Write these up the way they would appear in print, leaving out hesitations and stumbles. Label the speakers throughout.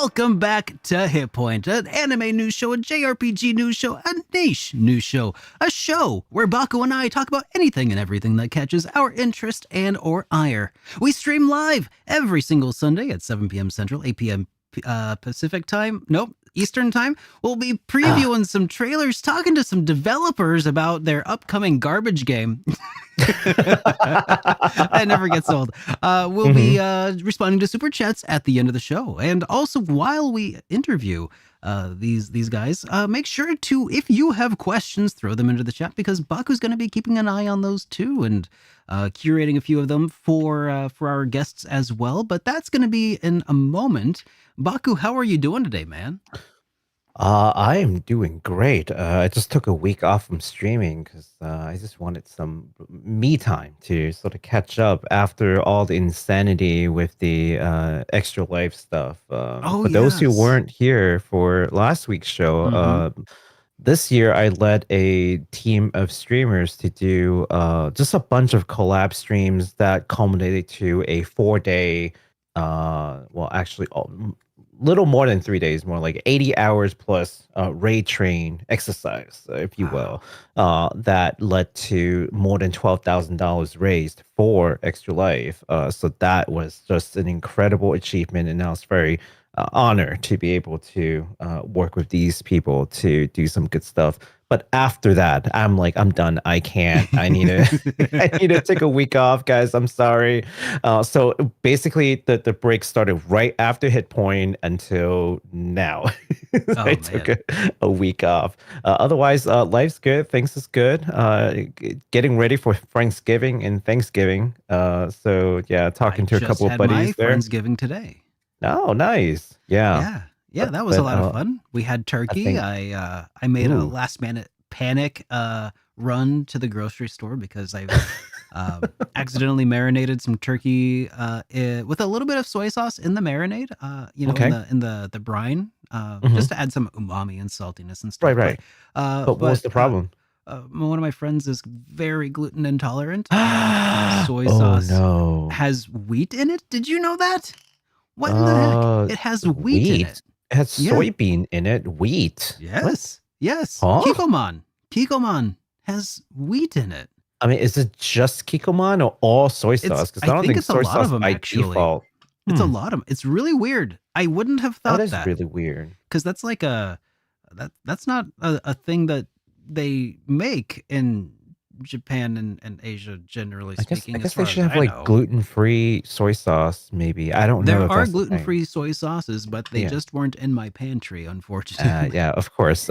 Speaker 1: Welcome back to HitPoint, an anime news show, a JRPG news show, a niche news show, a show where Baku and I talk about anything and everything that catches our interest and or ire. We stream live every single Sunday at 7 p.m. Central, 8 p.m. Pacific time. Nope, Eastern time. We'll be previewing some trailers, talking to some developers about their upcoming garbage game. That never gets old. We'll be responding to super chats at the end of the show, and also while we interview these guys, make sure to, if you have questions, throw them into the chat, because Baku's going to be keeping an eye on those too, and curating a few of them for our guests as well. But that's going to be in a moment. Baku, how are you doing today, man?
Speaker 2: I am doing great. I just took a week off from streaming because I just wanted some me time to sort of catch up after all the insanity with the Extra Life stuff. For those who weren't here for last week's show, this year I led a team of streamers to do just a bunch of collab streams that culminated to a 4-day, well, actually, little more than 3 days, more like 80 hours plus raid train exercise, if you will, that led to more than $12,000 raised for Extra Life. So that was just an incredible achievement, and I was very honored to be able to work with these people to do some good stuff. But after that, I'm like, I'm done. I can't. I need to. I need to take a week off, guys. I'm sorry. So basically, the break started right after HitPoint until now. I took a week off. Otherwise, life's good. Things is good. Getting ready for Thanksgiving and Thanksgiving. So yeah, talking to a couple of buddies there.
Speaker 1: Friendsgiving today.
Speaker 2: Oh, nice. Yeah.
Speaker 1: Yeah, that was a lot of fun. We had turkey. I made a last-minute panic run to the grocery store because I've accidentally marinated some turkey with a little bit of soy sauce in the marinade, in the brine, just to add some umami and saltiness and stuff.
Speaker 2: Right. But what was the problem?
Speaker 1: One of my friends is very gluten intolerant. Soy sauce has wheat in it. Did you know that? What in the heck? It has wheat in it.
Speaker 2: It has soybean in it. Wheat.
Speaker 1: Yes.
Speaker 2: What?
Speaker 1: Yes.
Speaker 2: Huh?
Speaker 1: Kikkoman has wheat in it.
Speaker 2: I mean, is it just Kikkoman or all soy sauce? Because I don't think
Speaker 1: it's
Speaker 2: soy
Speaker 1: a lot
Speaker 2: sauce
Speaker 1: of them,
Speaker 2: by
Speaker 1: actually.
Speaker 2: default.
Speaker 1: It's a lot of them. It's really weird. I wouldn't have thought that.
Speaker 2: That is really weird.
Speaker 1: Because that's like that's not a thing that they make in Japan and Asia, generally speaking.
Speaker 2: I guess they should have like gluten-free soy sauce, maybe. I don't
Speaker 1: know.
Speaker 2: There
Speaker 1: are gluten-free soy sauces, but they just weren't in my pantry, unfortunately.
Speaker 2: Yeah, of course.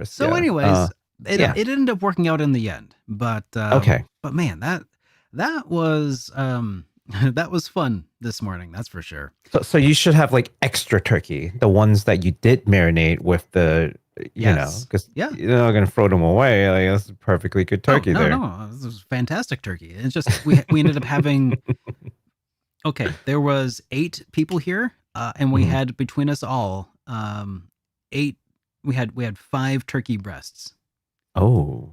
Speaker 1: So, anyways, it ended up working out in the end. But
Speaker 2: okay.
Speaker 1: But man, that was that was fun this morning. That's for sure.
Speaker 2: So you should have like extra turkey, the ones that you did marinate with the. You know, because you're not going to throw them away. Like, that's a perfectly good turkey there.
Speaker 1: No, this was fantastic turkey. It's just we ended up having. Okay, there was 8 people here, and we had between us all 8. We had 5 turkey breasts.
Speaker 2: Oh,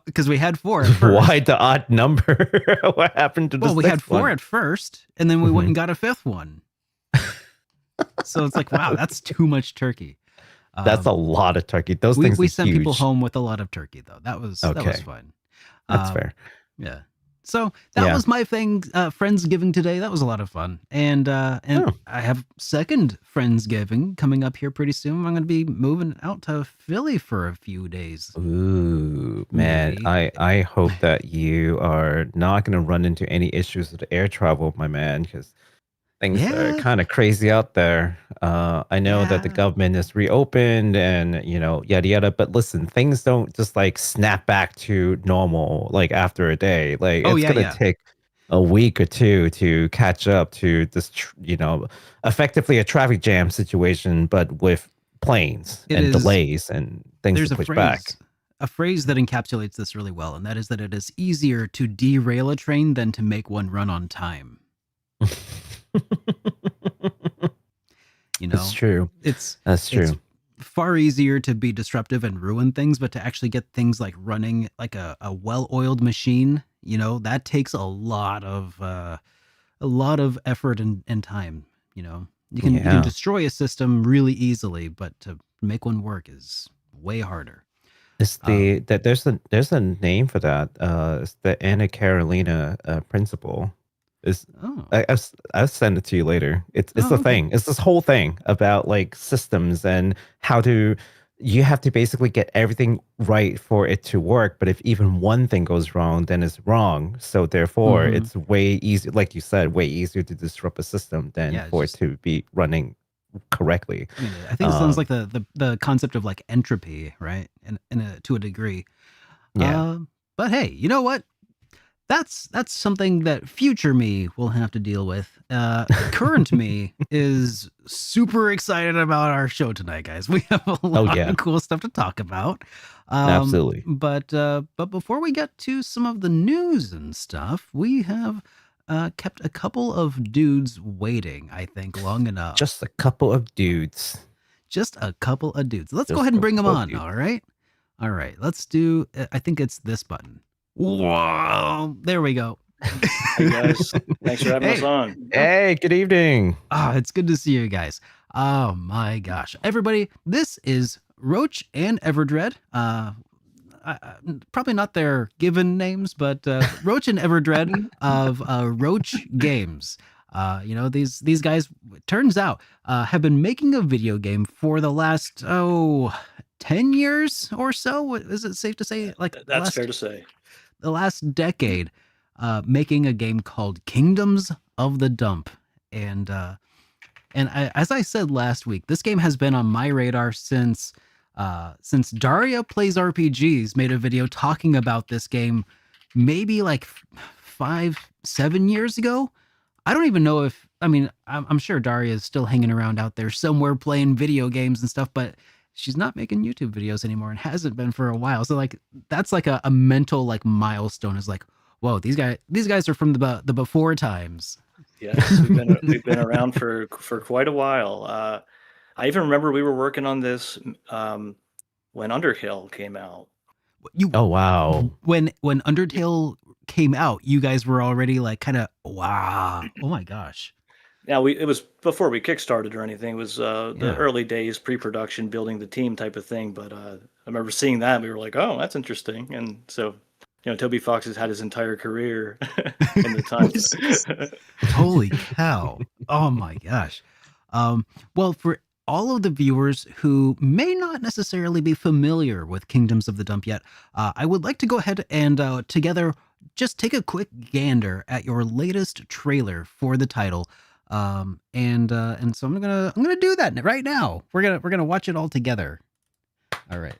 Speaker 1: because we had 4 at first.
Speaker 2: Why the odd number? What happened to the
Speaker 1: we had 4 at first, and then we went and got a 5th one. So it's like, wow, that's too much turkey.
Speaker 2: That's a lot of turkey. Those things
Speaker 1: we sent people home with a lot of turkey, though. That was fun.
Speaker 2: That's fair.
Speaker 1: Yeah. So that was my thing. Friendsgiving today. That was a lot of fun. And I have second Friendsgiving coming up here pretty soon. I'm going to be moving out to Philly for a few days.
Speaker 2: Ooh, man. I hope that you are not going to run into any issues with air travel, my man, because things are kind of crazy out there. I know that the government is reopened and, yada, yada. But listen, things don't just like snap back to normal, like after a day. Like it's going to take a week or two to catch up to this, effectively a traffic jam situation, but with planes and delays and things to push back.
Speaker 1: A phrase that encapsulates this really well, and that is that it is easier to derail a train than to make one run on time.
Speaker 2: That's true. That's true.
Speaker 1: It's far easier to be disruptive and ruin things, but to actually get things like running like a well-oiled machine, that takes a lot of effort and time. You can
Speaker 2: Yeah.
Speaker 1: destroy a system really easily, but to make one work is way harder.
Speaker 2: It's there's a name for that. It's the Anna Carolina principle. Is
Speaker 1: Oh,
Speaker 2: I'll send it to you later. It's a
Speaker 1: okay.
Speaker 2: thing. It's this whole thing about like systems and how to you have to basically get everything right for it to work. But if even one thing goes wrong, then it's wrong. So therefore,
Speaker 1: Mhm.
Speaker 2: it's way easier, like you said, way easier to disrupt a system than
Speaker 1: Yeah, it's
Speaker 2: for it
Speaker 1: just.
Speaker 2: to be running correctly.
Speaker 1: I mean, I think it sounds
Speaker 2: Um,
Speaker 1: like the concept of like entropy, right? In a to a degree.
Speaker 2: yeah.
Speaker 1: But hey, you know what? That's something that future me will have to deal with. Current me is super excited about our show tonight, guys. We have a
Speaker 2: Oh
Speaker 1: lot
Speaker 2: yeah.
Speaker 1: of cool stuff to talk about.
Speaker 2: Absolutely.
Speaker 1: But before we get to some of the news and stuff, we have kept a couple of dudes waiting. I think long enough.
Speaker 2: Just a couple of dudes.
Speaker 1: Just a couple of dudes. Let's go
Speaker 2: Just
Speaker 1: ahead and
Speaker 2: a
Speaker 1: bring them
Speaker 2: couple of
Speaker 1: on.
Speaker 2: dudes.
Speaker 1: All right. Let's do. I think it's this button. Whoa! There we go.
Speaker 3: Hey guys, thanks for having us on.
Speaker 2: Hey, good evening.
Speaker 1: It's good to see you guys. Oh my gosh, everybody! This is Roach and Everdredd. Probably not their given names, but Roach and Everdredd of Roach Games. These guys, turns out, have been making a video game for the last 10 years or so. Is it safe to say? Like
Speaker 3: That's fair to say.
Speaker 1: The last decade, making a game called Kingdoms of the Dump, and as I said last week, this game has been on my radar since Daria Plays RPGs made a video talking about this game, maybe like 5-7 years ago. I don't even know if I'm sure Daria is still hanging around out there somewhere playing video games and stuff, but she's not making YouTube videos anymore and hasn't been for a while. So like that's like a mental like milestone. Is like, whoa, these guys are from the before times.
Speaker 3: Yes, we've been around for quite a while. I even remember we were working on this when Underhill came out.
Speaker 2: Oh wow.
Speaker 1: When Undertale came out, you guys were already like kind of wow. Oh my gosh.
Speaker 3: Now it was before we kickstarted or anything. It was
Speaker 1: Yeah.
Speaker 3: the early days, pre-production, building the team type of thing. But I remember seeing that and we were like, oh, that's interesting. And so, Toby Fox has had his entire career in the time.
Speaker 1: Holy cow. Oh my gosh. Well, for all of the viewers who may not necessarily be familiar with Kingdoms of the Dump yet, I would like to go ahead and together just take a quick gander at your latest trailer for the title. And so I'm gonna do that right now. We're gonna watch it all together. All right.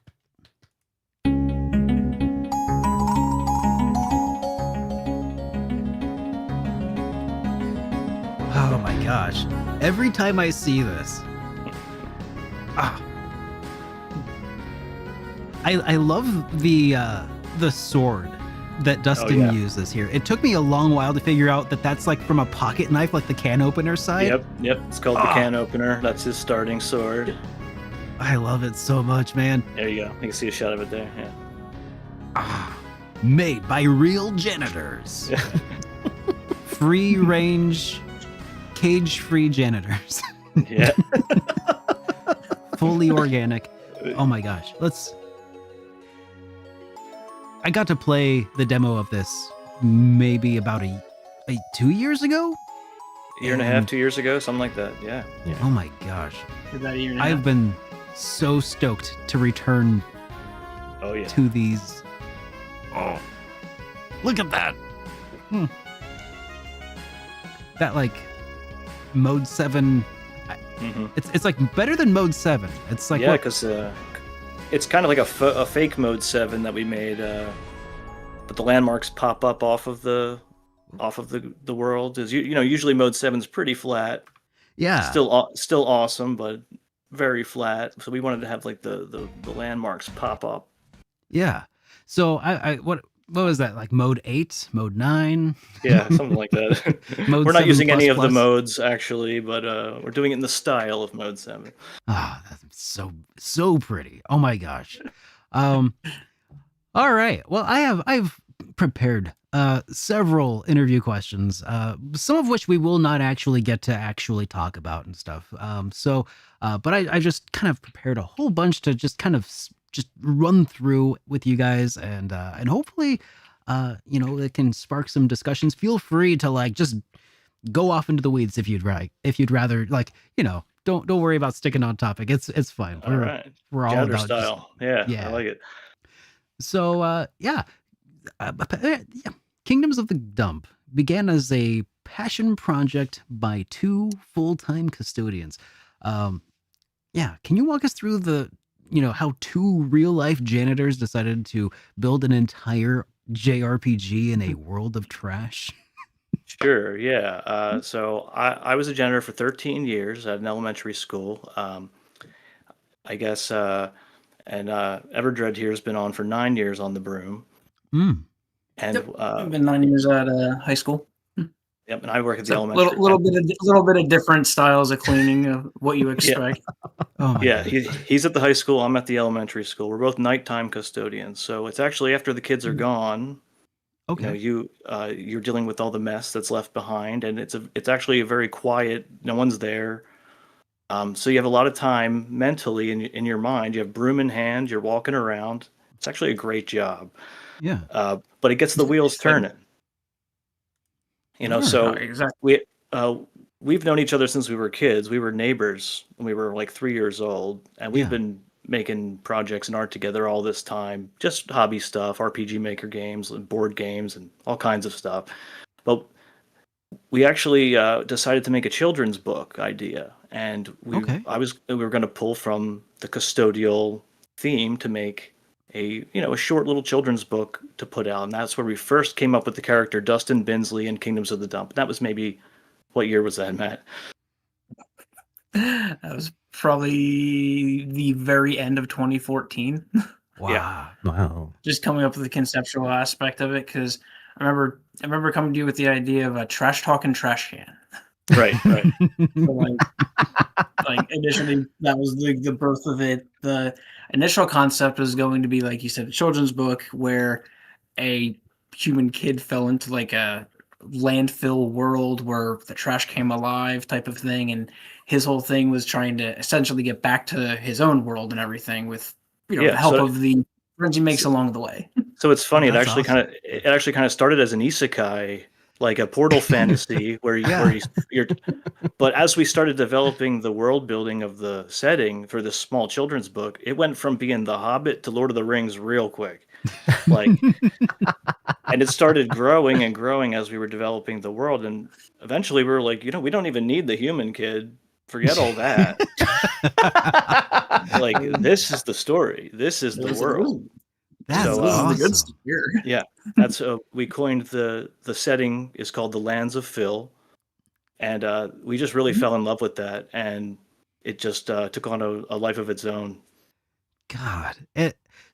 Speaker 1: Oh my gosh. Every time I see this, I love the sword that Dustin uses here. It took me a long while to figure out that that's like from a pocket knife, like the can opener side.
Speaker 3: Yep. It's called the can opener. That's his starting sword.
Speaker 1: I love it so much, man.
Speaker 3: There you go. You can see a shot of it there. Yeah.
Speaker 1: Made by real janitors. Free range, cage-free janitors.
Speaker 3: Yeah.
Speaker 1: Fully organic. Oh my gosh. I got to play the demo of this maybe about 2 years ago?
Speaker 3: Year and a half, 2 years ago, something like that. Yeah.
Speaker 1: Oh my gosh.
Speaker 4: About a year and a half.
Speaker 1: I've been so stoked to return to these. Oh, look at that. That like mode 7. It's like better than mode 7. It's like
Speaker 3: because it's kind of like a fake mode 7 that we made, but the landmarks pop up off of the world. Is usually mode 7's pretty flat.
Speaker 1: Yeah.
Speaker 3: Still awesome, but very flat. So we wanted to have like the landmarks pop up.
Speaker 1: Yeah. So I what was that, like mode 8, mode 9?
Speaker 3: Yeah, something like that.
Speaker 1: Mode
Speaker 3: we're not
Speaker 1: 7
Speaker 3: using any of
Speaker 1: plus.
Speaker 3: the modes actually, but we're doing it in the style of mode 7.
Speaker 1: That's so pretty. Oh my gosh. All right. Well, I've prepared several interview questions, some of which we will not actually get to actually talk about and stuff. But I just kind of prepared a whole bunch to just kind of just run through with you guys, and hopefully, it can spark some discussions. Feel free to like just go off into the weeds if you'd rather, like, don't worry about sticking on topic. It's fine.
Speaker 3: All right.
Speaker 1: We're all
Speaker 3: Gender
Speaker 1: about
Speaker 3: style. Yeah, I like it.
Speaker 1: So yeah. Kingdoms of the Dump began as a passion project by two full-time custodians. Yeah, can you walk us through how two real-life janitors decided to build an entire JRPG in a world of trash?
Speaker 3: Sure, yeah. So I was a janitor for 13 years at an elementary school. I guess, and Everdredd here has been on for 9 years on the broom.
Speaker 1: Mm.
Speaker 3: And
Speaker 4: I've been 9 years at high school.
Speaker 3: Yep, and I work at the
Speaker 4: So
Speaker 3: elementary.
Speaker 4: little bit of different styles of cleaning of what you expect.
Speaker 1: Oh my
Speaker 3: Yeah,
Speaker 1: God.
Speaker 3: he's at the high school. I'm at the elementary school. We're both nighttime custodians. So it's actually after the kids are gone.
Speaker 1: Okay.
Speaker 3: You're dealing with all the mess that's left behind, and it's actually a very quiet. No one's there. So you have a lot of time mentally in your mind. You have broom in hand. You're walking around. It's actually a great job.
Speaker 1: Yeah.
Speaker 3: But it gets the wheels turning. So
Speaker 4: Exactly.
Speaker 3: we've known each other since we were kids. We were neighbors when we were like 3 years old, and we've been making projects and art together all this time. Just hobby stuff, RPG Maker games, and board games, and all kinds of stuff. But we actually decided to make a children's book idea, and we were going to pull from the custodial theme to make a short little children's book to put out, and that's where we first came up with the character Dustin Binsley in Kingdoms of the Dump. That was maybe, what year was that, Matt?
Speaker 4: That was probably the very end of 2014.
Speaker 1: Wow.
Speaker 3: Yeah.
Speaker 2: Wow.
Speaker 4: Just coming up with the conceptual aspect of it, because I remember coming to you with the idea of a trash talking trash can.
Speaker 3: Right.
Speaker 4: So like initially that was the birth of it. The initial concept was going to be, like you said, a children's book where a human kid fell into like a landfill world where the trash came alive type of thing, and his whole thing was trying to essentially get back to his own world and everything with the help of the friends he makes along the way.
Speaker 3: So it's funny.
Speaker 1: That's
Speaker 3: It actually kind of started as an isekai, like a portal fantasy where you're. But as we started developing the world building of the setting for this small children's book, it went from being The Hobbit to Lord of the Rings real quick. And it started growing and growing as we were developing the world, and eventually we were like, we don't even need the human kid. Forget all that. Like, this is the story. This is the world.
Speaker 1: That's
Speaker 3: So,
Speaker 1: awesome.
Speaker 4: The good stuff here.
Speaker 3: Yeah, that's we coined the setting is called the Lands of Phil, and we just really fell in love with that, and it just took on a life of its own.
Speaker 1: God.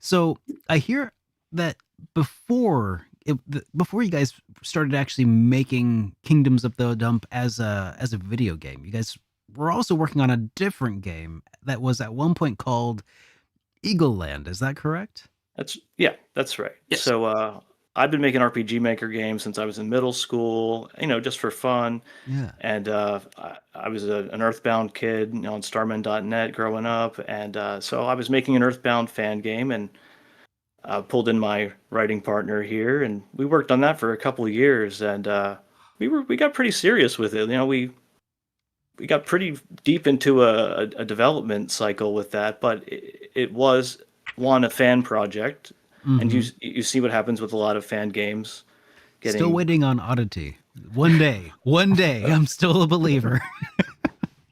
Speaker 1: So I hear that before you guys started actually making Kingdoms of the Dump as a video game, you guys were also working on a different game that was at one point called Eagle Land. Is that correct?
Speaker 3: That's right.
Speaker 4: Yes.
Speaker 3: So I've been making RPG Maker games since I was in middle school, just for fun.
Speaker 1: Yeah.
Speaker 3: And I was an Earthbound kid on Starman.net growing up, and so I was making an Earthbound fan game, and pulled in my writing partner here, and we worked on that for a couple of years, and we got pretty serious with it. We got pretty deep into a development cycle with that, but it was a fan project, and you see what happens with a lot of fan games.
Speaker 1: Still waiting on Oddity. One day, I'm still a believer.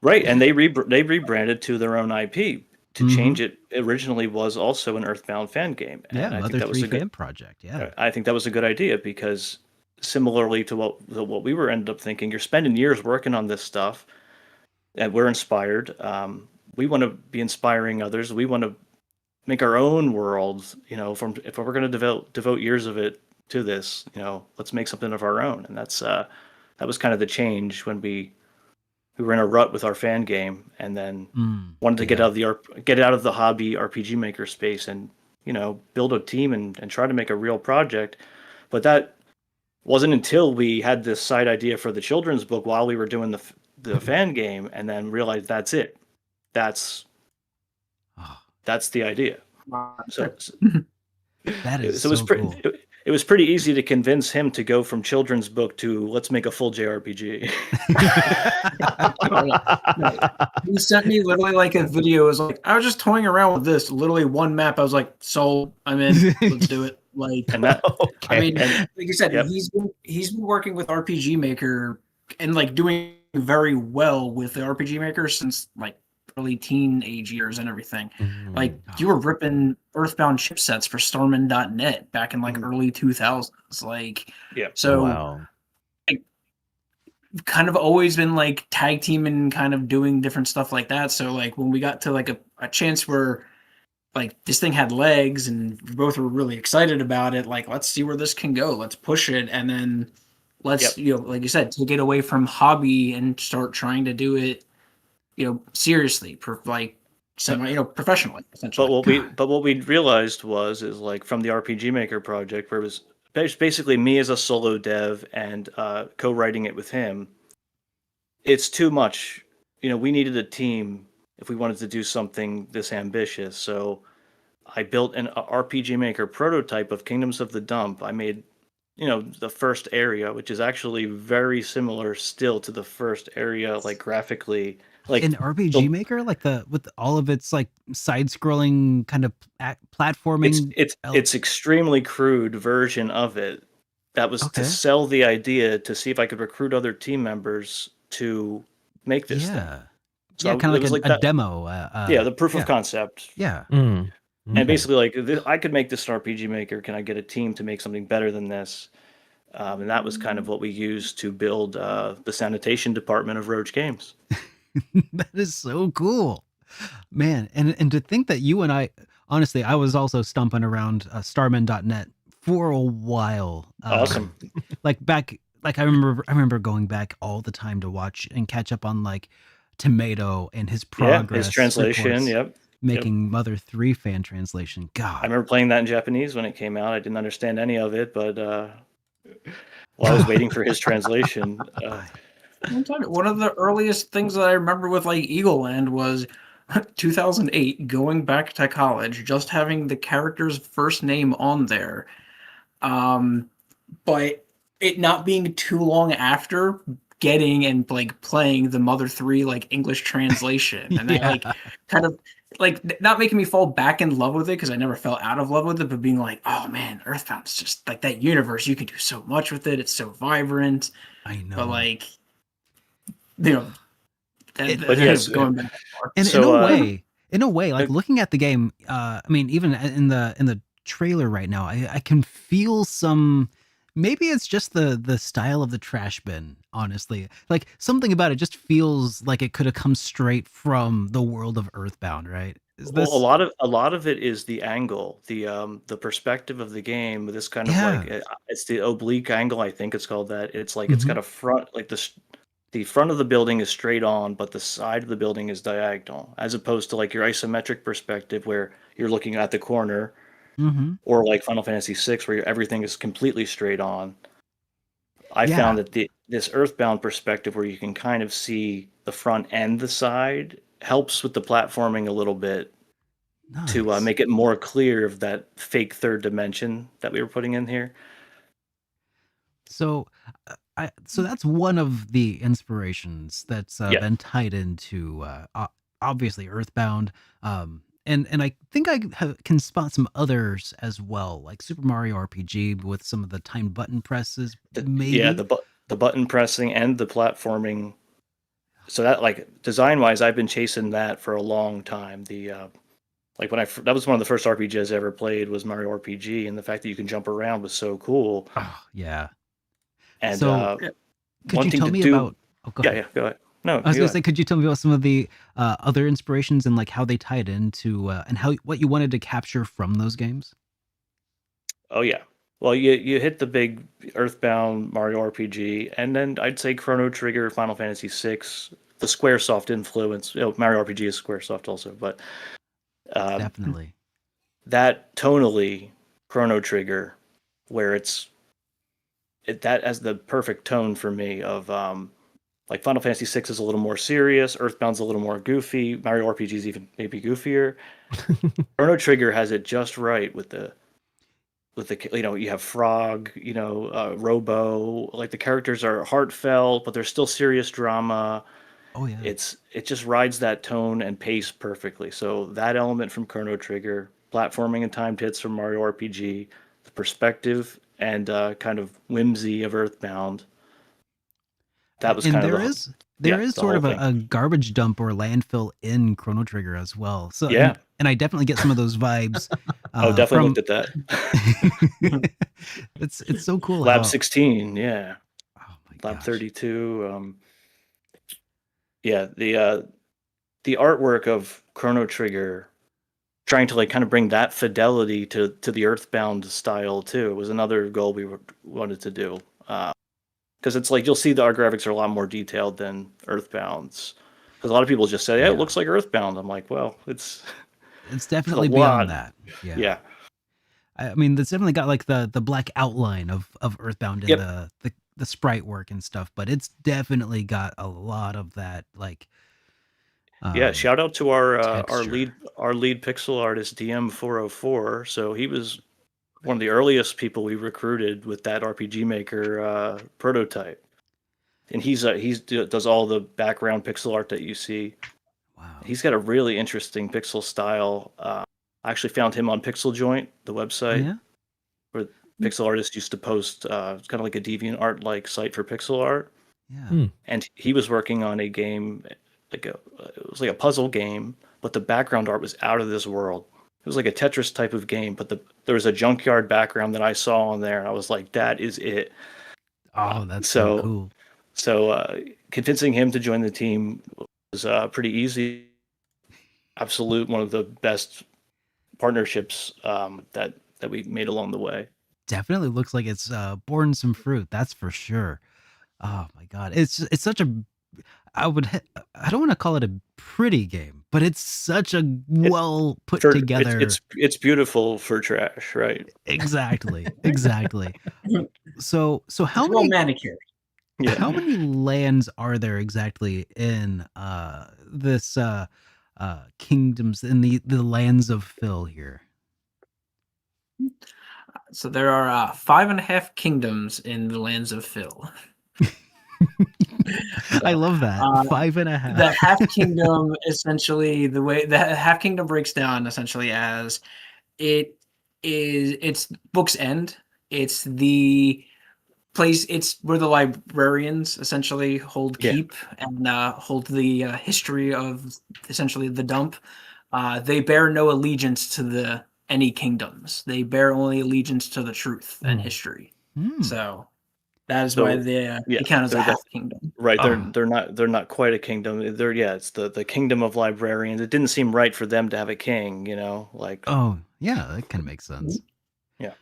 Speaker 3: Right, and they rebranded to their own IP to change it. Originally was also an Earthbound fan game. And I think that was a good
Speaker 1: project. Yeah,
Speaker 3: I think that was a good idea, because similarly to what we were ended up thinking, you're spending years working on this stuff, and we're inspired. We want to be inspiring others. We want to make our own worlds. If we're going to devote years of it to this, let's make something of our own. And that was kind of the change when we were in a rut with our fan game, and then wanted to get out of the hobby RPG Maker space, and build a team and try to make a real project. But that wasn't until we had this side idea for the children's book while we were doing the fan game, and then realized that's it. That's the idea. So
Speaker 1: That is
Speaker 3: it was
Speaker 1: so cool.
Speaker 3: It was pretty easy to convince him to go from children's book to let's make a full JRPG.
Speaker 4: He sent me literally like a video. It was like, I was just toying around with this. Literally one map. I was like, sold. I'm in. Let's do it. Like,
Speaker 3: And that,
Speaker 2: Okay.
Speaker 4: I mean, like you said,
Speaker 3: Yep.
Speaker 4: he's been working with RPG Maker and like doing very well with the RPG Maker since like early teenage years and everything. Like you were ripping Earthbound chipsets for Starman.net back in like early 2000s. Like,
Speaker 3: Yeah.
Speaker 4: So
Speaker 2: wow.
Speaker 4: kind of always been like tag teaming, kind of doing different stuff like that. So like when we got to like a chance where like this thing had legs and we both were really excited about it, like let's see where this can go, let's push it, and then let's like you said, take it away from hobby and start trying to do it seriously, professionally, essentially.
Speaker 3: But what we realized is like from the RPG Maker project, where it was basically me as a solo dev and co-writing it with him. It's too much. We needed a team if we wanted to do something this ambitious. So I built an RPG Maker prototype of Kingdoms of the Dump. I made, the first area, which is actually very similar still to the first area, like graphically. Like
Speaker 1: in RPG Maker, like with all of its like side-scrolling kind of platforming.
Speaker 3: It's extremely crude version of it. That was to sell the idea, to see if I could recruit other team members to make this thing.
Speaker 1: So kind of like a demo.
Speaker 3: The proof of concept.
Speaker 1: Yeah.
Speaker 3: And basically, like, I could make this RPG Maker. Can I get a team to make something better than this? And that was kind of what we used to build the sanitation department of Roach Games.
Speaker 1: That is so cool, man. And to think that you and I, honestly, I was also stomping around Starman.net for a while.
Speaker 3: Awesome.
Speaker 1: Like I remember going back all the time to watch and catch up on like Tomato and his progress.
Speaker 3: His translation.
Speaker 1: Reports, making Mother 3 fan translation. God,
Speaker 3: I remember playing that in Japanese when it came out. I didn't understand any of it, but while I was waiting for his translation.
Speaker 4: One of the earliest things that I remember with like Eagle Land was 2008, going back to college, just having the character's first name on there. But it not being too long after getting and like playing the Mother 3 like English translation. And that like kind of like not making me fall back in love with it, because I never fell out of love with it, but being like, oh man, Earthbound's just like that universe. You can do so much with it. It's so vibrant.
Speaker 1: I know.
Speaker 4: But like,
Speaker 3: But
Speaker 4: yes, going back.
Speaker 1: And in a way, like looking at the game, I mean, even in the trailer right now, I can feel some. Maybe it's just the style of the trash bin. Honestly, like something about it just feels like it could have come straight from the world of Earthbound, right?
Speaker 3: Well, a lot of it is the angle, the perspective of the game. This kind of like it's the oblique angle. I think it's called that. It's like it's got a front, like the front of the building is straight on, but the side of the building is diagonal, as opposed to like your isometric perspective where you're looking at the corner, or like Final Fantasy VI where everything is completely straight on. I found that this Earthbound perspective where you can kind of see the front and the side helps with the platforming a little bit to make it more clear of that fake third dimension that we were putting in here.
Speaker 1: So that's one of the inspirations that's been tied into obviously Earthbound, and I think I can spot some others as well, like Super Mario RPG with some of the timed button presses.
Speaker 3: The button pressing and the platforming. So that, like, design wise, I've been chasing that for a long time. Like that was one of the first RPGs I ever played was Mario RPG, and the fact that you can jump around was so cool.
Speaker 1: Oh yeah. And
Speaker 3: so,
Speaker 1: could you tell me about? Oh, go ahead.
Speaker 3: Go ahead. No,
Speaker 1: I was going to say, could you tell me about some of the other inspirations and like how they tied into and what you wanted to capture from those games?
Speaker 3: Oh yeah. Well, you hit the big Earthbound, Mario RPG, and then I'd say Chrono Trigger, Final Fantasy VI, the SquareSoft influence. Mario RPG is SquareSoft also, but
Speaker 1: definitely
Speaker 3: that tonally Chrono Trigger, where it's that as the perfect tone for me of like Final Fantasy VI is a little more serious, Earthbound's a little more goofy, Mario RPG's even maybe goofier. Chrono Trigger has it just right with the you have Frog, Robo, like the characters are heartfelt, but there's still serious drama.
Speaker 1: Oh yeah.
Speaker 3: It just rides that tone and pace perfectly. So that element from Chrono Trigger, platforming and timed hits from Mario RPG, the perspective and kind of whimsy of Earthbound. That was
Speaker 1: and
Speaker 3: kind of
Speaker 1: there is
Speaker 3: the
Speaker 1: sort of
Speaker 3: whole
Speaker 1: a garbage dump or landfill in Chrono Trigger as well. So
Speaker 3: Yeah.
Speaker 1: and I definitely get some of those vibes.
Speaker 3: definitely looked at that.
Speaker 1: It's so cool.
Speaker 3: Lab
Speaker 1: how,
Speaker 3: 16, yeah.
Speaker 1: Oh my
Speaker 3: Lab
Speaker 1: gosh.
Speaker 3: 32. Yeah, the artwork of Chrono Trigger, trying to like kind of bring that fidelity to the Earthbound style too, was another goal we wanted to do. Because it's like you'll see our graphics are a lot more detailed than Earthbound's. Because a lot of people just say, "Yeah, it looks like Earthbound." I'm like, well, it's
Speaker 1: definitely
Speaker 3: a
Speaker 1: beyond
Speaker 3: lot.
Speaker 1: that. Yeah.
Speaker 3: Yeah.
Speaker 1: I mean, it's definitely got like the black outline of Earthbound and the sprite work and stuff, but it's definitely got a lot of that like.
Speaker 3: Yeah, shout out to our
Speaker 1: texture.
Speaker 3: lead pixel artist DM404. So he was one of the earliest people we recruited with that RPG Maker prototype, and he does all the background pixel art that you see.
Speaker 1: Wow.
Speaker 3: He's got a really interesting pixel style. I actually found him on Pixel Joint, the website,
Speaker 1: Yeah.
Speaker 3: where pixel artists used to post. It's kind of like a DeviantArt like site for pixel art.
Speaker 1: Yeah.
Speaker 3: And he was working on a game, it was like a puzzle game, but the background art was out of this world. It was like a Tetris type of game, but there was a junkyard background that I saw on there, and I was like, that is it.
Speaker 1: Oh, that's so cool.
Speaker 3: So convincing him to join the team was pretty easy. Absolute one of the best partnerships that we made along the way.
Speaker 1: Definitely looks like it's borne some fruit. That's for sure. Oh my god, it's such a. I don't want to call it a pretty game, but it's such a well put together.
Speaker 3: It's beautiful for trash, right?
Speaker 1: Exactly. So how
Speaker 4: well
Speaker 1: many
Speaker 4: manicured.
Speaker 3: Yeah.
Speaker 1: How many lands are there exactly in this kingdoms in the lands of Phil here?
Speaker 4: So there are 5.5 kingdoms in the lands of Phil.
Speaker 1: I love that. 5.5.
Speaker 4: The half kingdom, essentially, the way that half kingdom breaks down essentially as it's Book's End. It's the place. It's where the librarians essentially hold keep and hold the history of essentially the dump. They bear no allegiance to any kingdoms. They bear only allegiance to the truth and history. So that is why they count as a half kingdom.
Speaker 3: Right. They're not quite a kingdom. It's the kingdom of librarians. It didn't seem right for them to have a king, like.
Speaker 1: Oh, yeah, that kind of makes sense.
Speaker 3: Yeah.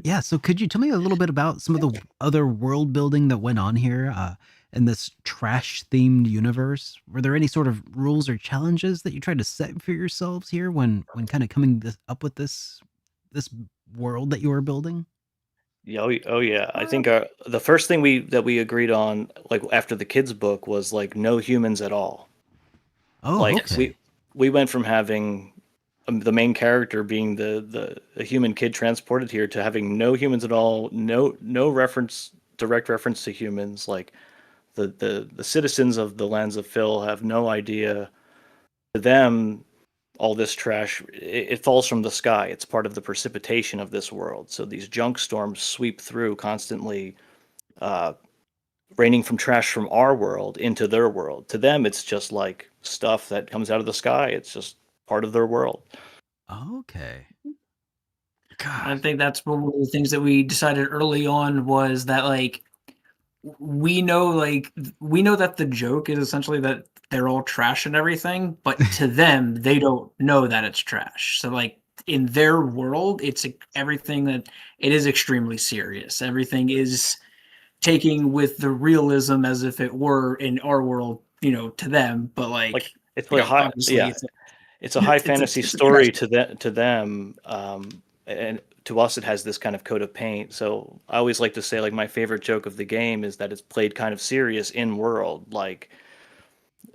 Speaker 1: Yeah, so could you tell me a little bit about some of the other world building that went on here in this trash themed universe? Were there any sort of rules or challenges that you tried to set for yourselves here when kind of coming up with this world that you were building?
Speaker 3: Oh yeah. I think the first thing that we agreed on, like after the kids' book, was like no humans at all.
Speaker 1: Oh,
Speaker 3: like
Speaker 1: okay.
Speaker 3: we went from having the main character being the human kid transported here to having no humans at all, no direct reference to humans. Like the citizens of the lands of Phil have no idea. To them, all this trash, it falls from the sky. It's part of the precipitation of this world. So these junk storms sweep through constantly, raining from trash from our world into their world. To them, it's just like stuff that comes out of the sky. It's just part of their world.
Speaker 1: Okay.
Speaker 4: I
Speaker 1: God.
Speaker 4: think that's one of the things that we decided early on was that we know that the joke is essentially that they're all trash and everything, but to them they don't know that it's trash. So in their world, it's everything that it is extremely serious. Everything is taking with the realism as if it were in our world, to them. But
Speaker 3: it's like high, it's a high fantasy story to them. and to us it has this kind of coat of paint. So I always like to say, like, my favorite joke of the game is that it's played kind of serious in world, like,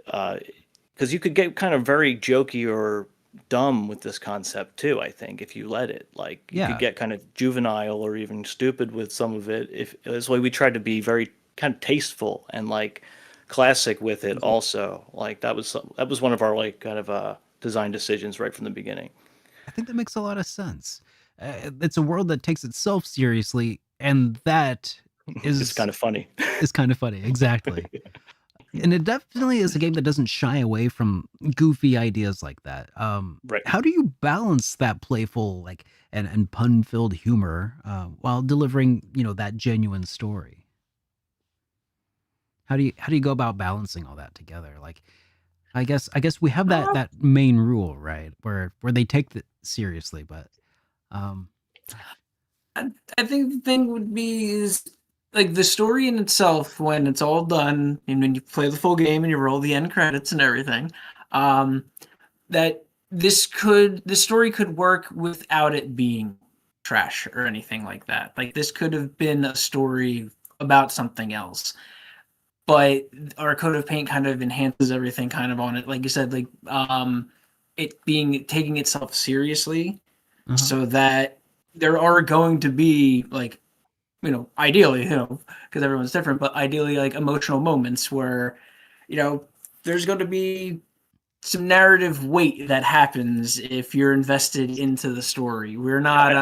Speaker 3: because you could get kind of very jokey or dumb with this concept too. I think if you let it, like, you could
Speaker 1: Yeah.
Speaker 3: get kind of juvenile or even stupid with some of it. If that's why we tried to be very kind of tasteful and like classic with it. Also, like that was one of our like kind of design decisions right from the beginning.
Speaker 1: I think that makes a lot of sense. It's a world that takes itself seriously, and that
Speaker 3: It's kind of funny.
Speaker 1: is kind of funny. Exactly. And it definitely is a game that doesn't shy away from goofy ideas like that.
Speaker 3: Right.
Speaker 1: How do you balance that playful, like, and pun-filled humor while delivering, that genuine story? How do you go about balancing all that together? Like, I guess we have that main rule, right, where they take it seriously, but
Speaker 4: I think the thing would be is like the story in itself, when it's all done and when you play the full game and you roll the end credits and everything, that this story could work without it being trash or anything like that. Like this could have been a story about something else. But our coat of paint kind of enhances everything kind of on it. Like you said, like it being taking itself seriously, so that there are going to be like, ideally, because everyone's different, but ideally like emotional moments where, there's going to be some narrative weight that happens if you're invested into the story. We're not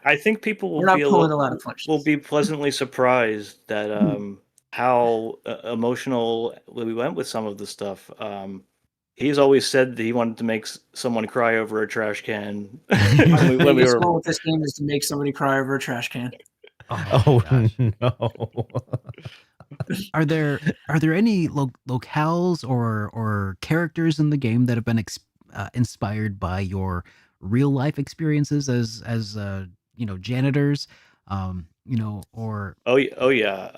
Speaker 3: I think people will
Speaker 4: we're not
Speaker 3: be
Speaker 4: pulling a lot of punches.
Speaker 3: will be pleasantly surprised that how emotional we went with some of the stuff. He's always said that he wanted to make someone cry over a trash can.
Speaker 4: The biggest goal with this game is to make somebody cry over a trash can.
Speaker 1: Oh, gosh.
Speaker 2: no.
Speaker 1: Are there any locales or characters in the game that have been inspired by your real life experiences as janitors? Or
Speaker 3: Oh yeah.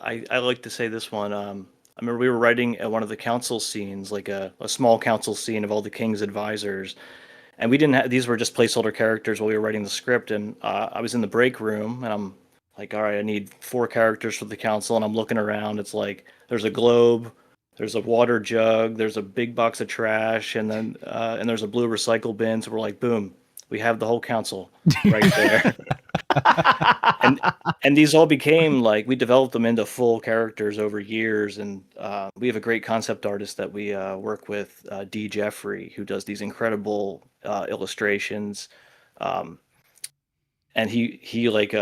Speaker 3: I like to say this one. I remember we were writing at one of the council scenes, like a small council scene of all the king's advisors, and we didn't have, these were just placeholder characters while we were writing the script. And I was in the break room, and I'm like, all right, I need 4 characters for the council, and I'm looking around. It's like there's a globe, there's a water jug, there's a big box of trash, and then and there's a blue recycle bin. So we're like, boom, we have the whole council right there. and these all became like, we developed them into full characters over years. And we have a great concept artist that we work with, D. Jeffrey, who does these incredible illustrations. And he like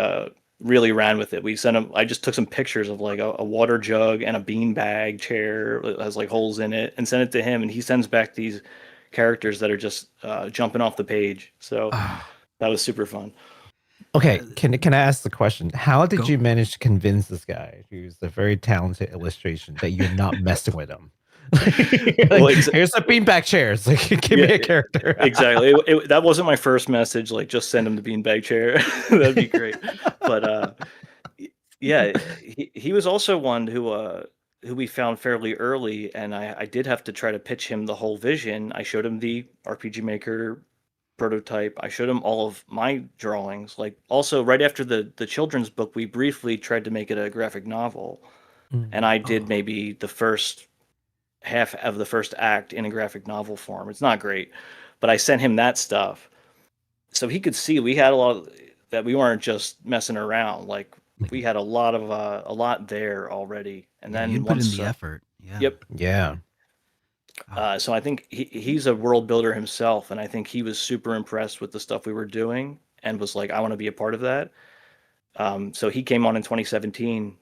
Speaker 3: really ran with it. We sent him, I just took some pictures of like a water jug and a beanbag chair that has like holes in it, and sent it to him, and he sends back these characters that are just jumping off the page. So that was super fun.
Speaker 2: Okay, can I ask the question? How did
Speaker 1: Go.
Speaker 2: you manage to convince this guy, who's a very talented illustration, that you're not messing with him? Like,
Speaker 3: Well,
Speaker 2: here's the beanbag chairs. Like, give me a character.
Speaker 3: Exactly. That wasn't my first message. Like, just send him the beanbag chair. That'd be great. But yeah, he was also one who we found fairly early, and I did have to try to pitch him the whole vision. I showed him the RPG Maker prototype. I showed him all of my drawings. Like, also right after the children's book, we briefly tried to make it a graphic novel, and I did maybe the first half of the first act in a graphic novel form. It's not great, but I sent him that stuff so he could see we had a lot that we weren't just messing around. Like, we had a lot there already. And then
Speaker 1: you put in the effort. Yeah.
Speaker 3: Yep.
Speaker 2: Yeah.
Speaker 3: So I think he's a world builder himself, and I think he was super impressed with the stuff we were doing and was like, I want to be a part of that. So he came on in 2017.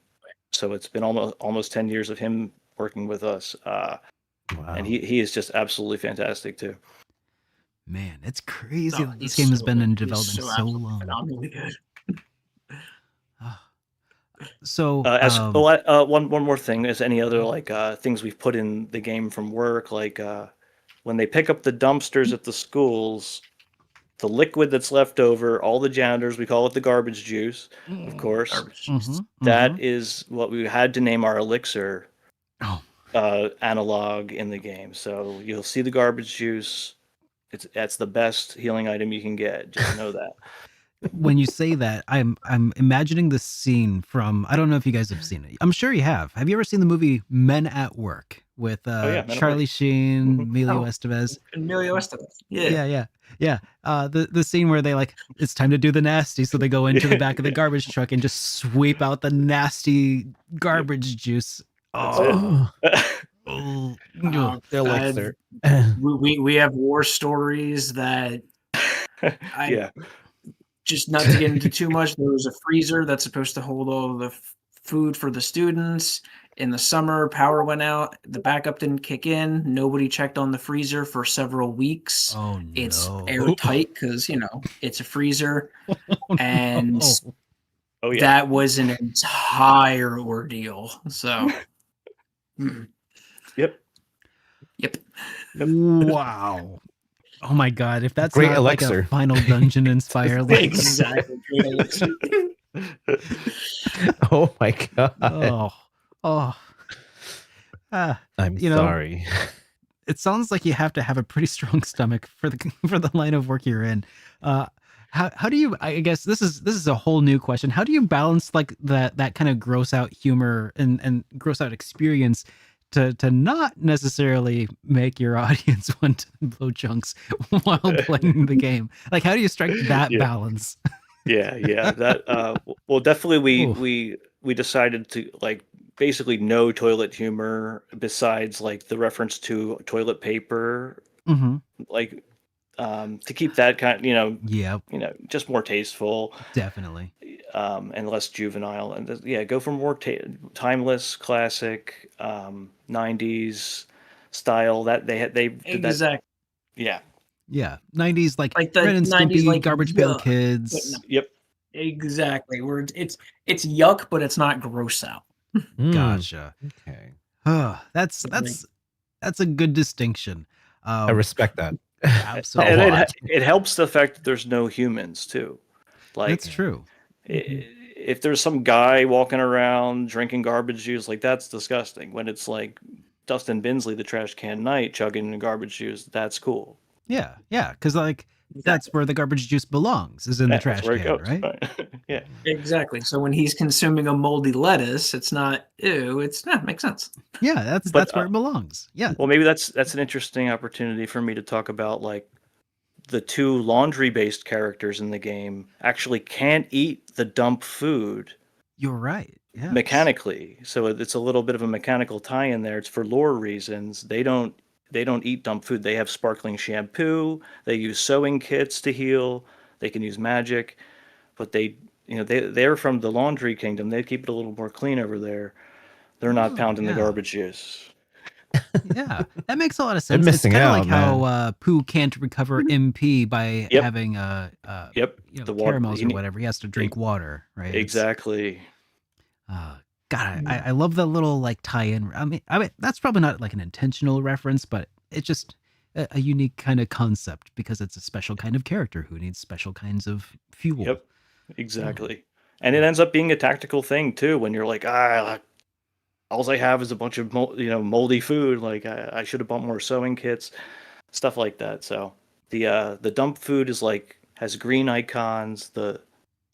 Speaker 3: So it's been almost 10 years of him working with us.
Speaker 2: Wow.
Speaker 3: And he is just absolutely fantastic too.
Speaker 1: Man, it's crazy.
Speaker 4: No,
Speaker 1: This game has been in
Speaker 4: he's
Speaker 1: development so
Speaker 4: absolutely
Speaker 1: long.
Speaker 4: phenomenally good.
Speaker 1: So
Speaker 3: one more thing is any other like things we've put in the game from work, like when they pick up the dumpsters at the schools, the liquid that's left over, all the janitors, we call it the garbage juice, of course.
Speaker 4: Garbage juice.
Speaker 3: That is what we had to name our elixir
Speaker 1: Oh.
Speaker 3: analog in the game. So you'll see the garbage juice. That's the best healing item you can get. Just know that.
Speaker 1: when you say that, I'm imagining this scene from, I don't know if you guys have seen it. I'm sure you have. Have you ever seen the movie Men at Work with
Speaker 3: Yeah, Men at
Speaker 1: Charlie
Speaker 3: Work.
Speaker 1: Sheen,
Speaker 3: Mhm.
Speaker 1: Emilio
Speaker 4: Oh.
Speaker 1: Estevez?
Speaker 4: Emilio Estevez. Yeah.
Speaker 1: Yeah. The scene where they like, it's time to do the nasty, so they go into the back of the
Speaker 3: Yeah.
Speaker 1: garbage truck and just sweep out the nasty garbage juice.
Speaker 3: That's
Speaker 1: Oh,
Speaker 3: it.
Speaker 1: oh,
Speaker 2: Their legs
Speaker 4: I've-
Speaker 2: are.
Speaker 4: we have war stories that I
Speaker 3: Yeah.
Speaker 4: just not to get into too much. There was a freezer that's supposed to hold all the food for the students. In the summer, power went out. The backup didn't kick in. Nobody checked on the freezer for several weeks.
Speaker 1: oh
Speaker 4: It's
Speaker 1: no.
Speaker 4: airtight because it's a freezer, and
Speaker 3: Oh yeah.
Speaker 4: that was an entire ordeal. So,
Speaker 3: Yep.
Speaker 4: yep.
Speaker 1: Wow. Oh my god, if that's
Speaker 2: Great
Speaker 1: not like
Speaker 2: elixir.
Speaker 1: a Final Dungeon inspired, like,
Speaker 4: Exactly.
Speaker 2: Oh my god.
Speaker 1: oh.
Speaker 2: I'm
Speaker 1: you know,
Speaker 2: sorry.
Speaker 1: It sounds like you have to have a pretty strong stomach for the line of work you're in. How do you? I guess this is a whole new question. How do you balance like that kind of gross out humor and gross out experience to not necessarily make your audience want to blow chunks while playing the game? Like, how do you strike that
Speaker 3: Yeah.
Speaker 1: balance?
Speaker 3: Yeah. That well, definitely
Speaker 1: Oof.
Speaker 3: we decided to like basically no toilet humor besides like the reference to toilet paper,
Speaker 1: Mm-hmm.
Speaker 3: like to keep that kind,
Speaker 1: Yeah,
Speaker 3: just more tasteful,
Speaker 1: definitely.
Speaker 3: and less juvenile, and go for more timeless, classic 90s style that they did that.
Speaker 4: Exactly.
Speaker 3: Yeah.
Speaker 1: Yeah, 90s like
Speaker 4: Like the
Speaker 1: Ren and
Speaker 4: 90s,
Speaker 1: Stimpy,
Speaker 4: like
Speaker 1: Garbage Pail
Speaker 4: yuck,
Speaker 1: Kids.
Speaker 4: but no.
Speaker 3: Yep.
Speaker 4: Exactly. Where it's yuck, but it's not gross out.
Speaker 1: Gotcha.
Speaker 2: Okay.
Speaker 1: That's a good distinction.
Speaker 2: I respect that.
Speaker 1: Absolutely.
Speaker 3: And
Speaker 2: A lot.
Speaker 3: it helps the fact that there's no humans too. Like
Speaker 1: That's true.
Speaker 3: if there's some guy walking around drinking garbage juice, like that's disgusting. When it's like Dustin Binsley, the trash can knight, chugging garbage juice, that's cool.
Speaker 1: Yeah, because like that's where the garbage juice belongs, is in the
Speaker 3: That's
Speaker 1: trash
Speaker 3: where it
Speaker 1: can,
Speaker 3: goes.
Speaker 1: right?
Speaker 3: Yeah.
Speaker 4: Exactly. So when he's consuming a moldy lettuce, it's not ew. It's makes sense.
Speaker 1: Yeah,
Speaker 3: But,
Speaker 1: that's where it belongs. Yeah.
Speaker 3: Well, maybe that's an interesting opportunity for me to talk about like the two laundry-based characters in the game actually can't eat the dump food
Speaker 1: You're right. Yeah.
Speaker 3: mechanically. So it's a little bit of a mechanical tie-in there. It's for lore reasons. They don't eat dump food. They have sparkling shampoo. They use sewing kits to heal. They can use magic, but they're from the laundry kingdom. They keep it a little more clean over there. They're not pounding the
Speaker 1: yeah.
Speaker 3: garbage juice.
Speaker 1: Yeah, that makes a lot of
Speaker 2: They're
Speaker 1: sense. It's
Speaker 2: missing
Speaker 1: kind of
Speaker 2: out,
Speaker 1: like how Pooh can't recover MP by
Speaker 3: Yep.
Speaker 1: having
Speaker 3: Yep. The water-
Speaker 1: caramels
Speaker 3: he
Speaker 1: or
Speaker 3: ne-
Speaker 1: whatever. He has to drink water, right? It's-
Speaker 3: Exactly.
Speaker 1: God, I love that little like tie-in. I mean, that's probably not like an intentional reference, but it's just a unique kind of concept because it's a special kind of character who needs special kinds of fuel.
Speaker 3: Yep. Exactly. And it ends up being a tactical thing too when you're like, all I have is a bunch of moldy food. Like I should have bought more sewing kits, stuff like that. So the dump food is like has green icons. The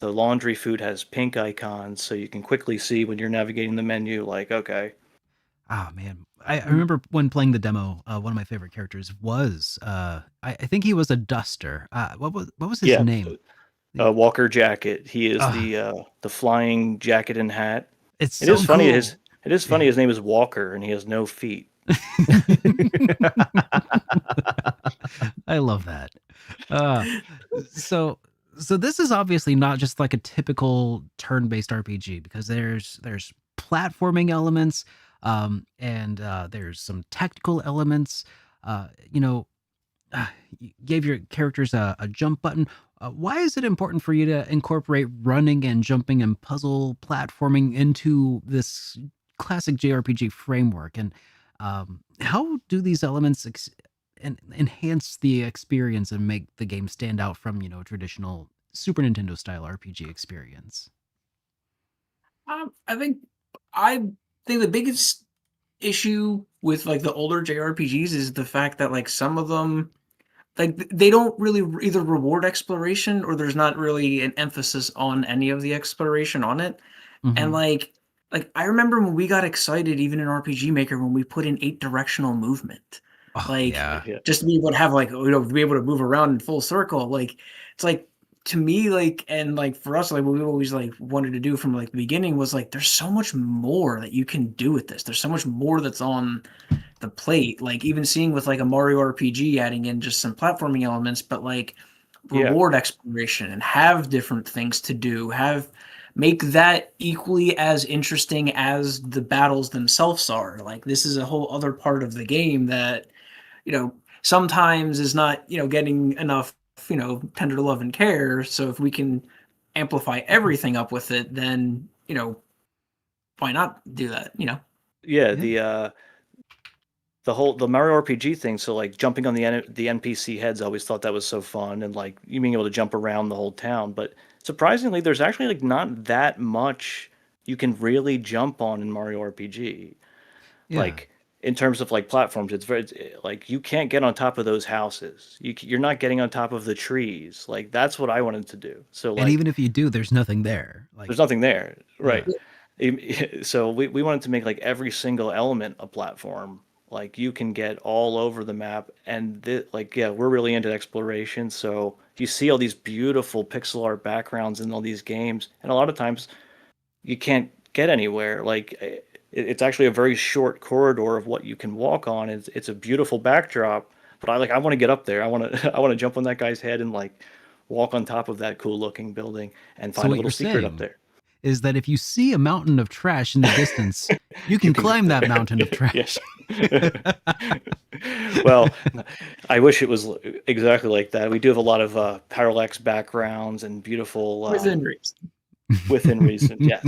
Speaker 3: laundry food has pink icons, so you can quickly see when you're navigating the menu. Like, okay,
Speaker 1: Ah, man. I remember when playing the demo, one of my favorite characters was I think he was a duster. What was his
Speaker 3: yeah,
Speaker 1: name?
Speaker 3: Walker Jacket. He is
Speaker 1: Ah.
Speaker 3: the flying jacket and hat.
Speaker 1: It's
Speaker 3: It
Speaker 1: so
Speaker 3: is funny.
Speaker 1: cool.
Speaker 3: It is funny. His name is Walker, and he has no feet.
Speaker 1: I love that. So this is obviously not just like a typical turn-based RPG because there's platforming elements, and there's some tactical elements. You gave your characters a jump button. Why is it important for you to incorporate running and jumping and puzzle platforming into this classic JRPG framework? And how do these elements enhance the experience and make the game stand out from a traditional Super Nintendo style RPG experience?
Speaker 4: I think the biggest issue with like the older JRPGs is the fact that like some of them, like they don't really either reward exploration or there's not really an emphasis on any of the exploration on it. And
Speaker 1: Mhm.
Speaker 4: like I remember when we got excited even in RPG Maker when we put in 8-directional movement.
Speaker 1: Oh,
Speaker 4: Like
Speaker 1: yeah.
Speaker 3: Yeah.
Speaker 4: just to be able to have like to be able to move around in full circle. Like it's like to me like and like for us like what we always like wanted to do from like the beginning was like there's so much more that you can do with this. There's so much more that's on the plate. Like even seeing with like a Mario RPG adding in just some platforming elements, but like
Speaker 3: Yeah.
Speaker 4: reward exploration and have different things to do, make that equally as interesting as the battles themselves are. Like this is a whole other part of the game that, sometimes is not, getting enough, tender love and care. So if we can amplify everything up with it, then, why not do that,
Speaker 3: Yeah,
Speaker 1: Yeah.
Speaker 3: the Mario RPG thing. So like jumping on the NPC heads, I always thought that was so fun, and like you being able to jump around the whole town. But surprisingly, there's actually like not that much you can really jump on in Mario RPG.
Speaker 1: Yeah.
Speaker 3: Like in terms of like platforms, like you can't get on top of those houses. You're not getting on top of the trees. Like that's what I wanted to do. So
Speaker 1: And
Speaker 3: like
Speaker 1: even if you do, there's nothing there. Like,
Speaker 3: there's nothing there, right?
Speaker 1: yeah.
Speaker 3: So we wanted to make like every single element a platform. Like you can get all over the map, and like yeah, we're really into exploration. So you see all these beautiful pixel art backgrounds in all these games, and a lot of times you can't get anywhere. Like it's actually a very short corridor of what you can walk on. It's a beautiful backdrop, but I want to get up there. I want to I want to jump on that guy's head and like walk on top of that cool looking building and
Speaker 1: So
Speaker 3: find a
Speaker 1: what
Speaker 3: little
Speaker 1: you're
Speaker 3: secret up
Speaker 1: saying
Speaker 3: there.
Speaker 1: is that if you see a mountain of trash in the distance, you can
Speaker 3: can
Speaker 1: climb
Speaker 3: get
Speaker 1: that
Speaker 3: there.
Speaker 1: mountain of trash.
Speaker 3: Well, I wish it was exactly like that. We do have a lot of parallax backgrounds and beautiful
Speaker 4: within reason.
Speaker 3: within reason, yes.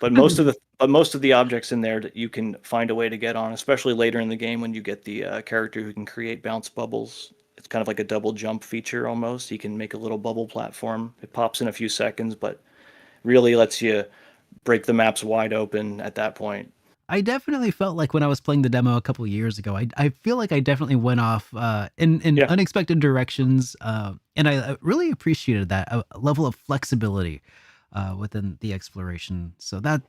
Speaker 3: But most of the objects in there that you can find a way to get on, especially later in the game when you get the character who can create bounce bubbles. It's kind of like a double jump feature almost. He can make a little bubble platform. It pops in a few seconds, but really lets you break the maps wide open at that point.
Speaker 1: I definitely felt like when I was playing the demo a couple of years ago, I feel like I definitely went off in
Speaker 3: Yeah.
Speaker 1: unexpected directions, and I really appreciated that a level of flexibility within the exploration. So that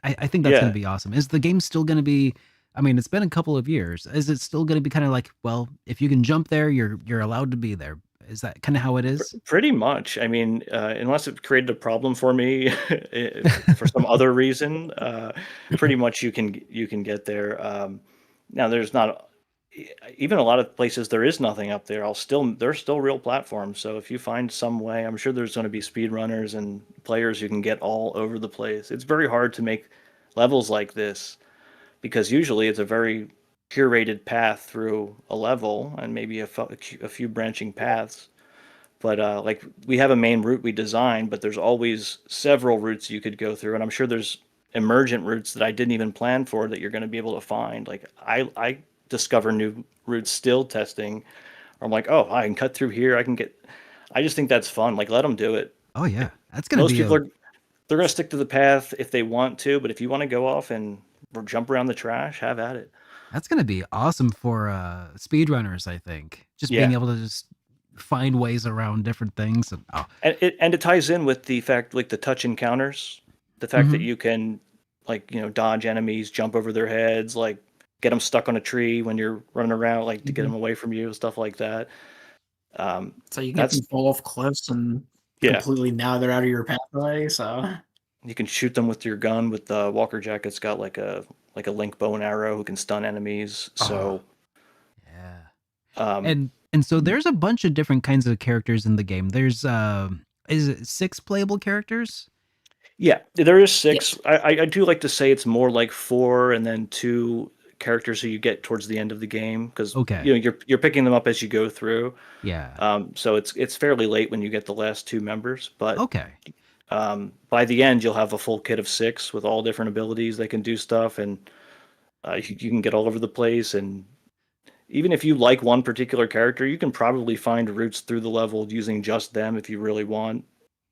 Speaker 1: I think that's going
Speaker 3: Yeah.
Speaker 1: to be awesome. Is the game still going to be? I mean, it's been a couple of years. Is it still going to be kind of like, well, if you can jump there, you're allowed to be there? Is that kind of how it is?
Speaker 3: Pretty much. I mean, unless it created a problem for me for some other reason, pretty much you can get there. Now there's not even a lot of places there is nothing up there. There's still real platforms. So if you find some way, I'm sure there's going to be speedrunners and players who can get all over the place. It's very hard to make levels like this because usually it's a very curated path through a level and maybe a few branching paths. But like we have a main route we designed, but there's always several routes you could go through, and I'm sure there's emergent routes that I didn't even plan for that you're going to be able to find. Like I discover new routes still testing. Or I'm like, oh, I can cut through here. I can get. I just think that's fun. Like let them do it.
Speaker 1: Oh yeah, that's going to
Speaker 3: Most
Speaker 1: be
Speaker 3: people are they're going to stick to the path if they want to, but if you want to go off and jump around the trash, have at it.
Speaker 1: that's going to be awesome for speedrunners. I think just being
Speaker 3: Yeah.
Speaker 1: able to just find ways around different things and
Speaker 3: And it ties in with the fact like the touch encounters, the fact that
Speaker 1: Mhm.
Speaker 3: you can like dodge enemies, jump over their heads, like get them stuck on a tree when you're running around, like to get
Speaker 1: Mhm.
Speaker 3: them away from you, stuff like that.
Speaker 4: So you can get
Speaker 3: That's
Speaker 4: them fall off cliffs and
Speaker 3: yeah.
Speaker 4: completely now they're out of your pathway. So
Speaker 3: You can shoot them with your gun. With the Walker Jacket's got like a link bow and arrow who can stun enemies. So
Speaker 1: yeah.
Speaker 3: um,
Speaker 1: And so there's a bunch of different kinds of characters in the game. There's is it 6 playable characters?
Speaker 3: yeah, there is
Speaker 4: yes.
Speaker 3: 6. I do like to say it's more like 4 and then 2 characters who you get towards the end of the game because
Speaker 1: Okay.
Speaker 3: you're picking them up as you go through.
Speaker 1: Yeah.
Speaker 3: So it's fairly late when you get the last 2 members, but
Speaker 1: Okay.
Speaker 3: by the end you'll have a full kit of 6 with all different abilities. They can do stuff, and you can get all over the place. And even if you like one particular character, you can probably find routes through the level using just them if you really want.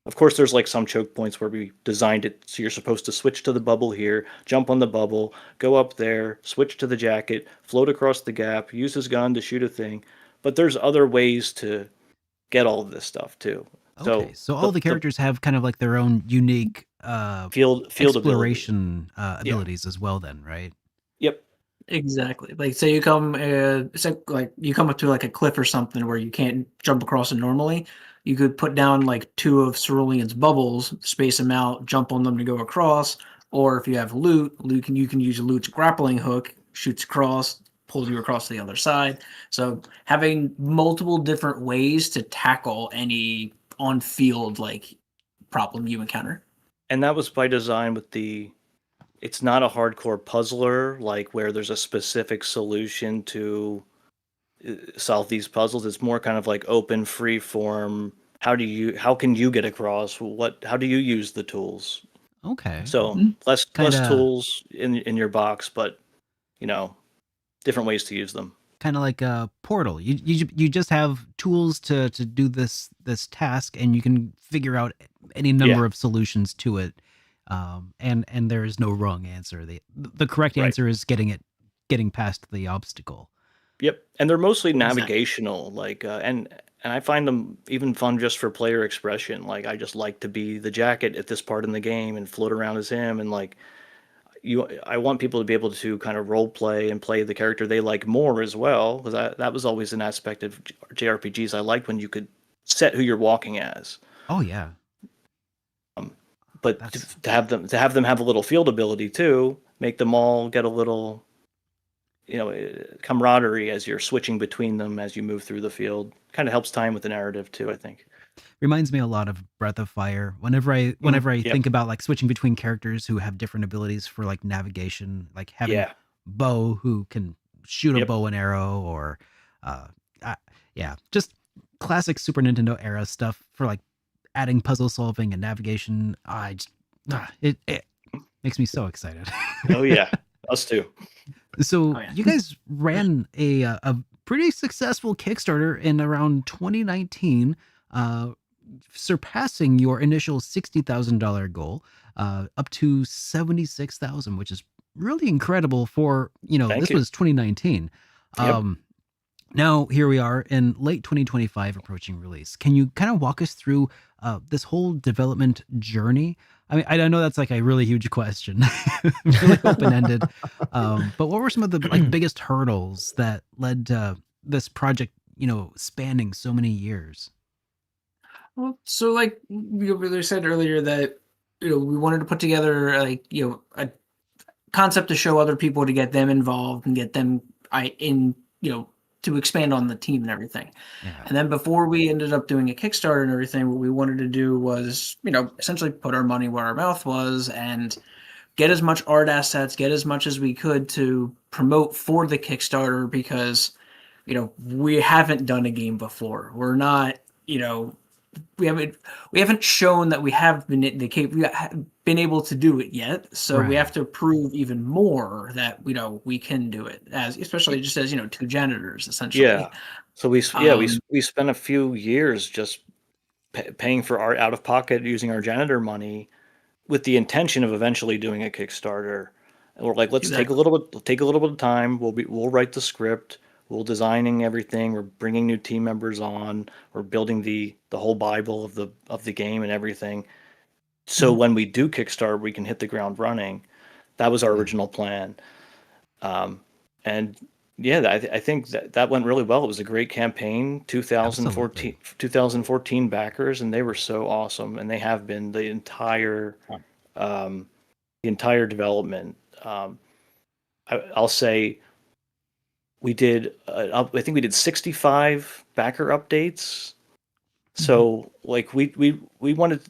Speaker 3: Of course, there's like some choke points where we designed it so you're supposed to switch to the bubble here, jump on the bubble, go up there, switch to the jacket, float across the gap, use his gun to shoot a thing. but there's other ways to get all of this stuff too.
Speaker 1: Okay, so all the characters have kind of like their own unique
Speaker 3: field
Speaker 1: exploration
Speaker 3: ability.
Speaker 1: abilities as well. Then, right?
Speaker 3: Yep.
Speaker 4: Exactly. Like, say you come, like you come up to like a cliff or something where you can't jump across it normally. You could put down like 2 of Cerulean's bubbles, space them out, jump on them to go across. Or if you have loot, you can use Loot's grappling hook, shoots across, pulls you across to the other side. So having multiple different ways to tackle any on-field like problem you encounter.
Speaker 3: And that was by design with it's not a hardcore puzzler, like where there's a specific solution to solve these puzzles. It's more kind of like open, free form. How can you get across? How do you use the tools?
Speaker 1: Okay.
Speaker 3: So less tools in your box, but different ways to use them.
Speaker 1: Kind of like a Portal. You just have tools to do this task, and you can figure out any number of solutions to it. And there is no wrong answer. The correct answer is getting past the obstacle.
Speaker 3: Yep, and they're mostly navigational. Like, and I find them even fun just for player expression. Like, I just like to be the jacket at this part in the game and float around as him, and like. I want people to be able to kind of role play and play the character they like more as well, because that was always an aspect of JRPGs I liked, when you could set who you're walking as.
Speaker 1: Oh yeah.
Speaker 3: But to have them have a little field ability too, make them all get a little, camaraderie as you're switching between them as you move through the field. Kind of helps time with the narrative too, I think.
Speaker 1: Reminds me a lot of Breath of Fire. Whenever I think about like switching between characters who have different abilities for like navigation, like having Bo who can shoot a bow and arrow, or just classic Super Nintendo era stuff for like adding puzzle solving and navigation. It makes me so excited.
Speaker 3: Oh yeah, us too.
Speaker 1: So you guys ran a pretty successful Kickstarter in around 2019. Surpassing your initial $60,000 goal, up to $76,000, which is really incredible for, this was 2019. Now here we are in late 2025 approaching release. Can you kind of walk us through this whole development journey? I mean, I know that's like a really huge question, really open-ended. But what were some of the like biggest hurdles that led to this project, spanning so many years?
Speaker 4: Well, so like you really said earlier that we wanted to put together a concept to show other people, to get them involved and get them to expand on the team and everything. Yeah. And then before we ended up doing a Kickstarter and everything, what we wanted to do was essentially put our money where our mouth was and get as much art assets, get as much as we could to promote for the Kickstarter, because we haven't done a game before. We're not we haven't shown that we have been able to do it yet, so we have to prove even more that we can do it, especially just as 2 janitors essentially.
Speaker 3: Yeah. So we spent a few years just paying for art out of pocket using our janitor money, with the intention of eventually doing a Kickstarter. And we're like, let's take a little bit of time. We'll write the script. We're designing everything. We're bringing new team members on. We're building the whole Bible of the game and everything. So when we do Kickstarter, we can hit the ground running. That was our original plan. And I think that went really well. It was a great campaign. 2014 backers, and they were so awesome. And they have been the entire development. I'll say. We did, I think we did 65 backer updates. So like we wanted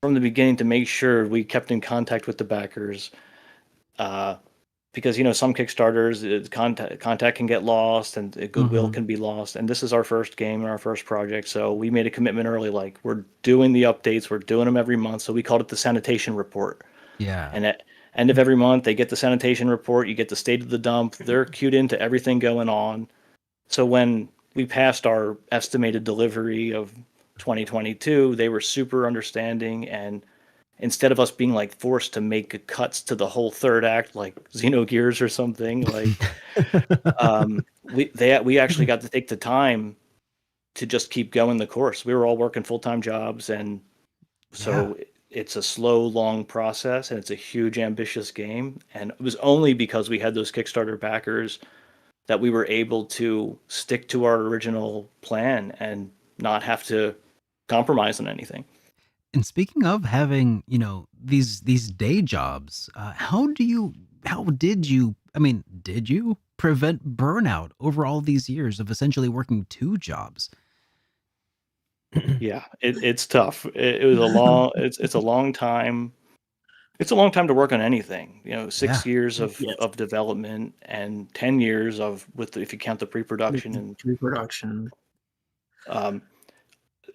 Speaker 3: from the beginning to make sure we kept in contact with the backers, because some Kickstarters, contact can get lost, and goodwill can be lost. And this is our first game and our first project, so we made a commitment early. Like, we're doing the updates, we're doing them every month. So we called it the sanitation report. Yeah. And at end of every month, they get the sanitation report. You get the state of the dump. They're cued into everything going on. So when we passed our estimated delivery of 2022, they were super understanding, and instead of us being like forced to make cuts to the whole third act, like Xenogears or something, like we actually got to take the time to just keep going the course. We were all working full-time jobs, and so it's a slow, long process, and it's a huge, ambitious game. And it was only because we had those Kickstarter backers that we were able to stick to our original plan and not have to compromise on anything.
Speaker 1: And speaking of having, these day jobs, how did you, did you prevent burnout over all these years of essentially working 2 jobs?
Speaker 3: Yeah, it's tough. It was a long, it's a long time. It's a long time to work on anything. 6 years of development and 10 years if you count the pre-production and
Speaker 4: pre-production.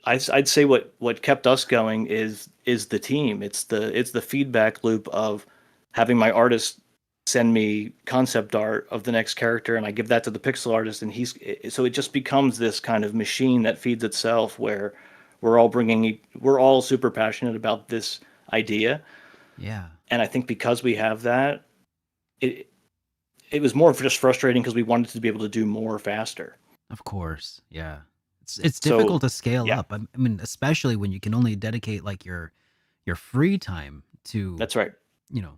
Speaker 3: I'd say what kept us going is the team. It's the feedback loop of having my artist send me concept art of the next character, and I give that to the pixel artist, and so it just becomes this kind of machine that feeds itself, where we're all super passionate about this idea.
Speaker 1: Yeah.
Speaker 3: And I think because we have that, it was more just frustrating because we wanted to be able to do more faster.
Speaker 1: Of course. Yeah. It's difficult to scale up. I mean, especially when you can only dedicate like your free time to.
Speaker 3: That's right.
Speaker 1: You know.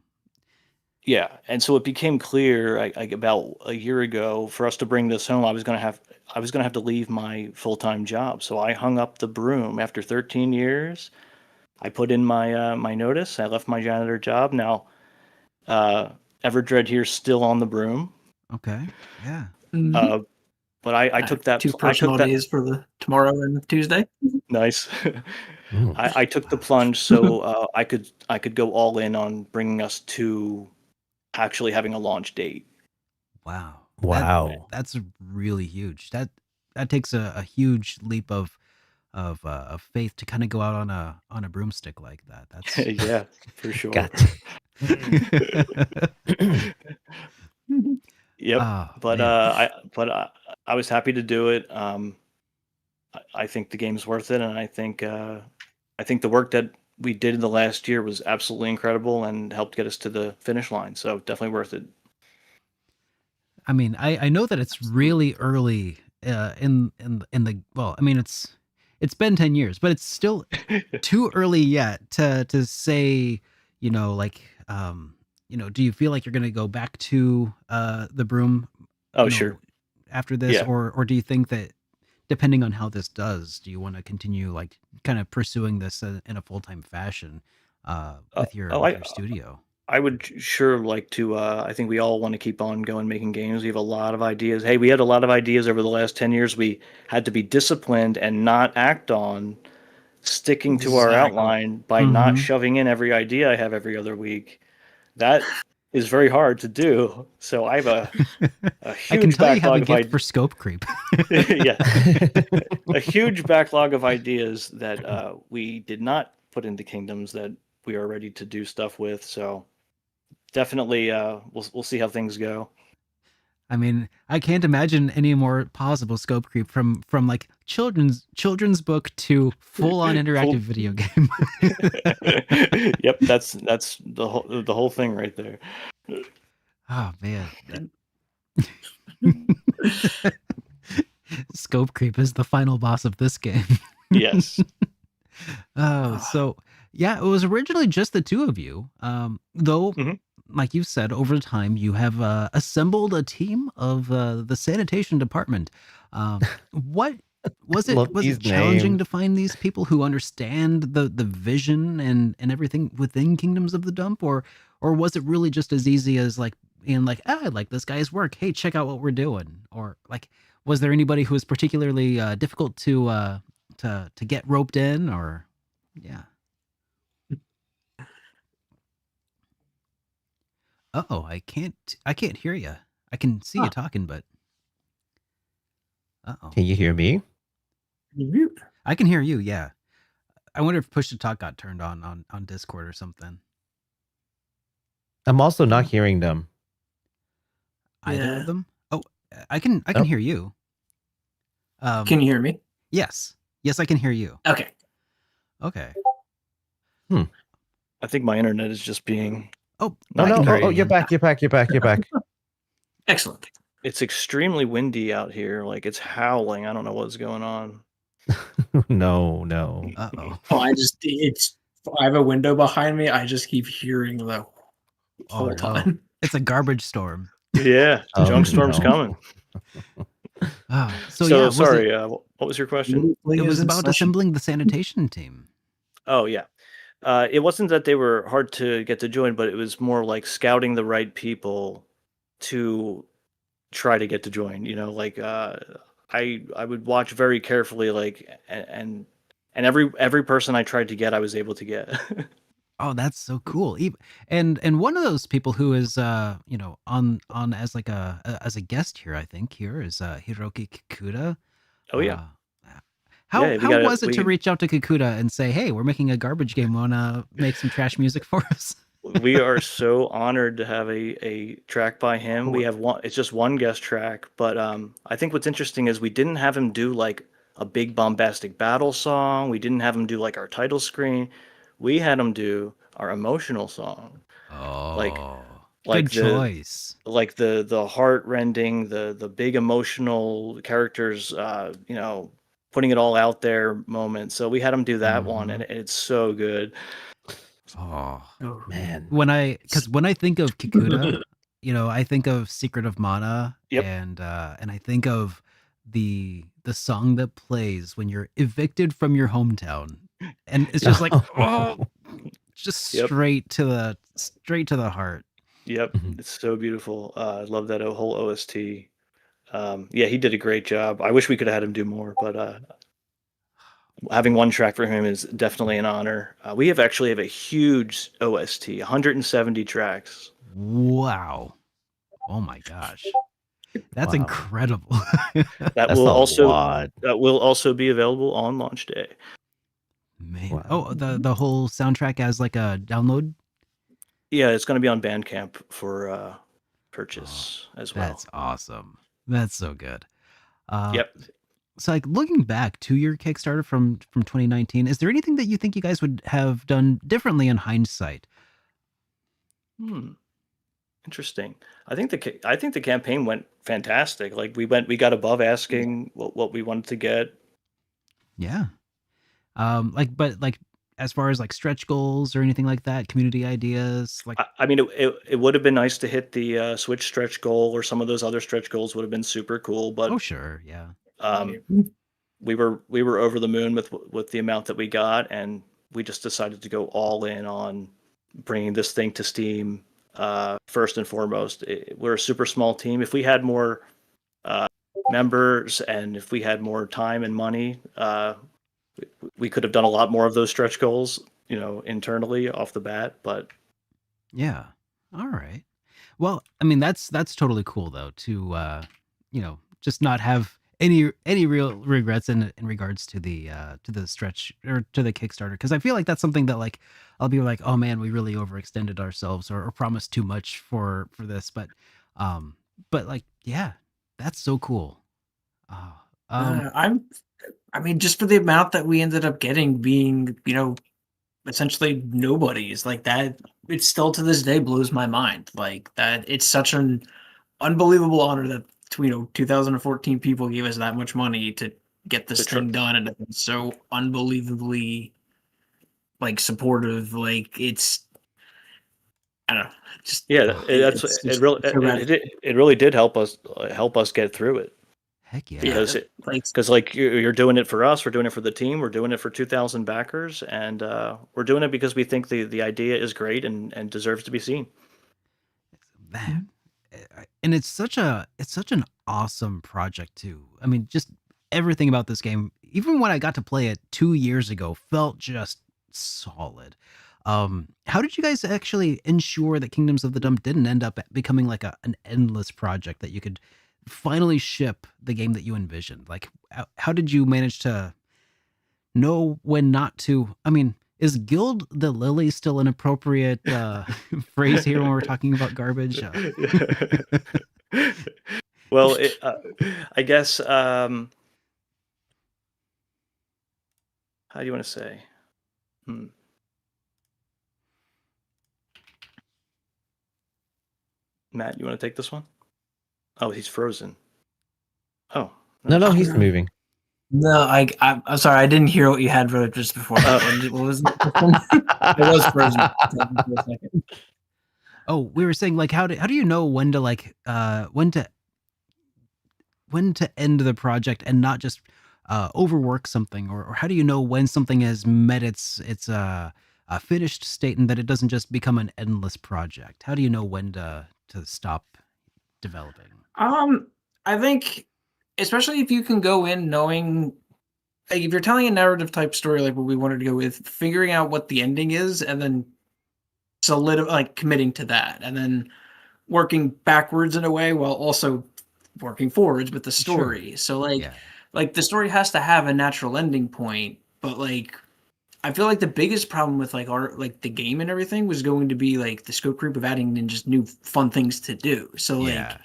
Speaker 3: Yeah, and so it became clear about a year ago, for us to bring this home, I was gonna have to leave my full-time job. So I hung up the broom after 13 years. I put in my my notice. I left my janitor job. Now, Everdredd here's still on the broom.
Speaker 1: Okay. Yeah.
Speaker 3: But I took that
Speaker 4: 2 personal days for the tomorrow and Tuesday.
Speaker 3: Nice. I took the plunge so I could go all in on bringing us to actually having a launch date.
Speaker 1: Wow. That's really huge. That takes a huge leap of faith to kind of go out on a broomstick like that. That's
Speaker 3: yeah, for sure. Yep. But I was happy to do it. I think the game's worth it, and I think the work that we did in the last year was absolutely incredible and helped get us to the finish line. So definitely worth it.
Speaker 1: I mean, I know that it's really early in the well. I mean, it's been 10 years, but it's still too early yet to say, do you feel like you're going to go back to the broom?
Speaker 3: Oh, sure.
Speaker 1: After this, or do you think that depending on how this does, do you want to continue like kind of pursuing this in a full-time fashion with your studio?
Speaker 3: I would sure like to. I think we all want to keep on going making games. We have a lot of ideas. Hey, we had a lot of ideas over the last 10 years. We had to be disciplined and not act on sticking to our outline by not shoving in every idea I have every other week. That is very hard to do. So I have a huge
Speaker 1: I can tell you have a
Speaker 3: backlog
Speaker 1: gift for scope creep.
Speaker 3: Yeah, a huge backlog of ideas that we did not put into Kingdoms that we are ready to do stuff with. So definitely, we'll see how things go.
Speaker 1: I mean, I can't imagine any more possible scope creep from like children's book to full-on interactive video game.
Speaker 3: Yep, that's the whole thing right there.
Speaker 1: Oh man. Scope creep is the final boss of this game.
Speaker 3: Yes.
Speaker 1: So yeah, it was originally just the 2 of you. Though like you said, over time you have assembled a team of the sanitation department. What was it? Was it challenging to find these people who understand the vision and everything within Kingdoms of the Dump, or was it really just as easy as like being like, I like this guy's work. Hey, check out what we're doing. Or like, was there anybody who was particularly difficult to get roped in? Or Uh-oh, I can't hear you. I can see you talking, but uh-oh.
Speaker 2: Can you hear me?
Speaker 1: I can hear you, yeah. I wonder if push to talk got turned on Discord or something.
Speaker 2: I'm also not hearing them.
Speaker 1: Either of them? Oh, I can hear you.
Speaker 4: Can you hear me?
Speaker 1: Yes, I can hear you.
Speaker 4: Okay.
Speaker 3: I think my internet is just being.
Speaker 1: Oh,
Speaker 2: No,
Speaker 1: I
Speaker 2: no.
Speaker 1: can hear
Speaker 2: Oh,
Speaker 1: you
Speaker 2: you're
Speaker 1: again.
Speaker 2: back. You're back. You're back. You're back.
Speaker 4: Excellent.
Speaker 3: It's extremely windy out here. Like it's howling. I don't know what's going on.
Speaker 2: No, no.
Speaker 1: Uh-oh.
Speaker 4: Oh, I have a window behind me. I just keep hearing the whole
Speaker 1: Oh, no.
Speaker 4: time.
Speaker 1: It's a garbage storm.
Speaker 3: Yeah,
Speaker 2: Oh,
Speaker 3: junk storm's
Speaker 2: no.
Speaker 3: coming.
Speaker 1: So
Speaker 3: So
Speaker 1: yeah,
Speaker 3: sorry. What was your question?
Speaker 1: it was about assembling the sanitation team.
Speaker 3: Oh yeah. It wasn't that they were hard to get to join, but it was more like scouting the right people to try to get to join. You know, like I would watch very carefully, like and every person I tried to get, I was able to get.
Speaker 1: Oh, that's so cool. And one of those people who is on as like as a guest here, I think here is Hiroki Kikuta.
Speaker 3: Oh yeah.
Speaker 1: How
Speaker 3: Yeah,
Speaker 1: how was it to reach out to Kikuta and say, "Hey, we're making a garbage game. Wanna make some trash music for us?"
Speaker 3: We are so honored to have a track by him. We have one. It's just one guest track, but I think what's interesting is we didn't have him do like a big bombastic battle song. We didn't have him do like our title screen. We had him do our emotional song. Like
Speaker 1: Good choice.
Speaker 3: Like the heart rending, the big emotional characters. Putting it all out there moment. So we had him do that one, and it's so good.
Speaker 1: Oh
Speaker 2: Man.
Speaker 1: when I think of Kikuta, I think of Secret of Mana,
Speaker 3: Yep.
Speaker 1: and I think of the song that plays when you're evicted from your hometown, and it's just like just
Speaker 3: Yep.
Speaker 1: straight to the heart.
Speaker 3: Yep, it's so beautiful. I love that whole OST. Yeah, he did a great job. I wish we could have had him do more, but having one track for him is definitely an honor. We actually have a huge OST, 170 tracks.
Speaker 1: Wow. Oh my gosh. That's
Speaker 2: Wow.
Speaker 1: incredible.
Speaker 3: That will also be available on launch day.
Speaker 1: Man.
Speaker 2: Wow.
Speaker 1: Oh, the whole soundtrack as like a download?
Speaker 3: Yeah, it's going to be on Bandcamp for purchase as well.
Speaker 1: That's awesome. That's so good.
Speaker 3: Yep.
Speaker 1: So like looking back to your Kickstarter from 2019, is there anything that you think you guys would have done differently in hindsight?
Speaker 3: Interesting. I think the campaign went fantastic. Like we got above asking what we wanted to get.
Speaker 1: Yeah. But as far as like stretch goals or anything like that, community ideas, like
Speaker 3: I mean, it would have been nice to hit the Switch stretch goal, or some of those other stretch goals would have been super cool. But
Speaker 1: oh sure, yeah.
Speaker 3: We were over the moon with the amount that we got, and we just decided to go all in on bringing this thing to Steam. First and foremost, we're a super small team. If we had more members and if we had more time and money, we could have done a lot more of those stretch goals, internally off the bat. But
Speaker 1: yeah, all right. Well, I mean that's totally cool though to just not have any real regrets in regards to the stretch or to the Kickstarter, because I feel like that's something that like I'll be like, oh man, we really overextended ourselves or promised too much for this, but like yeah, that's so cool.
Speaker 4: I mean, just for the amount that we ended up getting, being essentially nobodies like that, it still to this day blows my mind. Like that, it's such an unbelievable honor that 2014 people gave us that much money to get this thing done, and it's so unbelievably like supportive. Like it's, I don't know, just
Speaker 3: it really did help us get through it.
Speaker 1: Heck yeah.
Speaker 3: Because like you're doing it for us, we're doing it for the team, we're doing it for 2,000 backers, and we're doing it because we think the idea is great and deserves to be seen.
Speaker 1: Man, and it's such an awesome project too. I mean, just everything about this game, even when I got to play it 2 years ago, felt just solid. How did you guys actually ensure that Kingdoms of the Dump didn't end up becoming like an endless project that you could finally ship the game that you envisioned? Like, how did you manage to know when not to? I mean, is Gild the Lily still an appropriate phrase here when we're talking about garbage?
Speaker 3: Well, I guess, how do you want to say? Matt, you want to take this one? Oh, he's frozen. Oh.
Speaker 2: No, he's moving.
Speaker 4: No, I'm sorry, I didn't hear what you had for just before. What was it? It was frozen for a second.
Speaker 1: Oh, we were saying like how do you know when to like when to end the project and not just overwork something, or how do you know when something has met its finished state and that it doesn't just become an endless project? How do you know when to stop developing?
Speaker 4: I think, especially if you can go in knowing, like, if you're telling a narrative type story like what we wanted to go with, figuring out what the ending is and then committing to that, and then working backwards in a way while also working forwards with the story.
Speaker 1: Sure.
Speaker 4: So like,
Speaker 1: Yeah.
Speaker 4: like the story has to have a natural ending point, but like, I feel like the biggest problem with like the game and everything was going to be like the scope creep of adding in just new fun things to do. So like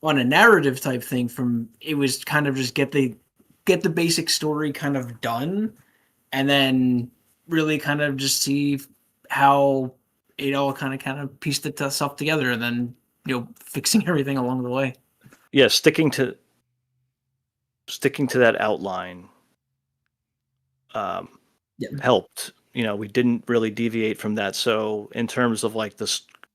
Speaker 4: on a narrative type thing, it was kind of just get the basic story kind of done, and then really kind of just see how it all kind of pieced itself together, and then fixing everything along the way.
Speaker 3: Yeah, sticking to that outline helped. We didn't really deviate from that. So in terms of like the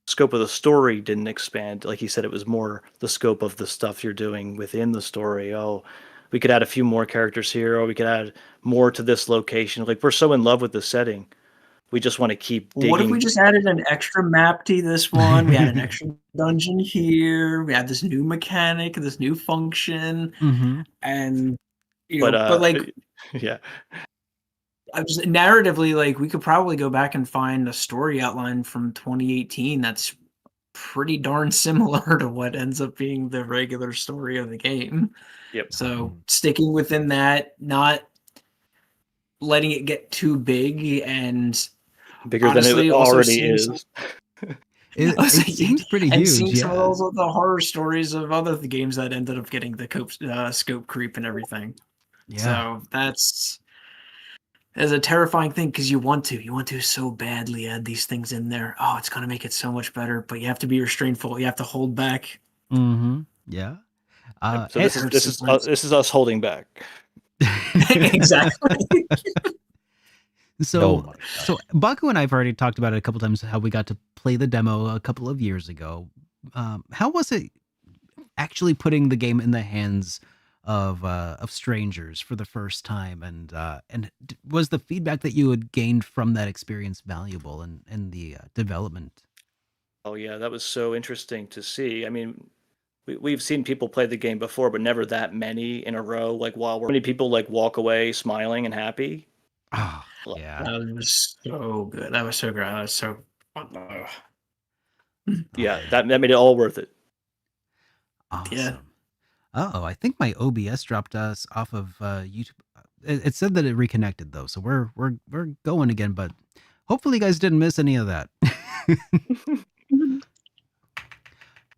Speaker 3: scope of the story didn't expand. Like he said, it was more the scope of the stuff you're doing within the story. Oh, we could add a few more characters here, or we could add more to this location. Like, we're so in love with the setting. We just want to keep digging.
Speaker 4: What if we just added an extra map to this one? We had an extra dungeon here. We had this new mechanic, this new function, and but like,
Speaker 3: yeah.
Speaker 4: I was narratively, like, we could probably go back and find a story outline from 2018 that's pretty darn similar to what ends up being the regular story of the game.
Speaker 3: Yep.
Speaker 4: So sticking within that, not letting it get too big and
Speaker 3: bigger than it already is.
Speaker 1: It seems pretty huge.
Speaker 4: Seeing some of those the horror stories of other games that ended up getting the scope creep and everything.
Speaker 1: Yeah.
Speaker 4: So that's a terrifying thing, because you want to so badly add these things in there. Oh, it's gonna make it so much better, but you have to be restrainful. You have to hold back.
Speaker 1: Yeah.
Speaker 3: So this is us holding back.
Speaker 4: Exactly.
Speaker 1: So Baku and I have already talked about it a couple times, how we got to play the demo a couple of years ago. How was it actually putting the game in the hands of strangers for the first time, and was the feedback that you had gained from that experience valuable in the development?
Speaker 3: Oh yeah, that was so interesting to see. I mean, we've seen people play the game before, but never that many in a row. Like, many people like walk away smiling and happy.
Speaker 1: Oh, yeah,
Speaker 4: that was so good. That was so great. That was so.
Speaker 3: Yeah, that made it all worth it.
Speaker 1: Awesome.
Speaker 4: Yeah.
Speaker 1: Oh, I think my OBS dropped us off of YouTube. It said that it reconnected though, so we're going again. But hopefully, you guys didn't miss any of that.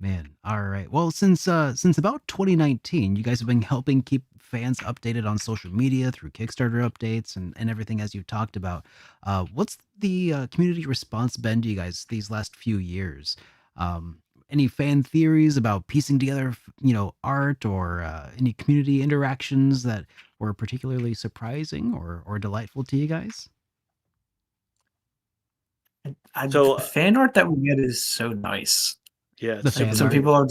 Speaker 1: Man, all right. Well, since about 2019, you guys have been helping keep fans updated on social media through Kickstarter updates and everything, as you've talked about. What's the community response been to you guys these last few years? Any fan theories about piecing together, art, or any community interactions that were particularly surprising or delightful to you guys?
Speaker 3: So
Speaker 4: fan art that we get is so nice.
Speaker 3: Yeah,
Speaker 4: some people have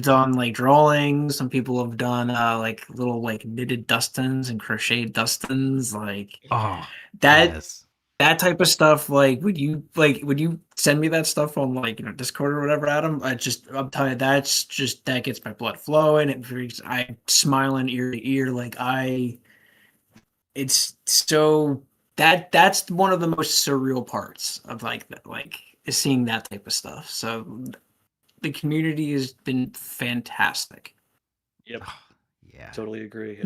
Speaker 4: done like drawings. Some people have done like little like knitted dustins and crocheted dustins, like that. Yes. That type of stuff. Like, would you send me that stuff on like Discord or whatever, Adam? I'm telling you, that gets my blood flowing. I'm smiling ear to ear. It's so that's one of the most surreal parts of is seeing that type of stuff. So the community has been fantastic.
Speaker 3: Yep.
Speaker 1: Yeah.
Speaker 3: Totally agree.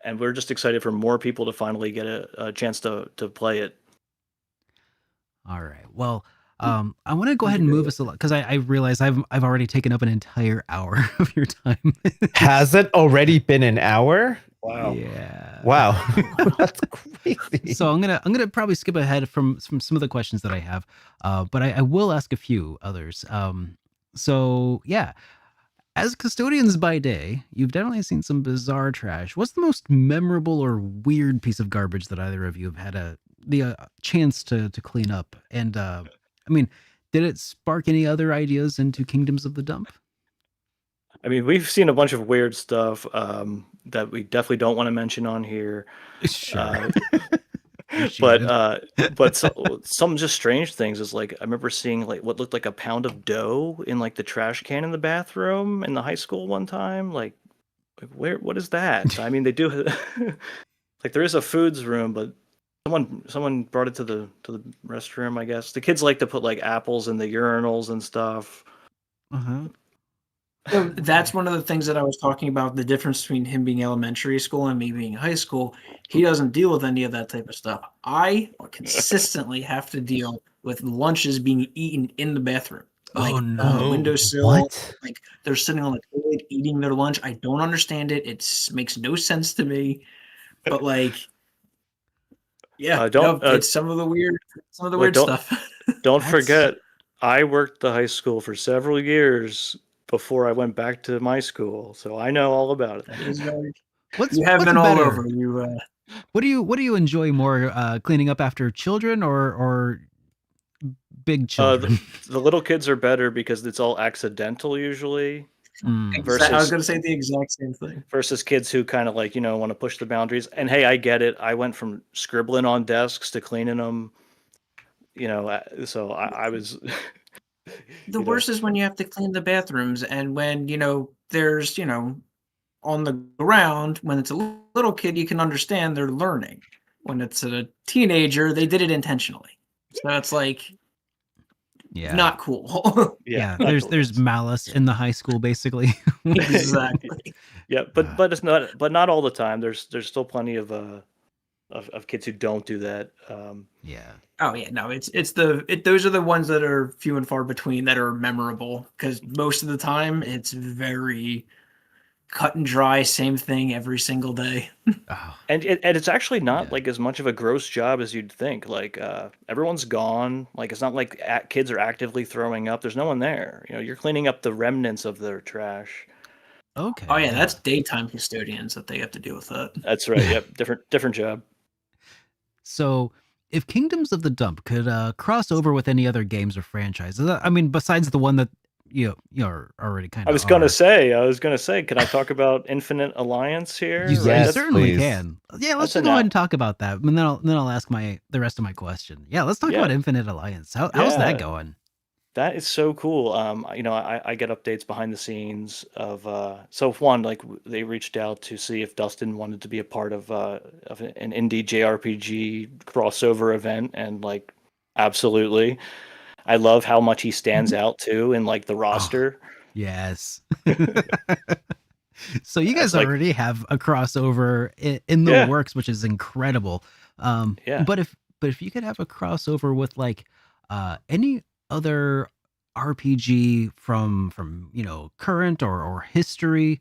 Speaker 3: And we're just excited for more people to finally get a chance to play it.
Speaker 1: All right. Well, I want to go ahead and move us along, because I realize I've already taken up an entire hour of your time.
Speaker 2: Has it already been an hour?
Speaker 3: Wow.
Speaker 1: Yeah.
Speaker 2: Wow. That's crazy.
Speaker 1: So I'm gonna probably skip ahead from some of the questions that I have, but I will ask a few others. So yeah, as custodians by day, you've definitely seen some bizarre trash. What's the most memorable or weird piece of garbage that either of you have had the chance to clean up? And I mean, did it spark any other ideas into Kingdoms of the Dump?
Speaker 3: I mean, we've seen a bunch of weird stuff that we definitely don't want to mention on here.
Speaker 1: Sure.
Speaker 3: But some just strange things is like I remember seeing like what looked like a pound of dough in like the trash can in the bathroom in the high school one time. Like what is that? I mean, they do like there is a foods room, but someone brought it to the restroom, I guess. The kids like to put like apples in the urinals and stuff.
Speaker 1: Uh-huh.
Speaker 4: So that's one of the things that I was talking about, the difference between him being elementary school and me being high school. He doesn't deal with any of that type of stuff. I consistently have to deal with lunches being eaten in the bathroom. Like on the windowsill.
Speaker 2: What?
Speaker 4: Like they're sitting on the toilet eating their lunch. I don't understand it. It makes no sense to me. But like, yeah, it's some of the weird stuff.
Speaker 3: Don't forget, I worked the high school for several years before I went back to my school, so I know all about it.
Speaker 4: You have been all over.
Speaker 1: What do you enjoy more, cleaning up after children or big children?
Speaker 3: The little kids are better because it's all accidental usually.
Speaker 4: Versus, I was going to say the exact same thing.
Speaker 3: Versus kids who kind of like want to push the boundaries. And hey, I get it. I went from scribbling on desks to cleaning them. So I was.
Speaker 4: The worst is when you have to clean the bathrooms, and when there's on the ground. When it's a little kid, you can understand they're learning. When it's a teenager, they did it intentionally. So it's like, not cool.
Speaker 3: There's
Speaker 1: malice in the high school, basically.
Speaker 4: Exactly.
Speaker 3: Yeah, but it's not. But not all the time. There's still plenty of kids who don't do that.
Speaker 1: Yeah.
Speaker 4: Oh yeah, no, those are the ones that are few and far between that are memorable, because most of the time it's very cut and dry, same thing every single day.
Speaker 3: And it's actually not like as much of a gross job as you'd think. Like everyone's gone. Like it's not like kids are actively throwing up. There's no one there. You're cleaning up the remnants of their trash.
Speaker 1: Okay.
Speaker 4: Oh yeah, that's daytime custodians that they have to deal with that.
Speaker 3: That's right. Yep. Different job.
Speaker 1: So, if Kingdoms of the Dump could cross over with any other games or franchises, I mean, besides the one that you're already kind of.
Speaker 3: I was gonna say, can I talk about Infinite Alliance here?
Speaker 1: You certainly can. Yeah, let's just go ahead and talk about that, and then I'll ask the rest of my question. Yeah, let's talk about Infinite Alliance. How's that going?
Speaker 3: That is so cool. I get updates behind the scenes of so one, like they reached out to see if Dustin wanted to be a part of an indie JRPG crossover event, and like absolutely. I love how much he stands out too in like the roster.
Speaker 1: Yes. So you guys already have a crossover in the works, which is incredible. But if you could have a crossover with like any other RPG from current or history,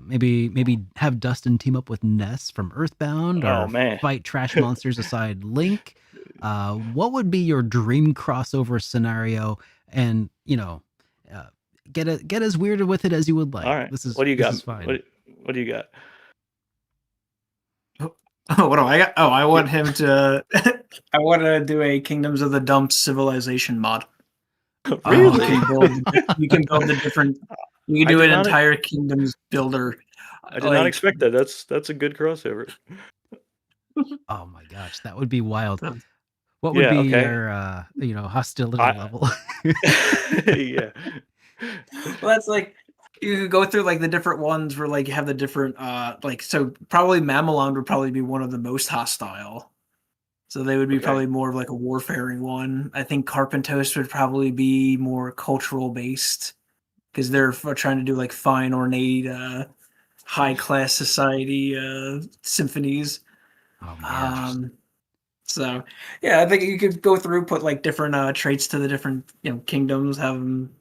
Speaker 1: maybe have Dustin team up with Ness from Earthbound, or fight trash monsters aside Link. What would be your dream crossover scenario? And get as weird with it as you would like.
Speaker 3: All right.
Speaker 1: What do you got?
Speaker 3: Fine. What do you got?
Speaker 4: Oh, what do I got? Oh, I want him to. I want to do a Kingdoms of the Dump civilization mod.
Speaker 3: Really?
Speaker 4: You can build the different. You can do an entire kingdoms builder.
Speaker 3: I did not expect that. That's a good crossover.
Speaker 1: Oh my gosh, that would be wild. What would be your hostility level?
Speaker 3: Yeah.
Speaker 4: Well, that's like you could go through like the different ones where like you have the different so probably Mamelon would probably be one of the most hostile. So they would be probably more of like a warfaring one. I think Carpentos would probably be more cultural based, because they're trying to do like fine, ornate, high class society symphonies.
Speaker 1: Oh man.
Speaker 4: So yeah, I think you could go through, put like different traits to the different kingdoms, have them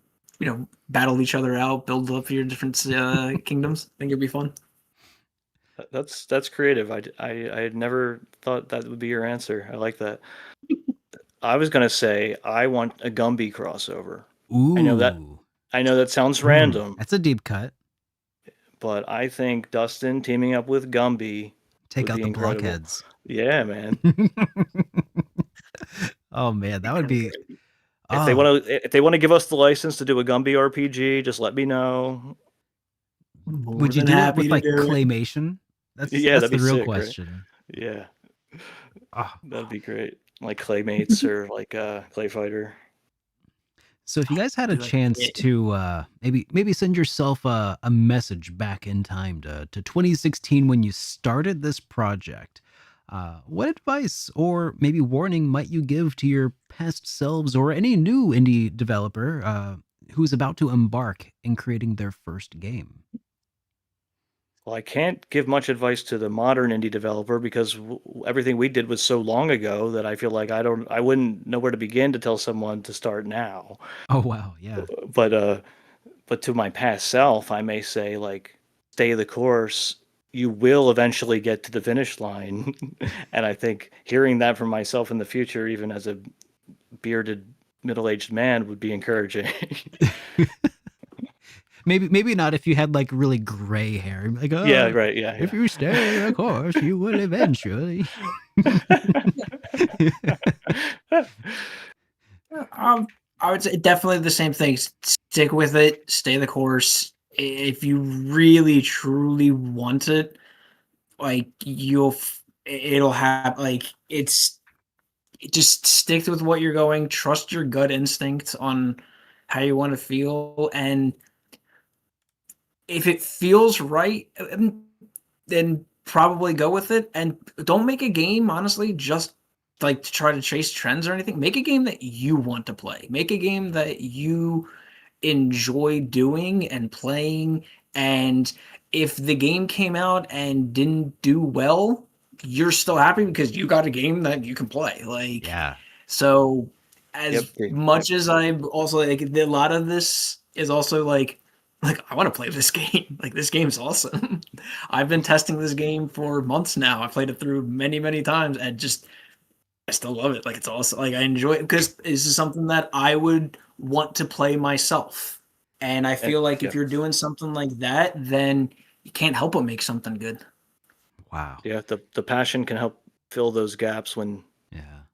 Speaker 4: battle each other out, build up your different kingdoms. I think it'd be fun.
Speaker 3: That's creative. I had never thought that would be your answer. I like that. I was gonna say I want a Gumby crossover.
Speaker 1: Ooh.
Speaker 3: I know that. I know that sounds random,
Speaker 1: That's a deep cut.
Speaker 3: but I think Dustin teaming up with Gumby
Speaker 1: Take
Speaker 3: would
Speaker 1: out
Speaker 3: be
Speaker 1: the
Speaker 3: incredible.
Speaker 1: blockheads.
Speaker 3: Yeah, man.
Speaker 1: Oh man, that would be.
Speaker 3: If they want to give us the license to do a Gumby RPG, just let me know.
Speaker 1: Would you do it with like claymation? That's the
Speaker 3: that'd be
Speaker 1: real
Speaker 3: sick,
Speaker 1: question.
Speaker 3: Right? Yeah,
Speaker 1: Oh.
Speaker 3: that'd be great. Like Claymates or like Clay Fighter.
Speaker 1: So if you guys had a chance to maybe send yourself a message back in time to 2016 when you started this project, what advice or maybe warning might you give to your past selves or any new indie developer who's about to embark in creating their first game?
Speaker 3: Well, I can't give much advice to the modern indie developer because everything we did was so long ago that I feel like I wouldn't know where to begin to tell someone to start now.
Speaker 1: Oh wow, yeah.
Speaker 3: But to my past self, I may say like, stay the course. You will eventually get to the finish line. And I think hearing that from myself in the future, even as a bearded middle-aged man, would be encouraging.
Speaker 1: Maybe not if you had like really gray hair. Like, oh,
Speaker 3: yeah, right. Yeah.
Speaker 1: If you stay the course, you will eventually.
Speaker 4: I would say definitely the same thing. Stick with it. Stay the course. If you really truly want it, like it'll have like just stick with what you're going. Trust your gut instinct on how you want to feel, and if it feels right, then probably go with it. And don't make a game, honestly, just like to try to chase trends or anything. Make a game that you want to play. Make a game that you enjoy doing and playing. And if the game came out and didn't do well, you're still happy because you got a game that you can play. Like,
Speaker 1: yeah.
Speaker 4: So as much as I'm also like, a lot of this is also like I want to play this game. Like, this game's awesome. I've been testing this game for months now. I played it through many, many times, and I still love it. Like, it's awesome. Like, I enjoy it because this is something that I would want to play myself. And I feel like if you're doing something like that, then you can't help but make something good.
Speaker 1: Wow.
Speaker 3: Yeah, the passion can help fill those gaps when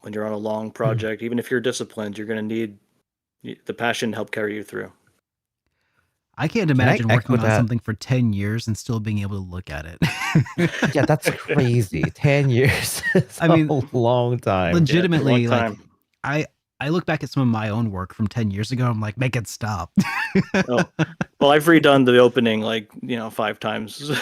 Speaker 3: you're on a long project. Even if you're disciplined, you're going to need the passion to help carry you through.
Speaker 1: I can't imagine working on something for 10 years and still being able to look at it.
Speaker 2: Yeah, that's crazy. 10 years. I mean, a long time.
Speaker 1: Legitimately, yeah, long time. Like I look back at some of my own work from 10 years ago. I'm like, make it stop.
Speaker 3: Oh, well, I've redone the opening 5 times.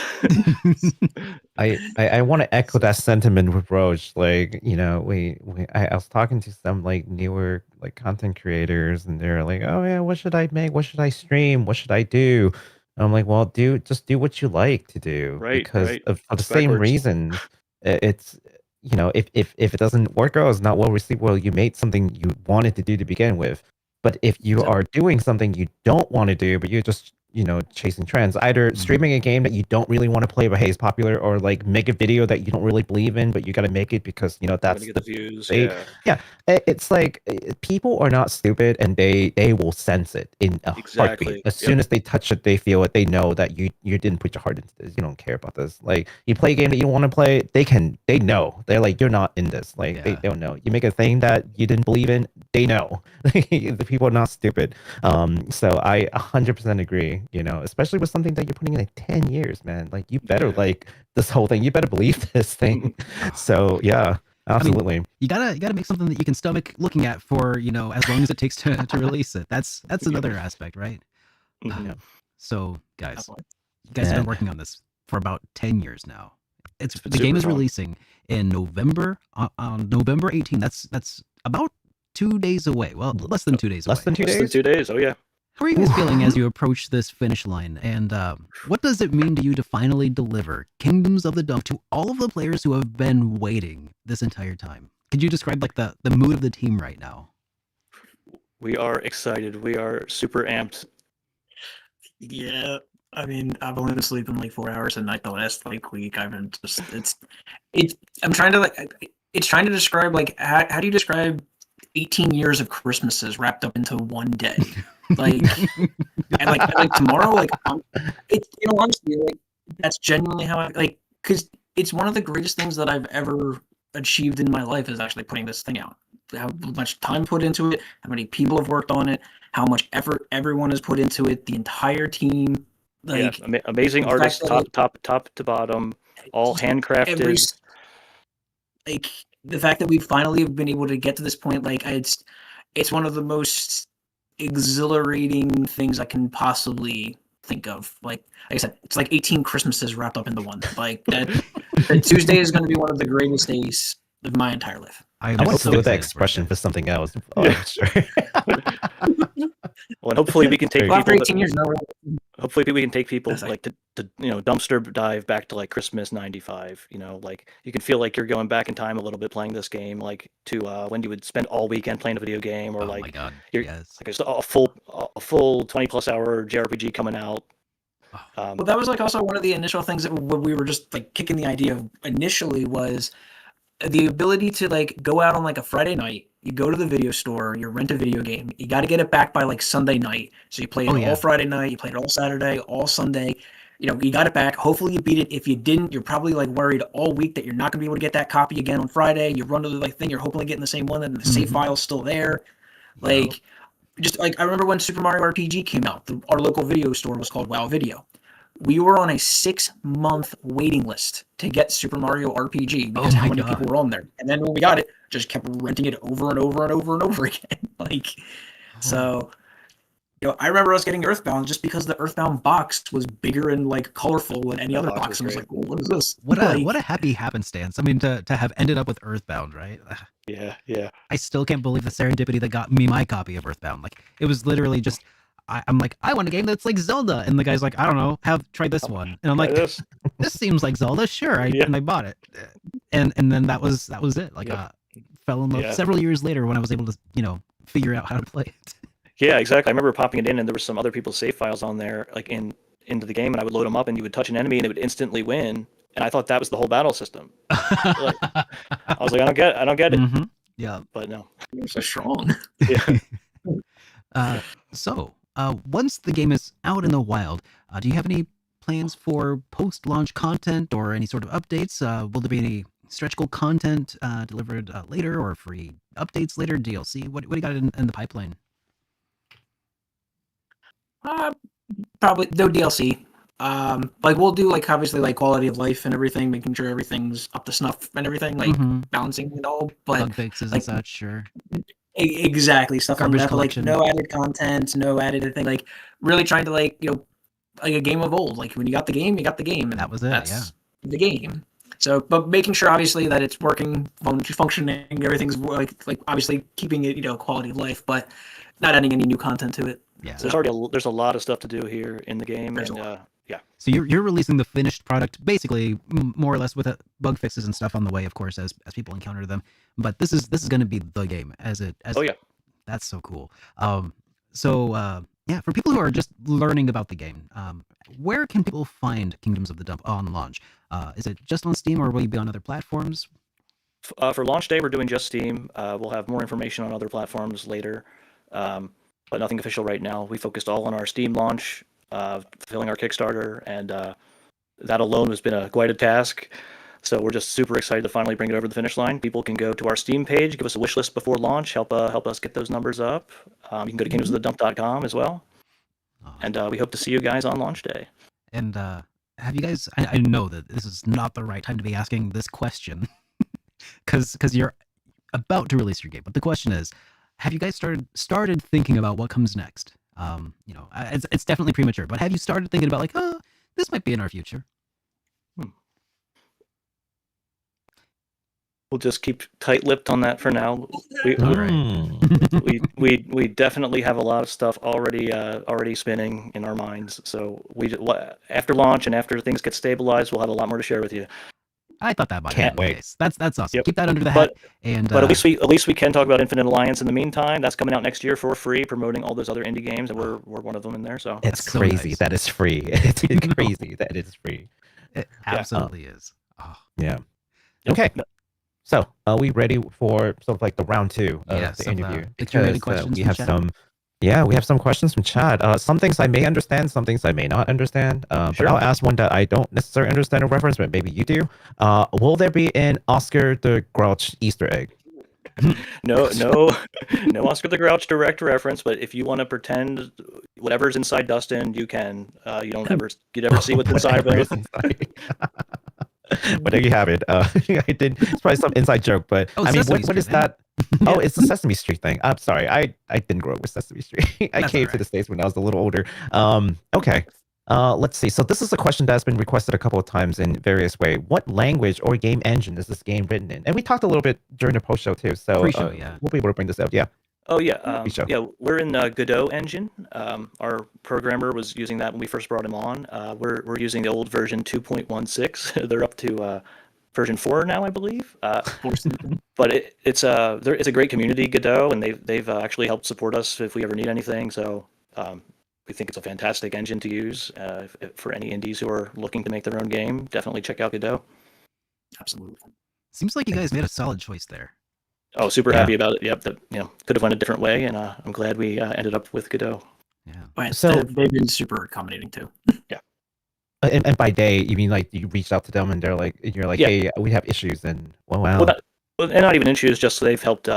Speaker 2: I want to echo that sentiment with Roach. Like, I was talking to some like newer like content creators, and they're like, oh yeah, what should I make? What should I stream? What should I do? And I'm like, well, just do what you like to do,
Speaker 3: right?
Speaker 2: Because of the same reason. It's if it doesn't work out, it's not well received. Well, you made something you wanted to do to begin with. But if you are doing something you don't want to do, but you're just chasing trends, either streaming a game that you don't really want to play but hey, it's popular, or like make a video that you don't really believe in but you got to make it because that's
Speaker 3: the views.
Speaker 2: Yeah, it's like people are not stupid, and they will sense it in a heartbeat. As soon as they touch it, they feel it, they know that you didn't put your heart into this, you don't care about this. Like, you play a game that you don't want to play, they know, they're like, you're not in this. Like, they don't know. You make a thing that you didn't believe in, they know. The people are not stupid. So I 100% agree, especially with something that you're putting in like 10 years, man. Like, you better like this whole thing, you better believe this thing. So yeah, absolutely. I mean,
Speaker 1: you gotta make something that you can stomach looking at for as long as it takes to release it. That's another aspect, right?
Speaker 3: Mm-hmm.
Speaker 1: So guys, you guys have been working on this for about 10 years now. The game is releasing in November, on November 18th. That's about 2 days away. Well, less than 2 days away.
Speaker 2: Less than 2 days?
Speaker 3: Less than 2 days, oh yeah.
Speaker 1: How are you guys feeling as you approach this finish line? And what does it mean to you to finally deliver Kingdoms of the Dump to all of the players who have been waiting this entire time? Could you describe like the mood of the team right now?
Speaker 3: We are excited. We are super amped.
Speaker 4: Yeah. I mean, I've only been sleeping like 4 hours a night the last week. I've been it's trying to describe like how do you describe 18 years of Christmases wrapped up into one day. Like, and like tomorrow, like, it's, you know, honestly, like, that's genuinely how I, like, because it's one of the greatest things that I've ever achieved in my life is actually putting this thing out. How much time put into it, how many people have worked on it, how much effort everyone has put into it, the entire team. Like,
Speaker 3: amazing artists, top to bottom, all handcrafted.
Speaker 4: Like, the fact that we finally have been able to get to this point, like, it's one of the most exhilarating things I can possibly think of. Like I said, it's like 18 Christmases wrapped up into one. Like that Tuesday is going to be one of the greatest days of my entire life.
Speaker 2: I want to do that expression for something else. Oh, yeah. Sure.
Speaker 3: Well, and hopefully we can take
Speaker 4: after 18 years.
Speaker 3: Hopefully we can take people like to you know, dumpster dive back to like Christmas '95. You know, like you can feel like you're going back in time a little bit playing this game, like to when you would spend all weekend playing a video game, or
Speaker 1: oh
Speaker 3: like
Speaker 1: my God.
Speaker 3: Yes. Like a full 20+ hour JRPG coming out.
Speaker 4: Well, that was like also one of the initial things that we were just like kicking the idea of initially was the ability to like go out on like a Friday night, you go to the video store, you rent a video game, you got to get it back by like Sunday night. So you play it all Friday night, you played it all Saturday, all Sunday, you know, you got it back. Hopefully you beat it. If you didn't, you're probably like worried all week that you're not gonna be able to get that copy again on Friday. You run to the like thing, you're hoping to get in the same one, and the save file's still there. Like, just like I remember when Super Mario RPG came out, our local video store was called Wow Video. We were on a 6-month waiting list to get Super Mario RPG because how many people were on there. And then when we got it, just kept renting it over and over and over and over again. Like, so, you know, I remember us getting Earthbound just because the Earthbound box was bigger and like colorful than any other box. And I was like, well, what is this?
Speaker 1: What a happy happenstance. I mean, to have ended up with Earthbound, right?
Speaker 3: Yeah.
Speaker 1: I still can't believe the serendipity that got me my copy of Earthbound. Like, it was literally just, I'm like, I want a game that's like Zelda, and the guy's like, I don't know, try this one, and I'm like, this seems like Zelda, sure, and I bought it, and then that was it. Like, fell in love several years later when I was able to, you know, figure out how to play it.
Speaker 3: Yeah, exactly. I remember popping it in, and there were some other people's save files on there, like into the game, and I would load them up, and you would touch an enemy, and it would instantly win, and I thought that was the whole battle system. Like, I was like, I don't get it.
Speaker 1: Mm-hmm. Yeah,
Speaker 4: but no, you're so strong.
Speaker 3: Yeah.
Speaker 1: So. Once the game is out in the wild, do you have any plans for post-launch content or any sort of updates? Will there be any stretch goal content delivered later, or free updates later, DLC? What do you got in the pipeline?
Speaker 4: Probably no DLC. Like we'll do like obviously like quality of life and everything, making sure everything's up to snuff and everything, like balancing it all. But
Speaker 1: bug fixes and such, sure.
Speaker 4: Exactly, stuff
Speaker 1: Garbage
Speaker 4: like that,
Speaker 1: collection.
Speaker 4: like no added content, no added anything, like really trying to like, you know, like a game of old, like when you got the game, and
Speaker 1: that was it.
Speaker 4: That's the game. So, but making sure obviously that it's working, functioning, everything's like obviously keeping it, you know, quality of life, but not adding any new content to it.
Speaker 1: Yeah,
Speaker 3: so there's a lot of stuff to do here in the game, and yeah.
Speaker 1: So you're releasing the finished product, basically more or less with bug fixes and stuff on the way, of course, as people encounter them. But this is going to be the game that's so cool. Yeah, for people who are just learning about the game, where can people find Kingdoms of the Dump on launch? Is it just on Steam, or will you be on other platforms?
Speaker 3: For launch day, we're doing just Steam. We'll have more information on other platforms later, but nothing official right now. We focused all on our Steam launch, fulfilling our Kickstarter, and that alone has been quite a task. So we're just super excited to finally bring it over the finish line. People can go to our Steam page, give us a wish list before launch, help us get those numbers up. You can go to kingdomsofthedump.com as well. And we hope to see you guys on launch day.
Speaker 1: And have you guys, I know that this is not the right time to be asking this question, because you're about to release your game. But the question is, have you guys started thinking about what comes next? You know, it's definitely premature, but have you started thinking about like, oh, this might be in our future?
Speaker 3: We'll just keep tight-lipped on that for now. We definitely have a lot of stuff already spinning in our minds. So after launch and after things get stabilized, we'll have a lot more to share with you.
Speaker 1: I thought that might be the case. That's awesome.
Speaker 3: Yep.
Speaker 1: Keep that under the hat.
Speaker 3: But at least we can talk about Infinite Alliance in the meantime. That's coming out next year for free, promoting all those other indie games, and we're one of them in there. So
Speaker 2: it's crazy. So nice. That is free. It's crazy that it's free.
Speaker 1: It absolutely is. Oh.
Speaker 2: Yeah. Okay. So, are we ready for sort of like the round 2 of
Speaker 1: Yes,
Speaker 2: the
Speaker 1: of,
Speaker 2: interview?
Speaker 1: the curated
Speaker 2: Because
Speaker 1: questions
Speaker 2: we
Speaker 1: from
Speaker 2: have
Speaker 1: chat.
Speaker 2: some, we have some questions from chat. Some things I may understand, some things I may not understand. But
Speaker 3: Sure.
Speaker 2: I'll ask one that I don't necessarily understand a reference, but maybe you do. Will there be an Oscar the Grouch Easter egg?
Speaker 3: No, Oscar the Grouch direct reference. But if you want to pretend whatever's inside Dustin, you can. You don't ever see what's inside
Speaker 2: Whatever
Speaker 3: both.
Speaker 2: is inside. But there you have it. I did. It's probably some inside joke, but
Speaker 1: Oh,
Speaker 2: I mean,
Speaker 1: Sesame
Speaker 2: what is
Speaker 1: Street thing.
Speaker 2: that? Oh, it's the Sesame Street thing. I'm sorry. I didn't grow up with Sesame Street. I
Speaker 1: That's
Speaker 2: came
Speaker 1: all
Speaker 2: to the
Speaker 1: right.
Speaker 2: States when I was a little older. Okay. Let's see. So this is a question that's been requested a couple of times in various ways. What language or game engine is this game written in? And we talked a little bit during the post show too. So
Speaker 1: Pre-show, yeah.
Speaker 2: we'll be able to bring this up. Yeah.
Speaker 3: Oh yeah,
Speaker 2: Show.
Speaker 3: yeah. We're in Godot engine. Our programmer was using that when we first brought him on. We're using the old version 2.16. They're up to version 4 now, I believe. But it's a great community, Godot, and they've actually helped support us if we ever need anything. So we think it's a fantastic engine to use for any indies who are looking to make their own game. Definitely check out Godot.
Speaker 4: Absolutely.
Speaker 1: Seems like you guys made a solid choice there.
Speaker 3: Oh, super happy about it. Yep, could have went a different way, and I'm glad we ended up with Godot.
Speaker 1: Yeah.
Speaker 4: But
Speaker 2: So-
Speaker 4: they've been super accommodating too.
Speaker 2: And by they, you mean like you reached out to them and they're like, you're like,
Speaker 3: Yeah.
Speaker 2: hey, we have issues, and wow.
Speaker 3: And not even issues, just they've helped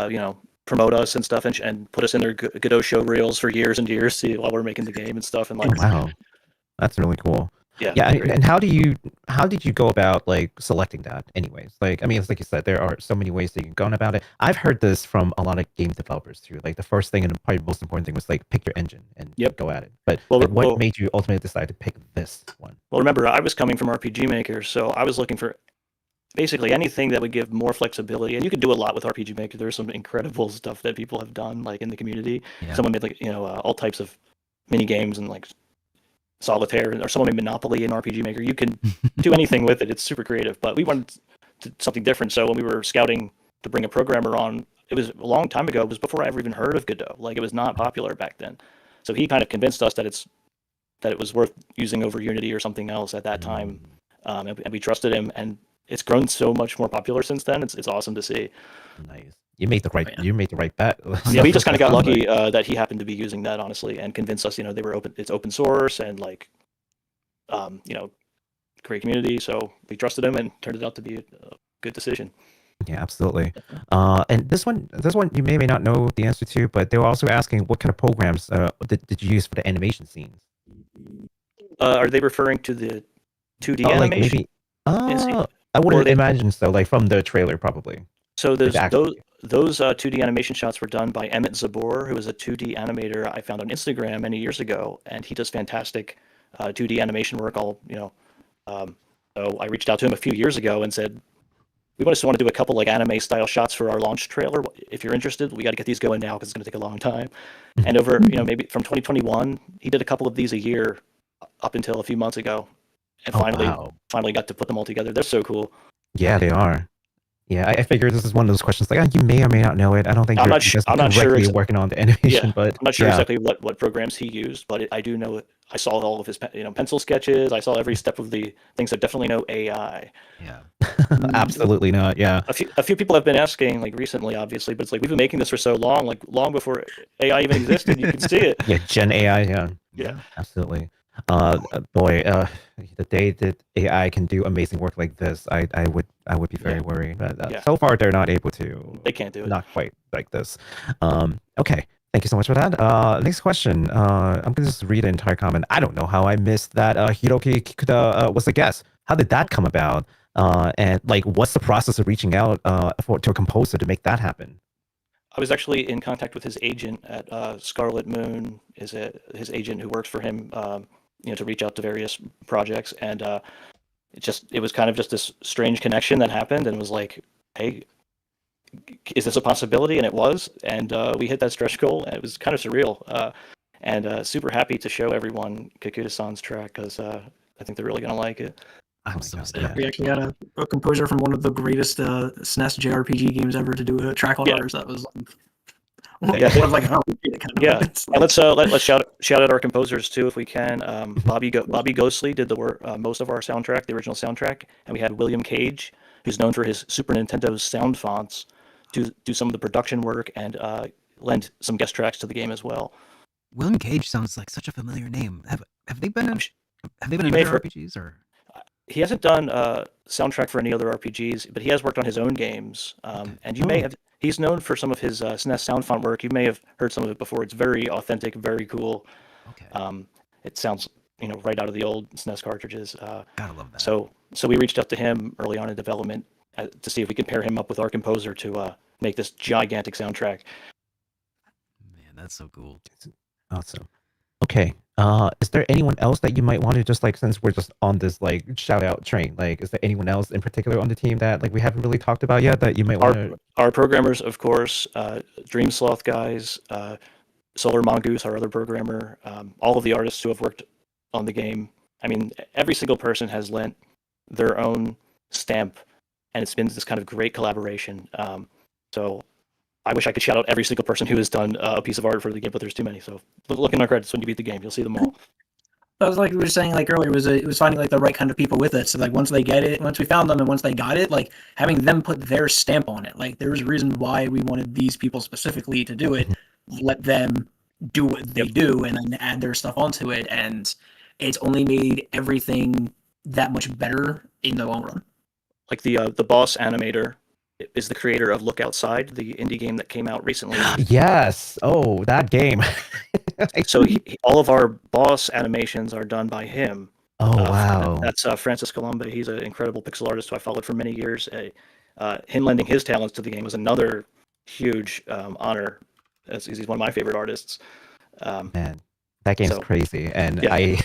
Speaker 3: promote us and stuff, and put us in their Godot show reels for years and years, see while we're making the game and stuff, and like
Speaker 2: Wow, that's really cool.
Speaker 3: yeah.
Speaker 2: Yeah,
Speaker 3: great.
Speaker 2: and how did you go about like selecting that? Anyways, like I mean, it's like you said, there are so many ways that you can go about it. I've heard this from a lot of game developers too. Like the first thing and probably most important thing was like pick your engine and
Speaker 3: Yep.
Speaker 2: go at it. But
Speaker 3: Well,
Speaker 2: like, what
Speaker 3: well-
Speaker 2: made you ultimately decide to pick this one?
Speaker 3: Well, remember, I was coming from RPG Maker, so I was looking for basically anything that would give more flexibility. And you can do a lot with RPG Maker. There's some incredible stuff that people have done, like in the community.
Speaker 1: Yeah.
Speaker 3: Someone made like all types of mini games and like solitaire, or someone made Monopoly in RPG Maker. You can do anything with it. It's super creative. But we wanted something different. So when we were scouting to bring a programmer on, it was a long time ago. It was before I ever even heard of Godot. Like it was not popular back then. So he kind of convinced us that it was worth using over Unity or something else at that time. And we trusted him, and it's grown so much more popular since then. It's awesome to see.
Speaker 2: Nice. You made the right.
Speaker 4: Oh, yeah.
Speaker 2: You made the right bet.
Speaker 3: Yeah, we just kind of got
Speaker 2: Sounds
Speaker 3: lucky that he happened to be using that, honestly, and convinced us. They were open. It's open source and like, great community. So we trusted him, and turned it out to be a good decision.
Speaker 2: Yeah, absolutely. And this one you may or may not know the answer to, but they were also asking what kind of programs did you use for the animation scenes?
Speaker 3: Are they referring to the 2D
Speaker 2: Like
Speaker 3: animation?
Speaker 2: maybe.
Speaker 3: Is he-
Speaker 2: I wouldn't
Speaker 3: they-
Speaker 2: imagine so. Like from the trailer, probably.
Speaker 3: So there's
Speaker 2: Exactly.
Speaker 3: those 2D animation shots were done by Emmett Zabor, who is a 2D animator I found on Instagram many years ago, and he does fantastic 2D animation work. So I reached out to him a few years ago and said, we just want to do a couple like anime style shots for our launch trailer. If you're interested, we got to get these going now because it's going to take a long time. And over maybe from 2021, he did a couple of these a year up until a few months ago, and
Speaker 2: Oh, wow.
Speaker 3: finally got to put them all together. They're so cool.
Speaker 2: Yeah, they are. Yeah, I figured this is one of those questions like you may or may not know it. I don't think
Speaker 3: I'm
Speaker 2: you're
Speaker 3: not
Speaker 2: just
Speaker 3: I'm not sure
Speaker 2: directly working on the animation, but
Speaker 3: I'm not sure
Speaker 2: yeah.
Speaker 3: exactly what programs he used, but I do know I saw all of his pencil sketches. I saw every step of the things. That definitely no AI.
Speaker 1: Yeah.
Speaker 2: Absolutely not. Yeah.
Speaker 3: A few people have been asking like recently, obviously, but it's like we've been making this for so long, like long before AI even existed. You can see it.
Speaker 2: Yeah, Gen AI. Yeah.
Speaker 3: Yeah.
Speaker 2: Absolutely. Boy, the day that AI can do amazing work like this, I would be very worried. But
Speaker 3: Yeah.
Speaker 2: so far, they're not able to.
Speaker 3: They can't do it.
Speaker 2: Not quite like this. Okay. Thank you so much for that. Next question. I'm gonna just read the entire comment. I don't know how I missed that. Hiroki Kikuta was a guest. How did that come about? And like, what's the process of reaching out to a composer to make that happen?
Speaker 3: I was actually in contact with his agent at Scarlet Moon. Is it his agent who works for him? To reach out to various projects, and it was kind of just this strange connection that happened, and it was like, hey, is this a possibility? And it was, and we hit that stretch goal, and it was kind of surreal. And super happy to show everyone Kikuta-san's track because I think they're really gonna like it.
Speaker 1: I'm so
Speaker 2: God,
Speaker 1: stoked.
Speaker 4: We actually got a composer from one of the greatest SNES JRPG games ever to do a track on
Speaker 3: Yeah.
Speaker 4: ours. That was
Speaker 3: Yeah.
Speaker 4: like how we did it kind of.
Speaker 3: Yeah,
Speaker 4: It's
Speaker 3: and let's shout out our composers too if we can. Bobby Ghostly did the work, most of our soundtrack, the original soundtrack, and we had William Cage, who's known for his Super Nintendo sound fonts, to do some of the production work and lend some guest tracks to the game as well.
Speaker 1: William Cage sounds like such a familiar name. Have they been in
Speaker 3: You may
Speaker 1: other
Speaker 3: have
Speaker 1: RPGs or?
Speaker 3: He hasn't done soundtrack for any other RPGs, but he has worked on his own games. And you may have. He's known for some of his SNES sound font work. You may have heard some of it before. It's very authentic, very cool.
Speaker 1: Okay.
Speaker 3: It sounds, right out of the old SNES cartridges.
Speaker 1: Gotta love that.
Speaker 3: So we reached out to him early on in development to see if we could pair him up with our composer to make this gigantic soundtrack.
Speaker 1: Man, that's so cool.
Speaker 2: Awesome. Okay. Is there anyone else that you might want to just since we're just on this shout out train, is there anyone else in particular on the team that we haven't really talked about yet that you might want to?
Speaker 3: Our programmers, of course, Dream Sloth guys, Solar Mongoose, our other programmer, all of the artists who have worked on the game. I mean, every single person has lent their own stamp, and it's been this kind of great collaboration. So I wish I could shout out every single person who has done a piece of art for the game, but there's too many. So look in our credits when you beat the game, you'll see them all.
Speaker 4: That was like we were saying earlier, it was finding the right kind of people with it. So once they get it, once we found them and once they got it, having them put their stamp on it. There was a reason why we wanted these people specifically to do it. Let them do what they do and then add their stuff onto it, and it's only made everything that much better in the long run.
Speaker 3: Like the boss animator is the creator of Look Outside, the indie game that came out recently.
Speaker 2: Yes. Oh, that game.
Speaker 3: So all of our boss animations are done by him.
Speaker 2: Oh, wow.
Speaker 3: That's Francis Colombe. He's an incredible pixel artist who I followed for many years. Him lending his talents to the game was another huge honor. He's one of my favorite artists.
Speaker 2: Man, that game's crazy. And
Speaker 3: yeah.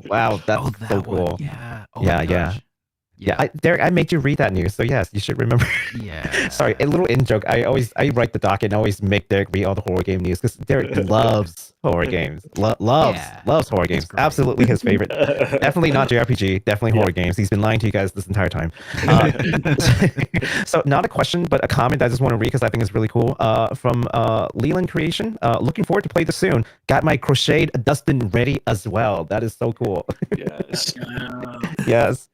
Speaker 2: Wow, that's so cool.
Speaker 1: Yeah. Oh
Speaker 2: yeah. Yeah, Derek, I made you read that news, so yes, you should remember.
Speaker 1: Yeah.
Speaker 2: Sorry, a little in joke. I write the doc and always make Derek read all the horror game news because Derek loves horror games. Loves horror games. Absolutely his favorite. Definitely not JRPG. Definitely horror games. He's been lying to you guys this entire time. So not a question, but a comment I just want to read because I think it's really cool. From Leland Creation. Looking forward to play this soon. Got my crocheted Dustin ready as well. That is so cool.
Speaker 3: Yes.
Speaker 2: Yes.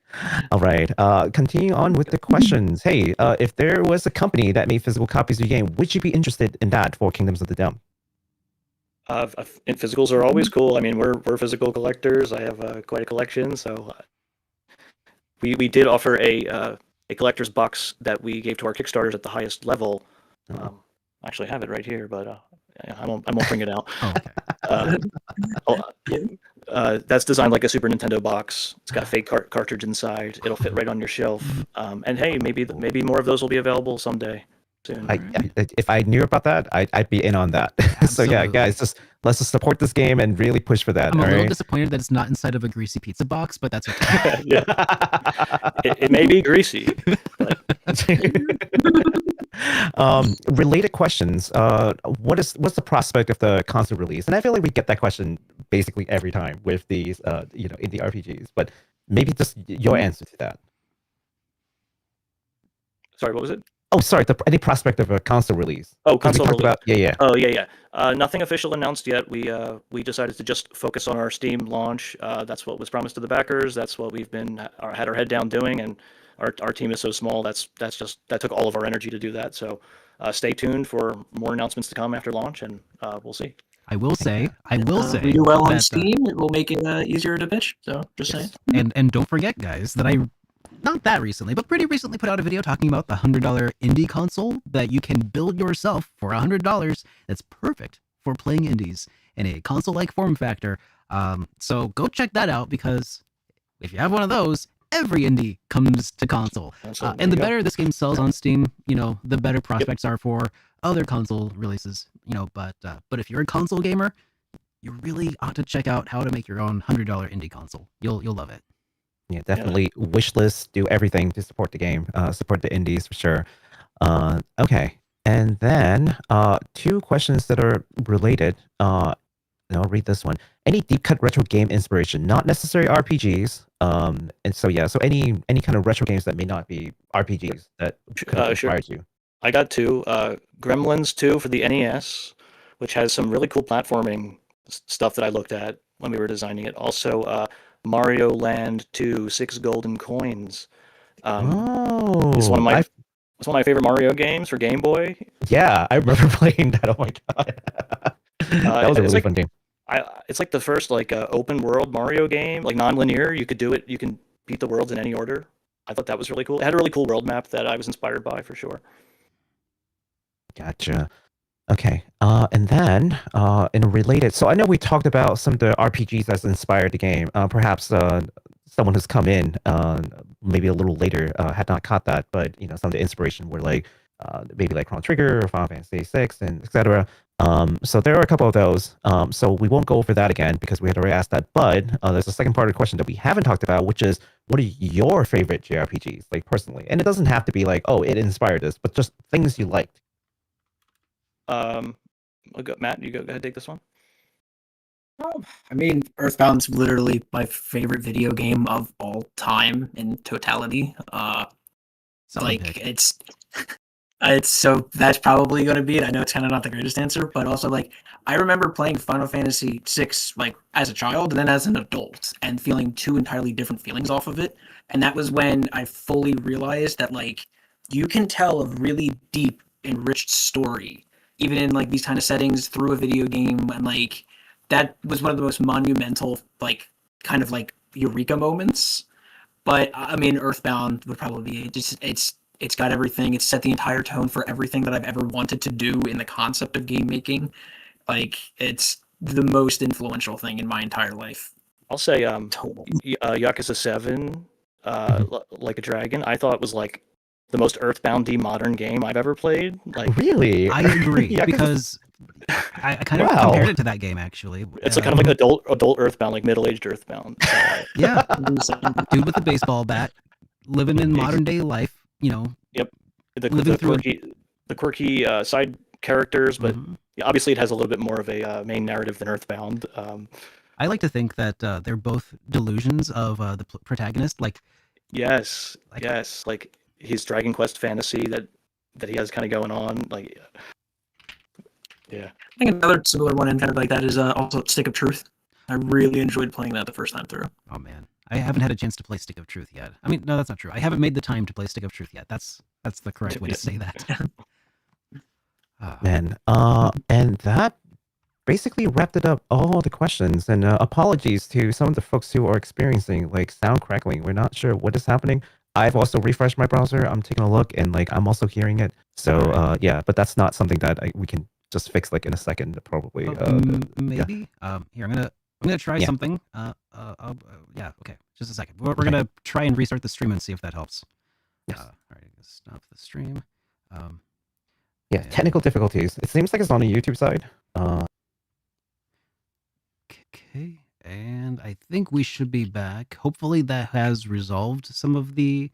Speaker 2: All right. Continuing on with the questions. Hey, if there was a company that made physical copies of your game, would you be interested in that for Kingdoms of the Dome?
Speaker 3: And physicals are always cool. I mean, we're physical collectors. I have quite a collection, so we did offer a collector's box that we gave to our Kickstarters at the highest level. I actually have it right here, but I won't bring it out. That's designed like a Super Nintendo box. It's got a fake cartridge inside. It'll fit right on your shelf. And hey, maybe more of those will be available someday soon.
Speaker 2: If I knew about that, I'd be in on that. So yeah, guys, let's just support this game and really push for that.
Speaker 1: I'm a little disappointed that it's not inside of a greasy pizza box, but that's okay.
Speaker 3: Yeah, it may be greasy. But...
Speaker 2: related questions. What's the prospect of the console release? And I feel like we get that question basically every time with these, indie RPGs. But maybe just your answer to that.
Speaker 3: Sorry, what was it?
Speaker 2: Oh, sorry. Any prospect of a console release?
Speaker 3: Oh, console release.
Speaker 2: Yeah.
Speaker 3: Oh, yeah. Nothing official announced yet. We decided to just focus on our Steam launch. That's what was promised to the backers. That's what we've had our head down doing, and our team is so small. That took all of our energy to do that. So stay tuned for more announcements to come after launch, and we'll see.
Speaker 1: I will say.
Speaker 4: If we do well on Steam, it will make it easier to pitch. So just saying.
Speaker 1: And don't forget, guys, that not that recently, but pretty recently put out a video talking about the $100 indie console that you can build yourself for $100. That's perfect for playing indies in a console-like form factor. So go check that out, because if you have one of those, every indie comes to console. And the better this game sells on Steam, the better prospects are for other console releases. But if you're a console gamer, you really ought to check out how to make your own $100 indie console. You'll love it.
Speaker 2: Yeah, definitely wish list, do everything to support the game, support the indies for sure. Okay. And then 2 questions that are related. I'll read this one. Any deep cut retro game inspiration, not necessarily RPGs. And so any kind of retro games that may not be RPGs that inspired you.
Speaker 3: I got 2. Gremlins 2 for the NES, which has some really cool platforming stuff that I looked at when we were designing it. Also, Mario Land 2, 6 Golden Coins. It's one of
Speaker 2: Oh,
Speaker 3: my
Speaker 2: I
Speaker 3: it's one of my favorite Mario games for Game Boy.
Speaker 2: yeah, I remember playing that. Oh my god, that was a
Speaker 3: It's
Speaker 2: really
Speaker 3: like
Speaker 2: fun game.
Speaker 3: it's like the first like open world Mario game, like non-linear. You could do it. You can beat the worlds in any order. I thought that was really cool. It had a really cool world map that I was inspired by for sure.
Speaker 2: Gotcha. Okay. And then in a related, so I know we talked about some of the RPGs that's inspired the game. Perhaps someone who's come in maybe a little later had not caught that, but some of the inspiration were like maybe like Chrono Trigger or Final Fantasy VI and etc. So there are a couple of those. So we won't go over that again because we had already asked that. But there's a second part of the question that we haven't talked about, which is what are your favorite JRPGs, like personally? And it doesn't have to be like, oh, it inspired us, but just things you liked.
Speaker 3: I'll go, Matt, you go ahead, take this one.
Speaker 4: I mean, Earthbound's literally my favorite video game of all time in totality.
Speaker 1: Solid
Speaker 4: Like
Speaker 1: pick.
Speaker 4: it's so that's probably going to be it. I know it's kind of not the greatest answer, but also like I remember playing Final Fantasy VI like as a child and then as an adult and feeling two entirely different feelings off of it. And that was when I fully realized that like you can tell a really deep, enriched story even in like these kind of settings through a video game, and like that was one of the most monumental like kind of like eureka moments. But I mean, Earthbound would probably be just it's got everything. It's set the entire tone for everything that I've ever wanted to do in the concept of game making. Like it's the most influential thing in my entire life.
Speaker 3: I'll say
Speaker 4: Total.
Speaker 3: Yakuza 7,
Speaker 2: Mhm.
Speaker 3: like a dragon. I thought it was like the most Earthbound-y modern game I've ever played. Like
Speaker 2: Really?
Speaker 1: I agree
Speaker 2: Yeah, 'cause-
Speaker 1: because I kind of
Speaker 2: Wow.
Speaker 1: compared it to that game actually.
Speaker 3: it's a kind of like adult Earthbound, like middle-aged Earthbound.
Speaker 1: Yeah, dude with a baseball bat, living in
Speaker 3: Ex-
Speaker 1: modern day life.
Speaker 3: Yep.
Speaker 1: Living through
Speaker 3: The quirky side characters, but
Speaker 1: Mhm.
Speaker 3: yeah, obviously it has a little bit more of a main narrative than Earthbound.
Speaker 1: I like to think that they're both delusions of the protagonist.
Speaker 3: Yes,
Speaker 1: Like-
Speaker 3: yes, like his Dragon Quest fantasy that he has kind of going on. Like, yeah,
Speaker 4: I think another similar one and kind of like that is also Stick of Truth. I really enjoyed playing that the first time through.
Speaker 1: Oh man, I haven't had a chance to play Stick of Truth yet. I mean, no, that's not true. I haven't made the time to play Stick of Truth yet. That's the correct way to say that.
Speaker 2: Man, and that basically wrapped it up all the questions. And apologies to some of the folks who are experiencing like sound crackling. We're not sure what is happening. I've also refreshed my browser. I'm taking a look, and like I'm also hearing it. So yeah, but that's not something that we can just fix like in a second, probably.
Speaker 1: Maybe. Here I'm gonna try
Speaker 2: Yeah.
Speaker 1: something. Yeah. Okay. Just a second. We're gonna try and restart the stream and see if that helps.
Speaker 2: Yes.
Speaker 1: All right. Stop the stream.
Speaker 2: Yeah, technical difficulties. It seems like it's on the YouTube side.
Speaker 1: Okay, and I think we should be back. Hopefully that has resolved some of the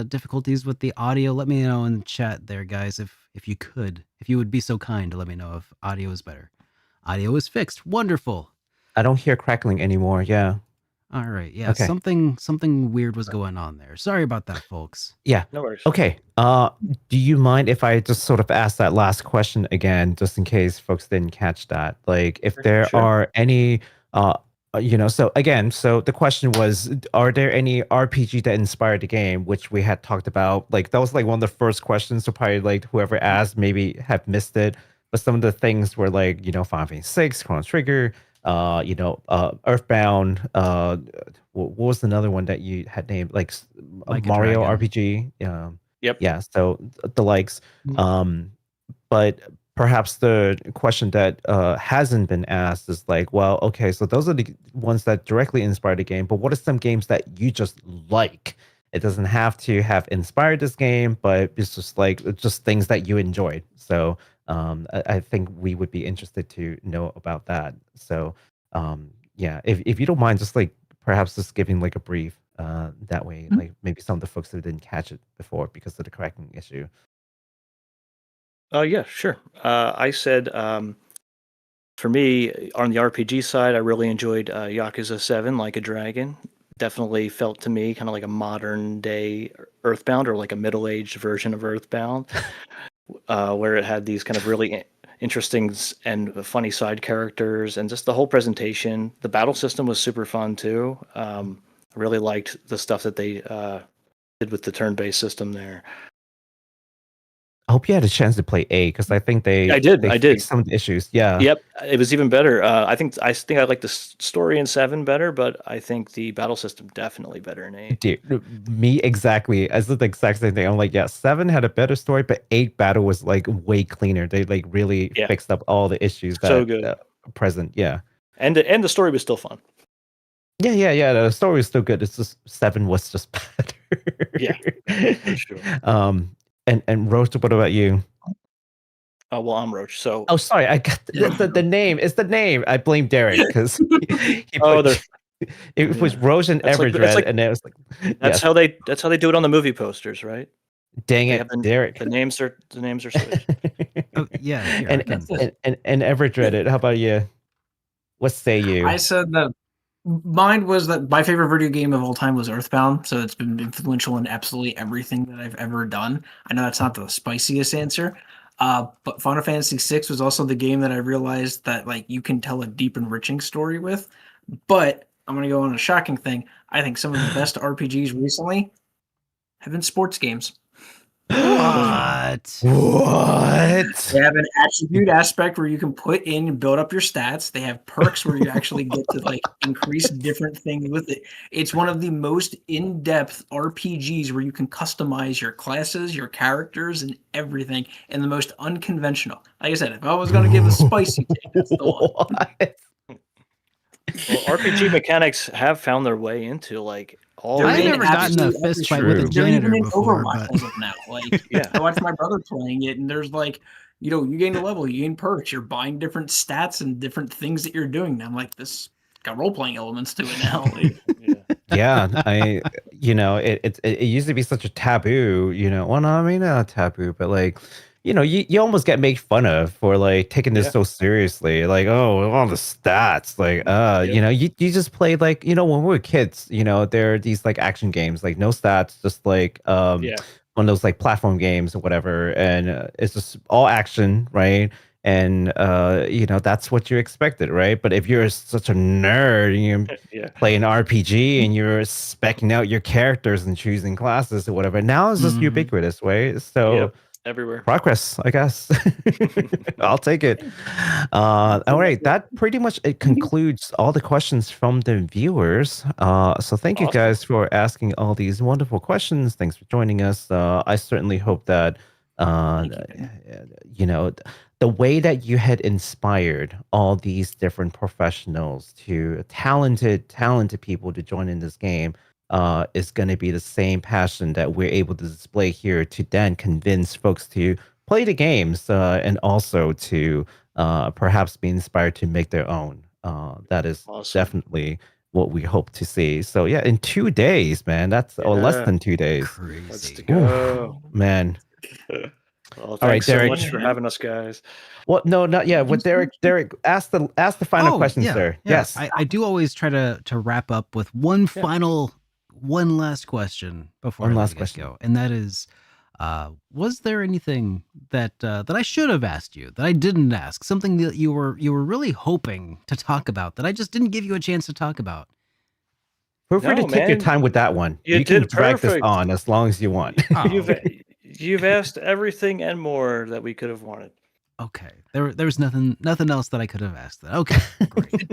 Speaker 1: difficulties with the audio. Let me know in the chat there, guys, if you could. If you would be so kind to let me know if audio is better. Audio is fixed. Wonderful.
Speaker 2: I don't hear crackling anymore. Yeah.
Speaker 1: All right. Yeah,
Speaker 2: Okay.
Speaker 1: something weird was going on there. Sorry about that, folks.
Speaker 2: Yeah.
Speaker 3: no worries.
Speaker 2: Okay. Do you mind if I just sort of ask that last question again, just in case folks didn't catch that? Like, if there
Speaker 3: Sure.
Speaker 2: are any, so again, so the question was, are there any RPG that inspired the game, which we had talked about? Like, that was like one of the first questions. So probably like whoever asked maybe have missed it. But some of the things were like, Final Fantasy 6, Chrono Trigger, Earthbound. What was another one that you had named? Like
Speaker 1: Like a
Speaker 2: Mario
Speaker 1: Dragon.
Speaker 2: RPG.
Speaker 3: Yep.
Speaker 2: Yeah. So the likes. But perhaps the question that hasn't been asked is like, well, okay, so those are the ones that directly inspired the game. But what are some games that you just like? It doesn't have to have inspired this game, but it's just like just things that you enjoyed. So I think we would be interested to know about that. So yeah, if you don't mind, just like perhaps just giving like a brief that way, like maybe some of the folks who didn't catch it before because of the cracking issue.
Speaker 3: Yeah, sure. I said for me on the RPG side, I really enjoyed Yakuza 7, Like a Dragon. Definitely felt to me kind of like a modern day Earthbound or like a middle-aged version of Earthbound, where it had these kind of really interesting and funny side characters, and just the whole presentation. The battle system was super fun too. I really liked the stuff that they with the turn-based system there.
Speaker 2: I hope you had a chance to play A because I think
Speaker 3: I did.
Speaker 2: fixed some of the issues. Yeah.
Speaker 3: Yep, it was even better. I think I like the story in 7 better, but I think the battle system definitely better in 8.
Speaker 2: Dude, me exactly. I said the exact same thing. I'm like, yeah, 7 had a better story, but 8 battle was like way cleaner. They like really fixed up all the issues that
Speaker 3: So good.
Speaker 2: Are present. Yeah.
Speaker 3: And the story was still fun.
Speaker 2: Yeah. The story was still good. It's just 7 was just better.
Speaker 3: Yeah, for sure.
Speaker 2: And Roach, what about you?
Speaker 3: Well, I'm Roach. So
Speaker 2: sorry, I got the name. It's the name. I blame Derek because it was Roach and Everdredd, and it was like
Speaker 3: that's how they do it on the movie posters, right?
Speaker 2: Dang it, Derek.
Speaker 3: The names are switched.
Speaker 1: Yeah.
Speaker 2: And Everdredd. How about you? What say you?
Speaker 4: I said that mine was that my favorite video game of all time was Earthbound, so it's been influential in absolutely everything that I've ever done. I know that's not the spiciest answer, but Final Fantasy VI was also the game that I realized that like you can tell a deep, enriching story with. But I'm gonna go on a shocking thing. I think some of the best RPGs recently have been sports games.
Speaker 1: What?
Speaker 4: They have an attribute aspect where you can put in and build up your stats. They have perks where you actually get to like increase different things with it. It's one of the most in-depth RPGs where you can customize your classes, your characters, and everything in the most unconventional. Like I said, if I was going to give a spicy take, that's the one.
Speaker 3: Well, RPG mechanics have found their way into like all.
Speaker 1: I've never gotten a fist fight with a janitor before, but
Speaker 4: as of now, like I watched my brother playing it, and there's like, you gain a level, you gain perks, you're buying different stats and different things that you're doing. And I'm like, this got role playing elements to it now. Like,
Speaker 2: yeah, it used to be such a taboo, well, no, I mean not taboo, but like, you almost get made fun of for like taking this so seriously, like, oh, all the stats, like, you just play like, when we were kids, there are these like action games, like no stats, just like one of those like platform games or whatever, and it's just all action, right? And that's what you expected, right? But if you're such a nerd and you play an RPG and you're specking out your characters and choosing classes or whatever, now it's just ubiquitous, right? So
Speaker 3: everywhere.
Speaker 2: Progress, I guess. I'll take it. All right, that pretty much it concludes all the questions from the viewers. So thank you guys for asking all these wonderful questions. Thanks for joining us. I certainly hope that the way that you had inspired all these different professionals to talented people to join in this game is going to be the same passion that we're able to display here to then convince folks to play the games and also to perhaps be inspired to make their own. That is definitely what we hope to see. So yeah, in 2 days, man, that's or less than 2 days.
Speaker 1: Crazy.
Speaker 3: Let's go.
Speaker 2: Man.
Speaker 3: Well, thanks so much for having us, guys.
Speaker 2: Well, no, not yet. What Derek, ask the final question, sir.
Speaker 1: Yeah.
Speaker 2: Yes,
Speaker 1: I do always try to wrap up with one last question before I let you guys go, and that is, was there anything that I should have asked you that I didn't ask? Something that you were really hoping to talk about that I just didn't give you a chance to talk about?
Speaker 2: Feel free to take your time with that one. You can drag this on as long as you want.
Speaker 3: You've asked everything and more that we could have wanted.
Speaker 1: Okay, there was nothing else that I could have asked. Okay, great.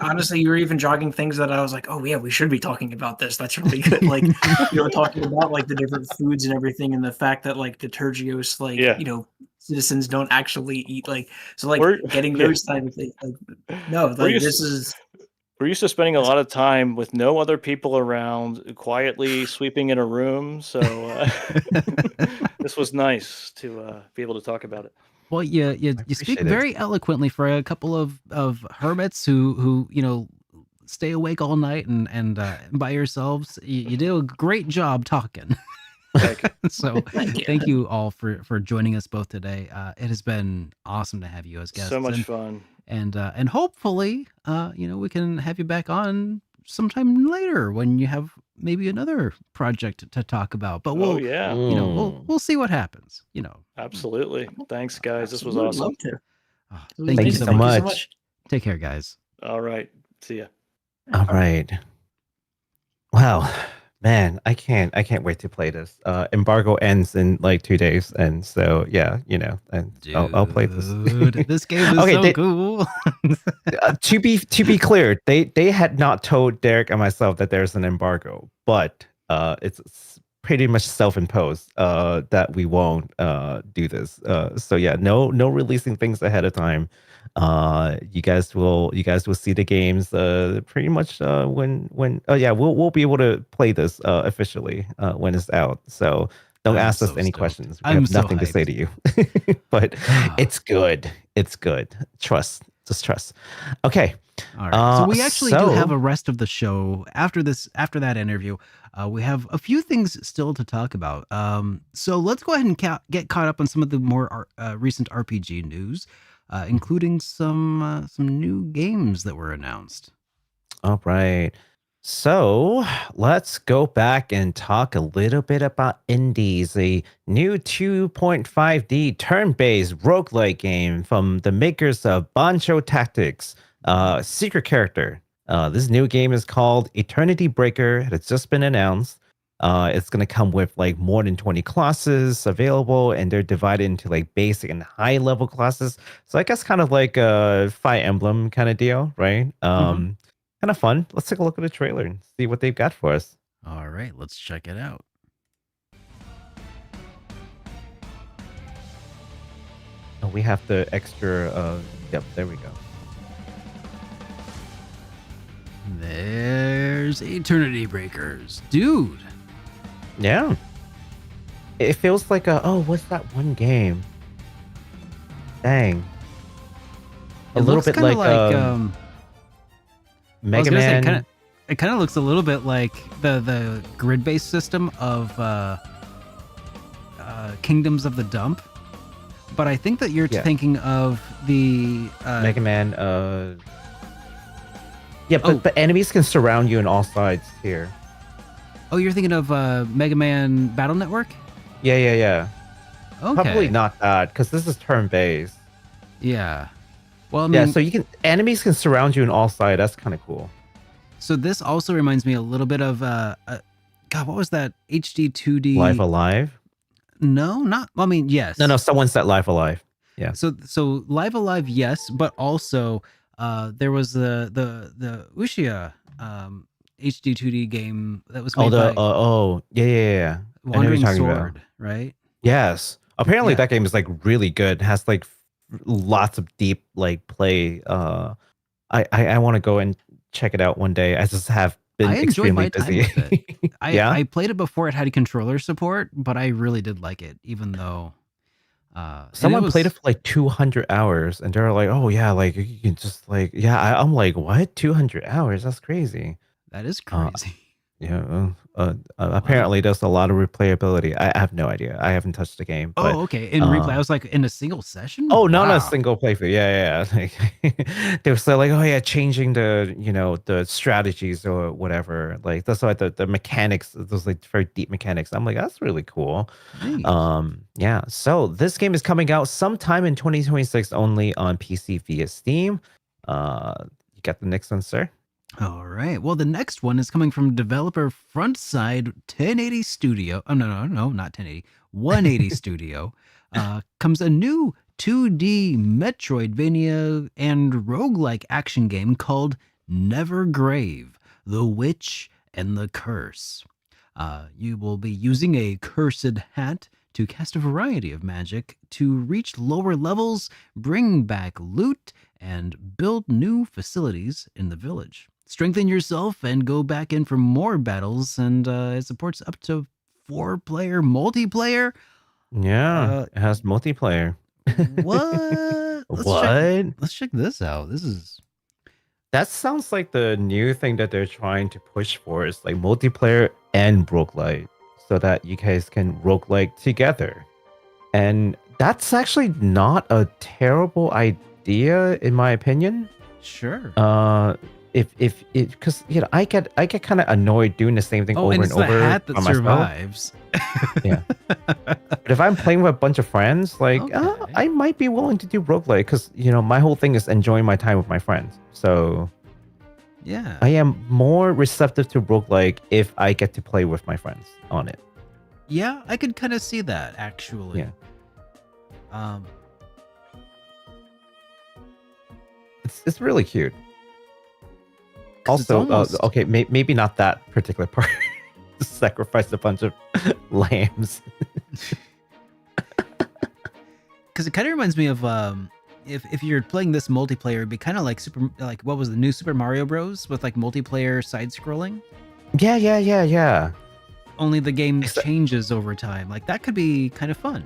Speaker 4: Honestly, you were even jogging things that I was like, oh yeah, we should be talking about this. That's really good. Like, talking about like the different foods and everything, and the fact that like the Tergios, like citizens don't actually eat, like, so like getting those type of things. Like, no, like this is.
Speaker 3: We're used to spending a lot of time with no other people around, quietly sweeping in a room. So this was nice to be able to talk about it.
Speaker 1: Well, you speak very eloquently for a couple of hermits who stay awake all night and by yourselves. You did a great job talking. So thank you all for joining us both today. It has been awesome to have you as guests.
Speaker 3: So much fun.
Speaker 1: And hopefully, we can have you back on sometime later when you have maybe another project to talk about. But we'll see what happens.
Speaker 3: Absolutely. Thanks, guys. This was awesome.
Speaker 4: Love to.
Speaker 2: Thank you so much.
Speaker 1: Take care, guys.
Speaker 3: All right. See ya.
Speaker 2: All right. Wow. Man, I can't wait to play this. Embargo ends in like 2 days, and so yeah, and I'll play this.
Speaker 1: Dude, this game is
Speaker 2: Okay,
Speaker 1: so cool.
Speaker 2: To be clear, they had not told Derek and myself that there's an embargo, but it's pretty much self-imposed that we won't do this. So yeah, no releasing things ahead of time. You guys will see the games pretty much when oh yeah, we'll be able to play this officially when it's out. So don't
Speaker 1: I'm
Speaker 2: ask us
Speaker 1: so
Speaker 2: any
Speaker 1: stoked.
Speaker 2: questions. We
Speaker 1: I'm
Speaker 2: have
Speaker 1: so
Speaker 2: nothing to say
Speaker 1: hyped.
Speaker 2: to you. But it's good. It's good. Trust. Just trust. Okay.
Speaker 1: All right. So we actually do have
Speaker 2: so-
Speaker 1: a rest of the show after that interview. We have a few things still to talk about. So let's go ahead and get caught up on some of the more recent RPG news, including some new games that were announced.
Speaker 2: All right. So let's go back and talk a little bit about Indies, a new 2.5D turn-based roguelike game from the makers of Bancho Tactics, Secret Character. This new game is called Eternity Breaker. It has just been announced. It's going to come with like more than 20 classes available, and they're divided into like basic and high level classes. So I guess kind of like a Fire Emblem kind of deal, right? Kind of fun. Let's take a look at the trailer and see what they've got for us.
Speaker 1: All right, let's check it out.
Speaker 2: Oh, we have the extra. Yep, there we go.
Speaker 1: There's Eternity Breakers, dude.
Speaker 2: Yeah. It feels like what's that one game? Dang. A little bit like Mega Man.
Speaker 1: It kind of looks a little bit like the grid-based system of Kingdoms of the Dump, but I think that you're thinking of the
Speaker 2: Mega Man. Yeah, but enemies can surround you on all sides here.
Speaker 1: Oh, you're thinking of Mega Man Battle Network?
Speaker 2: Yeah.
Speaker 1: Okay.
Speaker 2: Probably not that, because this is turn-based.
Speaker 1: Yeah. Well, I mean,
Speaker 2: yeah, so enemies can surround you on all sides. That's kind of cool.
Speaker 1: So this also reminds me a little bit of God, what was that HD 2D?
Speaker 2: Life Alive?
Speaker 1: No, not. I mean, yes.
Speaker 2: No. Someone said Life Alive. Yeah.
Speaker 1: So Live Alive, yes, but also there was the Ushia HD 2D game that was made by
Speaker 2: yeah.
Speaker 1: Wandering Sword, right?
Speaker 2: Yes. Apparently
Speaker 1: Yeah.
Speaker 2: that game is like really good. It has like lots of deep like play. I want to go and check it out one day. I just have been
Speaker 1: I enjoyed my
Speaker 2: extremely
Speaker 1: time
Speaker 2: busy.
Speaker 1: with it. I played it before it had controller support, but I really did like it, even though
Speaker 2: Someone played it for like 200 hours and they're like, oh yeah, like you can just like, yeah, I'm like, what? 200 hours? That's crazy.
Speaker 1: That is crazy.
Speaker 2: Yeah. Apparently there's a lot of replayability. I have no idea. I haven't touched the game. But,
Speaker 1: okay. In replay, I was like in a single session.
Speaker 2: Oh, not
Speaker 1: Wow.
Speaker 2: a single playthrough. Yeah. Like, they were still like, oh yeah, changing the strategies or whatever. Like that's why the mechanics, those like very deep mechanics. I'm like, that's really cool.
Speaker 1: Nice.
Speaker 2: Yeah. So this game is coming out sometime in 2026 only on PC via Steam. You got the next one, sir?
Speaker 1: All right. Well, the next one is coming from developer Frontside 1080 Studio. Oh, no, not 1080. 180 Studio. Comes a new 2D Metroidvania and roguelike action game called Nevergrave, The Witch and the Curse. You will be using a cursed hat to cast a variety of magic to reach lower levels, bring back loot, and build new facilities in the village. Strengthen yourself and go back in for more battles, and it supports up to 4-player multiplayer.
Speaker 2: Yeah, it has multiplayer.
Speaker 1: What? Let's check this out.
Speaker 2: That sounds like the new thing that they're trying to push for is like multiplayer and roguelike, so that you guys can roguelike together. And that's actually not a terrible idea, in my opinion.
Speaker 1: Sure.
Speaker 2: Because I get kind of annoyed doing the same thing over
Speaker 1: and
Speaker 2: and
Speaker 1: it's the
Speaker 2: over
Speaker 1: hat that
Speaker 2: by myself.
Speaker 1: survives.
Speaker 2: Yeah. But if I'm playing with a bunch of friends, like
Speaker 1: Okay.
Speaker 2: I might be willing to do roguelike because my whole thing is enjoying my time with my friends. So
Speaker 1: Yeah.
Speaker 2: I am more receptive to roguelike if I get to play with my friends on it.
Speaker 1: Yeah, I could kind of see that actually.
Speaker 2: Yeah. It's really cute.
Speaker 1: 'Cause it's
Speaker 2: Also,
Speaker 1: almost-
Speaker 2: okay, maybe not that particular part. Sacrifice a bunch of lambs.
Speaker 1: Because it kind of reminds me of if you're playing this multiplayer, it'd be kind of like what was the new Super Mario Bros. With like multiplayer side scrolling.
Speaker 2: Yeah.
Speaker 1: Only the game
Speaker 2: Except-
Speaker 1: changes over time. Like that could be kind of fun.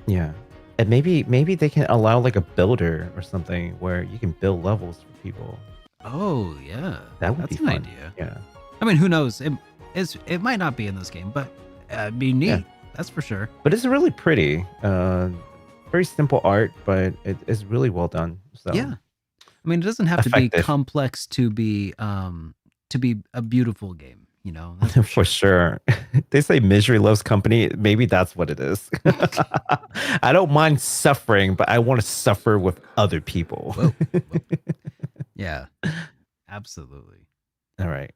Speaker 2: Yeah. And maybe they can allow like a builder or something where you can build levels for people.
Speaker 1: Oh yeah,
Speaker 2: That would
Speaker 1: that's
Speaker 2: be
Speaker 1: an
Speaker 2: fun.
Speaker 1: idea.
Speaker 2: Yeah.
Speaker 1: I mean, who knows? It might not be in this game, but it'd be neat.
Speaker 2: Yeah.
Speaker 1: That's for sure.
Speaker 2: But it's really pretty. Very simple art, but it is really well done. So
Speaker 1: Yeah. I mean, it doesn't have to be
Speaker 2: Effective.
Speaker 1: complex to be a beautiful game. You know, that's
Speaker 2: for sure. They say misery loves company. Maybe that's what it is. I don't mind suffering, but I want to suffer with other people.
Speaker 1: Whoa. Yeah, absolutely.
Speaker 2: All right.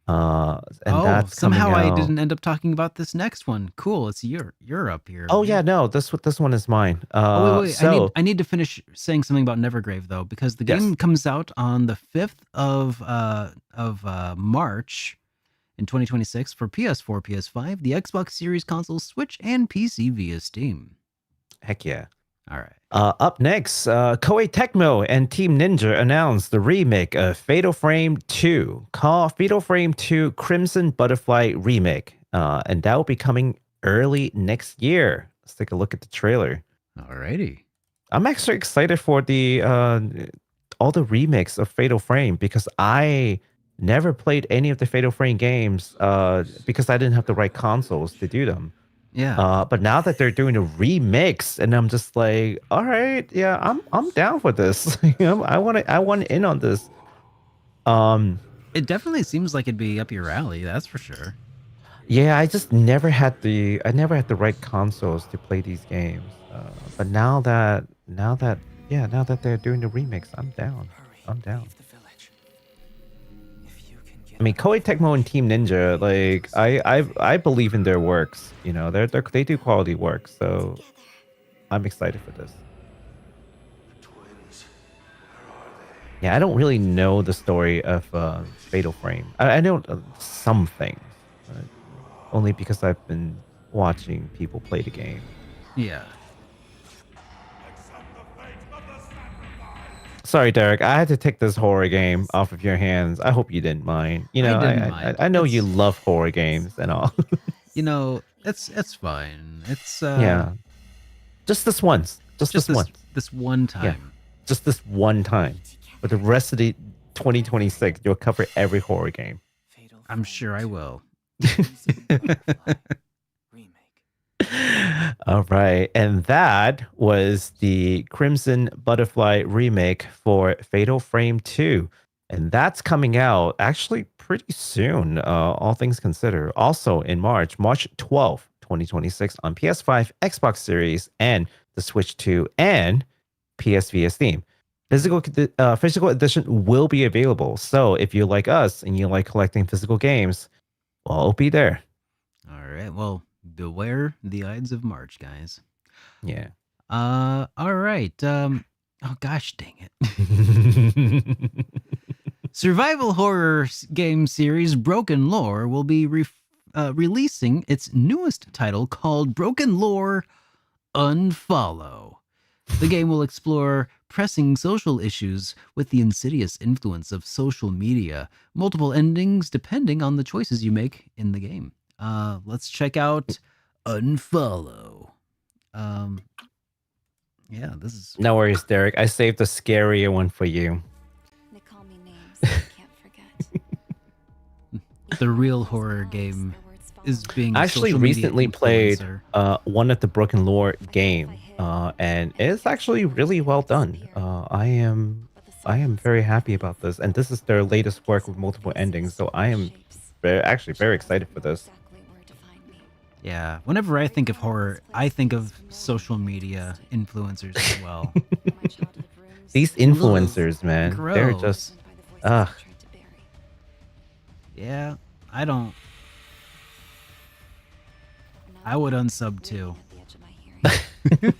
Speaker 2: And
Speaker 1: Oh,
Speaker 2: that's
Speaker 1: somehow
Speaker 2: coming
Speaker 1: I
Speaker 2: out.
Speaker 1: didn't end up talking about this next one. Cool, it's you're up here.
Speaker 2: Oh
Speaker 1: man.
Speaker 2: yeah, no, this one is mine.
Speaker 1: Oh wait.
Speaker 2: So
Speaker 1: I need to finish saying something about Nevergrave though, because the
Speaker 2: Yes.
Speaker 1: game comes out on the 5th of March in 2026 for PS4, PS5, the Xbox Series console, Switch, and PC via Steam.
Speaker 2: heck yeah.
Speaker 1: All right.
Speaker 2: Up next, Koei Tecmo and Team Ninja announced the remake of Fatal Frame 2, called Fatal Frame 2 Crimson Butterfly Remake. And that will be coming early next year. Let's take a look at the trailer.
Speaker 1: Alrighty.
Speaker 2: I'm actually excited for the all the remakes of Fatal Frame because I never played any of the Fatal Frame games because I didn't have the right consoles to do them.
Speaker 1: Yeah.
Speaker 2: But now that they're doing a remix, and I'm just like, all right, yeah, I'm down for this. I want in on this.
Speaker 1: It definitely seems like it'd be up your alley, that's for sure.
Speaker 2: Yeah, I just never had the right consoles to play these games. But now that they're doing the remix, I'm down. I'm down. I mean, Koei Tecmo and Team Ninja, like I believe in their works. You know, they do quality work, so I'm excited for this. Yeah, I don't really know the story of Fatal Frame. I know some things, only because I've been watching people play the game.
Speaker 1: Yeah.
Speaker 2: Sorry, Derek. I had to take this horror game off of your hands. I hope you didn't mind. You know,
Speaker 1: I didn't mind.
Speaker 2: I know you
Speaker 1: It's-
Speaker 2: love horror games and all.
Speaker 1: You know, it's fine. It's
Speaker 2: Yeah, just this once. Just this once.
Speaker 1: this one time.
Speaker 2: Just this one time. But the rest of the 2026, you'll cover every horror game.
Speaker 1: I'm sure I will.
Speaker 2: All right. And that was the Crimson Butterfly remake for Fatal Frame 2. And that's coming out actually pretty soon, all things considered. Also in March 12th, 2026 on PS5, Xbox Series, and the Switch 2 and PS via Steam. Physical edition will be available. So if you like us and you like collecting physical games, well, it'll be there.
Speaker 1: All right. Well, beware the Ides of March, guys.
Speaker 2: Yeah.
Speaker 1: All right. Oh gosh, dang it. Survival horror game series BrokenLore will be releasing its newest title called BrokenLore UNFOLLOW. The game will explore pressing social issues with the insidious influence of social media, multiple endings depending on the choices you make in the game. Let's check out UNFOLLOW. Yeah, this is
Speaker 2: No worries, Derek. I saved a scarier one for you.
Speaker 5: They call me names I can't forget.
Speaker 1: the real horror game is being a
Speaker 2: I actually
Speaker 1: social media
Speaker 2: recently played
Speaker 1: influencer.
Speaker 2: one of the BrokenLore game, and it's actually really well done. I am very happy about this, and this is their latest work with multiple endings, so I am very excited for this.
Speaker 1: Yeah, whenever I think of horror, I think of social media influencers as well.
Speaker 2: These influencers, man, they're
Speaker 1: Gross.
Speaker 2: just ugh.
Speaker 1: Yeah, I don't.
Speaker 5: Now
Speaker 1: I would
Speaker 5: I'm
Speaker 1: unsub
Speaker 5: waiting
Speaker 1: too.
Speaker 5: at the edge of my hearing.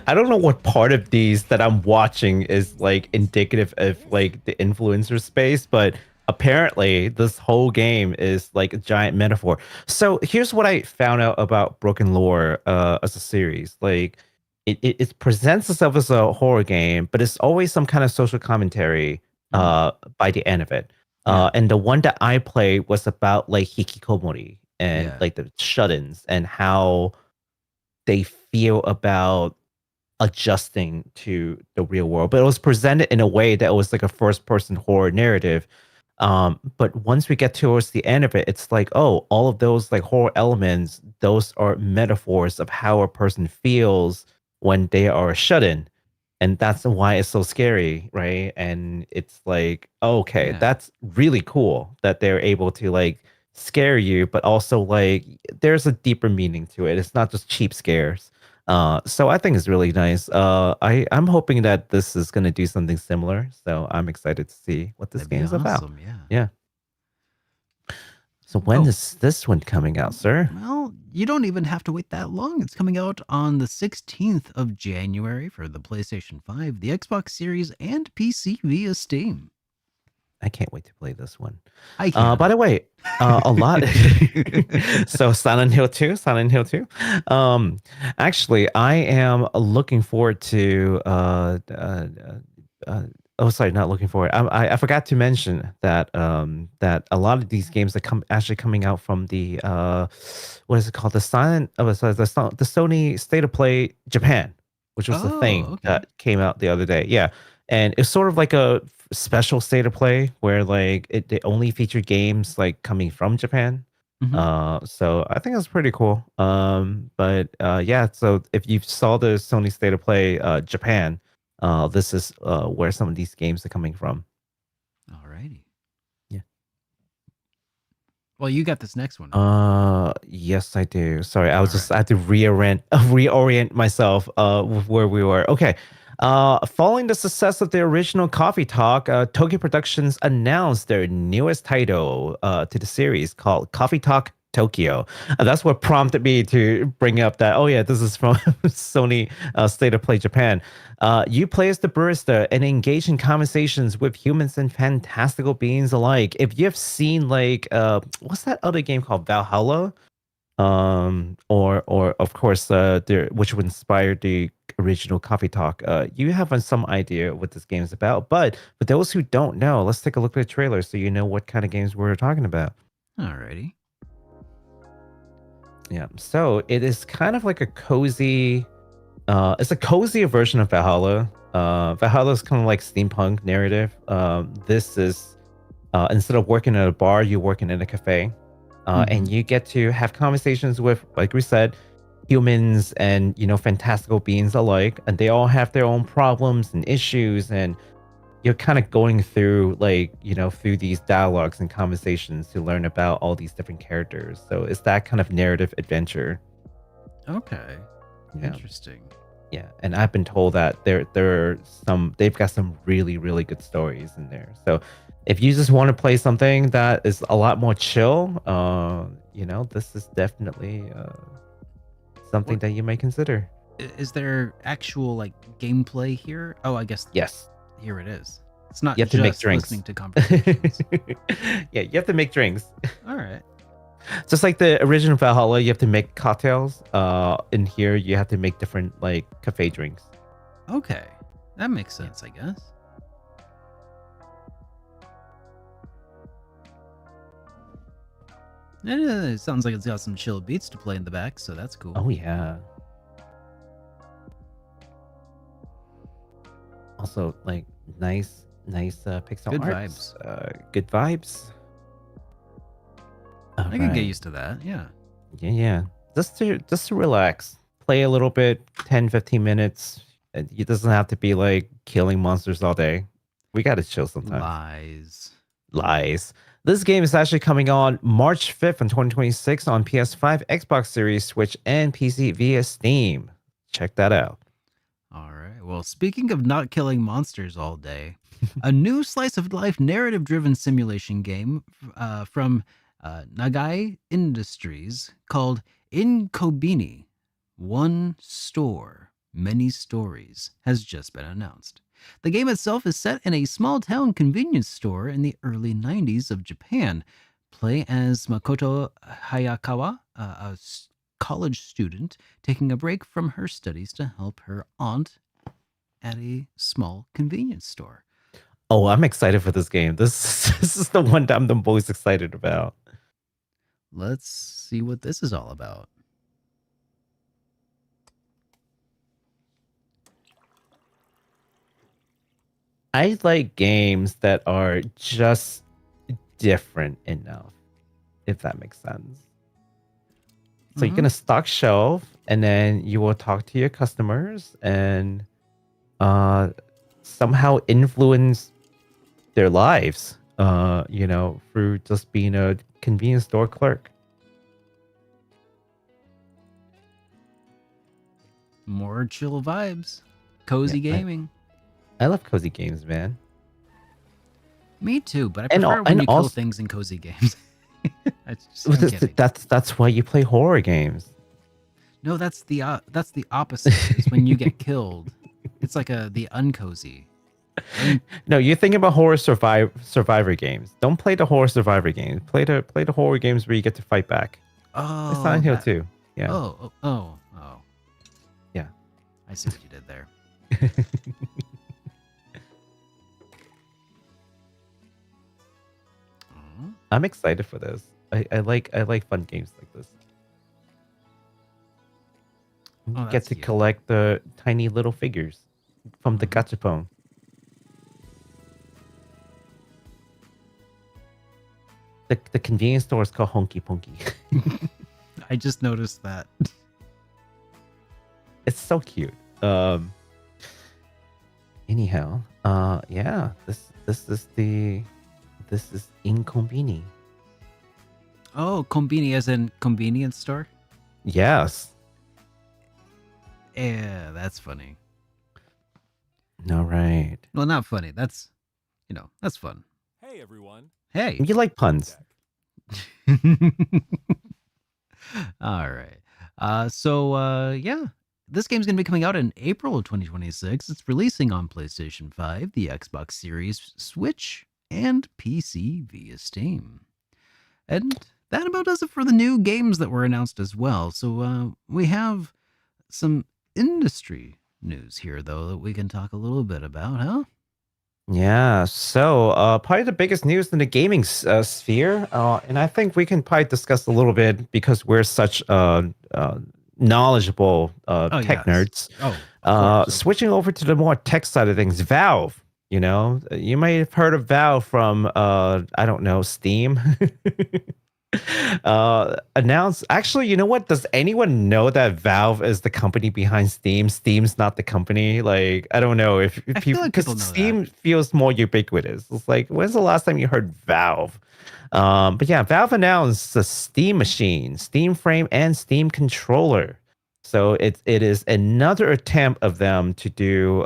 Speaker 2: I don't know what part of these that I'm watching is like indicative of like the influencer space, but apparently this whole game is like a giant metaphor. So here's what I found out about BrokenLore as a series. Like it presents itself as a horror game, but it's always some kind of social commentary by the end of it.
Speaker 1: Yeah.
Speaker 2: And the one that I played was about like hikikomori and
Speaker 1: Yeah.
Speaker 2: like the shut-ins and how they feel about adjusting to the real world, but it was presented in a way that was like a first person horror narrative. But once we get towards the end of it, it's like, oh, all of those like horror elements, those are metaphors of how a person feels when they are shut in. And that's why it's so scary, right? And it's like, okay,
Speaker 1: Yeah.
Speaker 2: that's really cool that they're able to like scare you, but also like there's a deeper meaning to it. It's not just cheap scares. So I think it's really nice. I'm hoping that this is going to do something similar. So I'm excited to see what this
Speaker 1: That'd be
Speaker 2: game is about.
Speaker 1: awesome. Yeah.
Speaker 2: Yeah. So when
Speaker 1: Oh.
Speaker 2: is this one coming out, sir?
Speaker 1: Well, you don't even have to wait that long. It's coming out on the 16th of January for the PlayStation 5, the Xbox Series, and PC via Steam.
Speaker 2: I can't wait to play this one.
Speaker 1: I can.
Speaker 2: By the way, a lot. So Silent Hill 2, Silent Hill 2. Actually, I am looking forward to. Oh, sorry, not looking forward. I forgot to mention that that a lot of these games that actually coming out from the what is it called? The Sony State of Play Japan, which was the thing
Speaker 1: okay.
Speaker 2: that came out the other day. Yeah, and it's sort of like a special state of play where like they only feature games like coming from Japan. So I think that's pretty cool. But yeah, so if you saw the Sony State of Play Japan, this is where some of these games are coming from.
Speaker 1: Alrighty.
Speaker 2: Yeah.
Speaker 1: Well, you got this next one.
Speaker 2: Yes, I do. Sorry, I had to reorient myself with where we were. Okay. Following the success of the original Coffee Talk, Tokyo Productions announced their newest title to the series called Coffee Talk Tokyo. That's what prompted me to bring up that, oh yeah, this is from Sony State of Play Japan. You play as the barista and engage in conversations with humans and fantastical beings alike. If you've seen like, what's that other game called, Valhalla? Or of course, which inspired the original Coffee Talk. You have some idea what this game is about, but for those who don't know, let's take a look at the trailer so you know what kind of games we're talking about.
Speaker 1: Alrighty.
Speaker 2: Yeah, so it is kind of like a cozy, it's a cozier version of Valhalla. Valhalla is kind of like steampunk narrative. This is, instead of working at a bar, you're working in a cafe. And you get to have conversations with, like we said, humans and, you know, fantastical beings alike. And they all have their own problems and issues. And you're kind of going through, like, you know, through these dialogues and conversations to learn about all these different characters. So it's that kind of narrative adventure.
Speaker 1: Okay.
Speaker 2: Yeah.
Speaker 1: Interesting.
Speaker 2: Yeah. And I've been told that they've got some really, really good stories in there. So if you just want to play something that is a lot more chill, you know, this is definitely something that you may consider.
Speaker 1: Is there actual like gameplay here? Oh, I guess
Speaker 2: Yes.
Speaker 1: Here it is. It's not
Speaker 2: You have to
Speaker 1: just
Speaker 2: make drinks.
Speaker 1: listening to conversations.
Speaker 2: Yeah, you have to make drinks.
Speaker 1: All right.
Speaker 2: Just like the original Valhalla, you have to make cocktails. In here, you have to make different like cafe drinks.
Speaker 1: Okay. That makes sense, I guess. It sounds like it's got some chill beats to play in the back, so that's cool.
Speaker 2: Oh yeah. Also, like nice pixel
Speaker 1: Good
Speaker 2: arts. Good vibes.
Speaker 1: I can get used to that. Yeah.
Speaker 2: Yeah. Just to relax. Play a little bit, 10, 15 minutes. It doesn't have to be like killing monsters all day. We got to chill sometimes. Lies. This game is actually coming on March 5th in 2026 on PS5, Xbox Series, Switch, and PC via Steam. Check that out.
Speaker 1: All right. Well, speaking of not killing monsters all day, a new slice of life narrative driven simulation game from Nagai Industries called inKONBINI One Store, Many Stories has just been announced. The game itself is set in a small town convenience store in the early 90s of Japan. Play as Makoto Hayakawa, college student taking a break from her studies to help her aunt at a small convenience store.
Speaker 2: Oh, I'm excited for this game. This is the one that I'm the most excited about.
Speaker 1: Let's see what this is all about.
Speaker 2: I like games that are just different enough, if that makes sense. So you're gonna stock shelf, and then you will talk to your customers and somehow influence their lives. Through just being a convenience store clerk.
Speaker 1: More chill vibes. Cozy
Speaker 2: Yeah,
Speaker 1: gaming.
Speaker 2: I love cozy games, man.
Speaker 1: Me too, but I
Speaker 2: And
Speaker 1: prefer
Speaker 2: al-
Speaker 1: when
Speaker 2: and
Speaker 1: you kill
Speaker 2: also-
Speaker 1: things in cozy games. I'm kidding.
Speaker 2: That's why you play horror games.
Speaker 1: No, that's the opposite. Is when you get killed. It's like the uncozy.
Speaker 2: No, you're thinking about survivor games. Don't play the horror survivor games. Play the horror games where you get to fight back.
Speaker 1: Oh,
Speaker 2: It's Silent Hill too. Yeah.
Speaker 1: Oh.
Speaker 2: Yeah.
Speaker 1: I see what you did there.
Speaker 2: I'm excited for this. I like fun games like this.
Speaker 1: Oh,
Speaker 2: Get
Speaker 1: that's
Speaker 2: to
Speaker 1: cute.
Speaker 2: collect the tiny little figures from the gachapon. The convenience store is called Honky Ponky.
Speaker 1: I just noticed that.
Speaker 2: It's so cute. Anyhow, yeah, this is inKONBINI.
Speaker 1: Oh, konbini as in convenience store?
Speaker 2: Yes.
Speaker 1: Yeah, that's funny.
Speaker 2: All right.
Speaker 1: Well, not funny. That's fun.
Speaker 6: Hey everyone.
Speaker 1: Hey.
Speaker 2: You like puns.
Speaker 1: All right. Yeah, this game's going to be coming out in April of 2026. It's releasing on PlayStation 5, the Xbox Series, Switch, and PC via Steam. And that about does it for the new games that were announced as well. So we have some industry news here, though, that we can talk a little bit about, huh?
Speaker 2: Yeah, so probably the biggest news in the gaming sphere, and I think we can probably discuss a little bit because we're such knowledgeable tech nerds.
Speaker 1: Oh, of course.
Speaker 2: Switching over to the more tech side of things, Valve. You might have heard of Valve from I don't know, Steam. Announced. Actually, you know what? Does anyone know that Valve is the company behind Steam? Steam's not the company. Like, I don't know if
Speaker 1: I feel
Speaker 2: people,
Speaker 1: like
Speaker 2: because
Speaker 1: people know
Speaker 2: Steam feels more ubiquitous. It's like, when's the last time you heard Valve? But yeah, Valve announced the Steam Machine, Steam Frame, and Steam Controller. So it is another attempt of them to do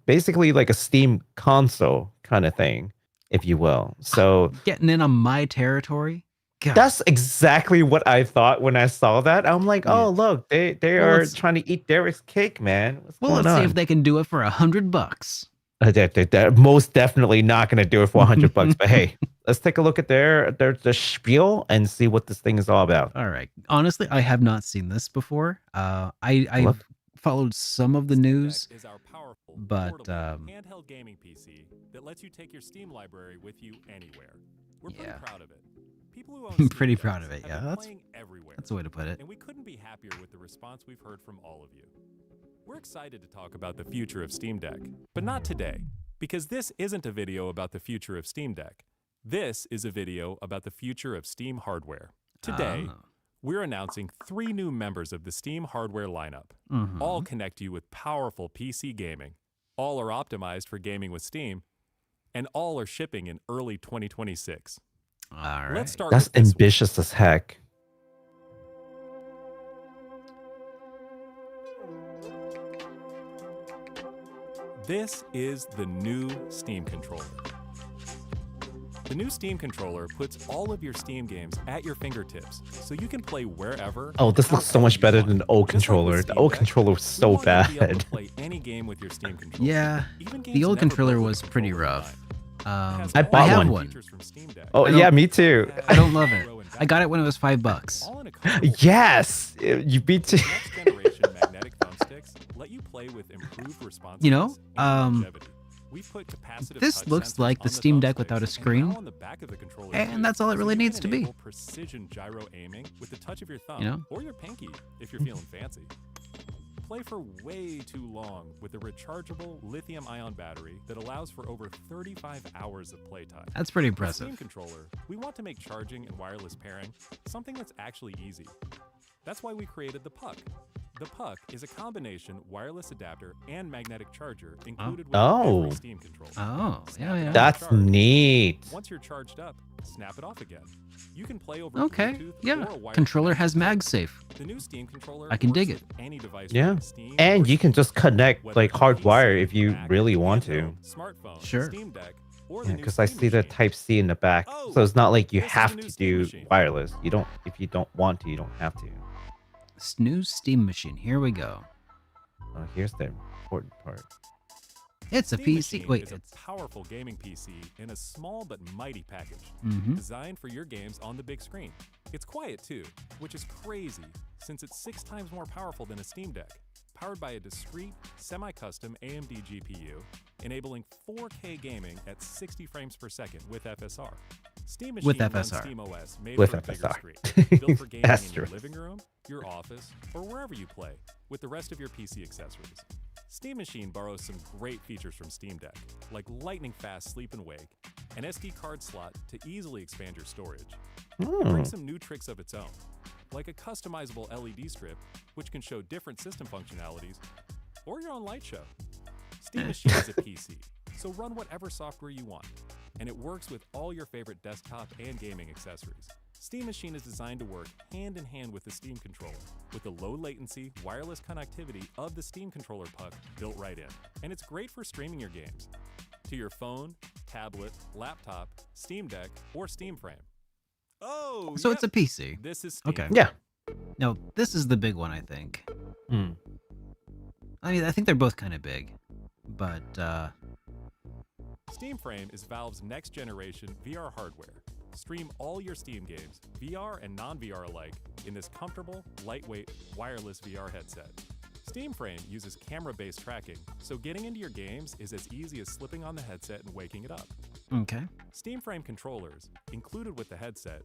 Speaker 2: basically like a Steam console kind of thing, if you will. So
Speaker 1: Getting in on my territory. God.
Speaker 2: that's exactly what I thought when I saw that. I'm like,
Speaker 1: Yeah.
Speaker 2: oh look, they
Speaker 1: Well,
Speaker 2: are
Speaker 1: let's-
Speaker 2: trying to eat Derek's cake, man. What's
Speaker 1: Well,
Speaker 2: going
Speaker 1: let's see
Speaker 2: on?
Speaker 1: if they can do it for $100.
Speaker 2: They're most definitely not going to do it for $100. But hey, let's take a look at their the spiel and see what this thing is all about.
Speaker 1: All right. Honestly, I have not seen this before. I've
Speaker 2: What?
Speaker 1: followed some of the news.
Speaker 6: Steam Deck is our powerful,
Speaker 1: but,
Speaker 6: portable, handheld gaming PC that lets you take your Steam library with you anywhere. We're pretty
Speaker 1: Yeah.
Speaker 6: proud of it. People who own
Speaker 1: I'm
Speaker 6: Steam
Speaker 1: pretty
Speaker 6: Decks
Speaker 1: proud of it,
Speaker 6: have
Speaker 1: yeah,
Speaker 6: been
Speaker 1: that's-
Speaker 6: playing everywhere.
Speaker 1: That's the way to put it.
Speaker 6: And we couldn't be happier with the response we've heard from all of you. We're excited to talk about the future of Steam Deck, but not today, because this isn't a video about the future of Steam Deck. This is a video about the future of Steam hardware. Today,
Speaker 1: Oh.
Speaker 6: we're announcing 3 new members of the Steam hardware lineup.
Speaker 1: Mhm.
Speaker 6: All connect you with powerful PC gaming. All are optimized for gaming with Steam, and all are shipping in early 2026.
Speaker 1: All right.
Speaker 6: Let's start
Speaker 2: That's
Speaker 6: with this one.
Speaker 2: ambitious as heck.
Speaker 6: This is the new Steam controller. The new Steam controller puts all of your Steam games at your fingertips, so you can play wherever.
Speaker 2: Oh, this looks so much better than the old controller. The old controller was so bad.
Speaker 6: Play any game with your Steam controller.
Speaker 1: Yeah,
Speaker 6: Even games
Speaker 1: the old
Speaker 6: never
Speaker 1: controller
Speaker 6: built with
Speaker 1: was
Speaker 6: the
Speaker 1: pretty
Speaker 6: controller
Speaker 1: rough.
Speaker 6: designed.
Speaker 2: I bought
Speaker 1: have
Speaker 2: one.
Speaker 1: one.
Speaker 6: Features from Steam Deck.
Speaker 2: Oh,
Speaker 1: I don't-
Speaker 2: yeah, me too.
Speaker 1: I don't love it. I got it when it was $5.
Speaker 6: All in a combo.
Speaker 2: Yes, you beat too.
Speaker 6: Next generation magnetic thumbsticks let you play with improved responsiveness
Speaker 1: You know,
Speaker 6: and longevity. We've put capacitive
Speaker 1: this
Speaker 6: touch
Speaker 1: looks
Speaker 6: sensors
Speaker 1: like the
Speaker 6: on
Speaker 1: Steam Deck
Speaker 6: thumbsticks
Speaker 1: without a
Speaker 6: and
Speaker 1: screen,
Speaker 6: now on the back of the controller
Speaker 1: and
Speaker 6: too,
Speaker 1: that's all it
Speaker 6: so
Speaker 1: really
Speaker 6: you can
Speaker 1: needs to be.
Speaker 6: enable precision gyro aiming with the touch of your thumb,
Speaker 1: You know?
Speaker 6: or your pinky if you're feeling fancy. Play for way too long with a rechargeable lithium-ion battery that allows for over 35 hours of playtime.
Speaker 1: That's pretty
Speaker 6: With Steam
Speaker 1: impressive.
Speaker 6: controller, we want to make charging and wireless pairing something that's actually easy. That's why we created the Puck. The Puck is a combination wireless adapter and magnetic charger included with
Speaker 2: Oh.
Speaker 6: every Steam controller.
Speaker 1: Oh, yeah, yeah.
Speaker 2: That's
Speaker 6: Charge.
Speaker 2: neat.
Speaker 6: Once you're charged up, snap it off again. You can play over
Speaker 1: Okay,
Speaker 6: Bluetooth
Speaker 1: yeah.
Speaker 6: or a wired
Speaker 1: Controller has
Speaker 6: connection.
Speaker 1: MagSafe.
Speaker 6: The new Steam controller
Speaker 1: I can dig
Speaker 6: works
Speaker 1: it.
Speaker 6: with any device
Speaker 2: Yeah.
Speaker 6: running Steam
Speaker 2: And
Speaker 6: or
Speaker 2: you can just connect
Speaker 6: whether
Speaker 2: like
Speaker 6: it's a PC,
Speaker 2: hardwire if you
Speaker 6: Mac,
Speaker 2: really want to.
Speaker 6: handheld, smartphone,
Speaker 1: Sure.
Speaker 6: Steam Deck, or
Speaker 2: Yeah,
Speaker 6: the new
Speaker 2: because I
Speaker 6: Steam
Speaker 2: see the
Speaker 6: machine.
Speaker 2: Type C in the back,
Speaker 6: Oh,
Speaker 2: so it's not like you
Speaker 6: this is
Speaker 2: have
Speaker 6: the new
Speaker 2: to
Speaker 6: Steam
Speaker 2: do
Speaker 6: machine.
Speaker 2: wireless. You don't if you don't want to, you don't have to.
Speaker 1: Snooze Steam Machine. Here we go.
Speaker 2: Here's the important part.
Speaker 1: It's a
Speaker 6: Steam
Speaker 1: PC.
Speaker 6: Machine
Speaker 1: Wait,
Speaker 6: is a
Speaker 1: it's.
Speaker 6: powerful gaming PC in a small but mighty package,
Speaker 1: Mm-hmm.
Speaker 6: designed for your games on the big screen. It's quiet too, which is crazy since it's 6 times more powerful than a Steam Deck. Powered by a discrete, semi-custom AMD GPU, enabling 4K gaming at 60 frames per second with FSR. Steam Machine
Speaker 1: With
Speaker 6: runs
Speaker 1: FSR.
Speaker 6: SteamOS made
Speaker 2: With
Speaker 6: for a bigger
Speaker 2: FSR.
Speaker 6: screen, built for gaming in your
Speaker 2: Asterisk.
Speaker 6: living room, your office, or wherever you play, with the rest of your PC accessories. Steam Machine borrows some great features from Steam Deck, like lightning-fast sleep and wake, an SD card slot to easily expand your storage. It
Speaker 2: Hmm.
Speaker 6: brings some new tricks of its own, like a customizable LED strip, which can show different system functionalities, or your own light show. Steam Machine is a PC, so run whatever software you want, and it works with all your favorite desktop and gaming accessories. Steam Machine is designed to work hand in hand with the Steam controller, with the low latency, wireless connectivity of the Steam controller puck built right in. And it's great for streaming your games to your phone, tablet, laptop, Steam Deck, or Steam Frame. Oh,
Speaker 1: So
Speaker 6: yep,
Speaker 1: it's a PC.
Speaker 6: this is Steam.
Speaker 1: Okay.
Speaker 2: Yeah.
Speaker 1: No, this is the big one, I think.
Speaker 2: Hmm.
Speaker 1: I mean, I think they're both kind of big, but
Speaker 6: Steam Frame is Valve's next generation VR hardware. Stream all your Steam games, VR and non-VR alike, in this comfortable, lightweight, wireless VR headset. Steam Frame uses camera-based tracking, so getting into your games is as easy as slipping on the headset and waking it up.
Speaker 1: okay.
Speaker 6: Steam Frame controllers, included with the headset,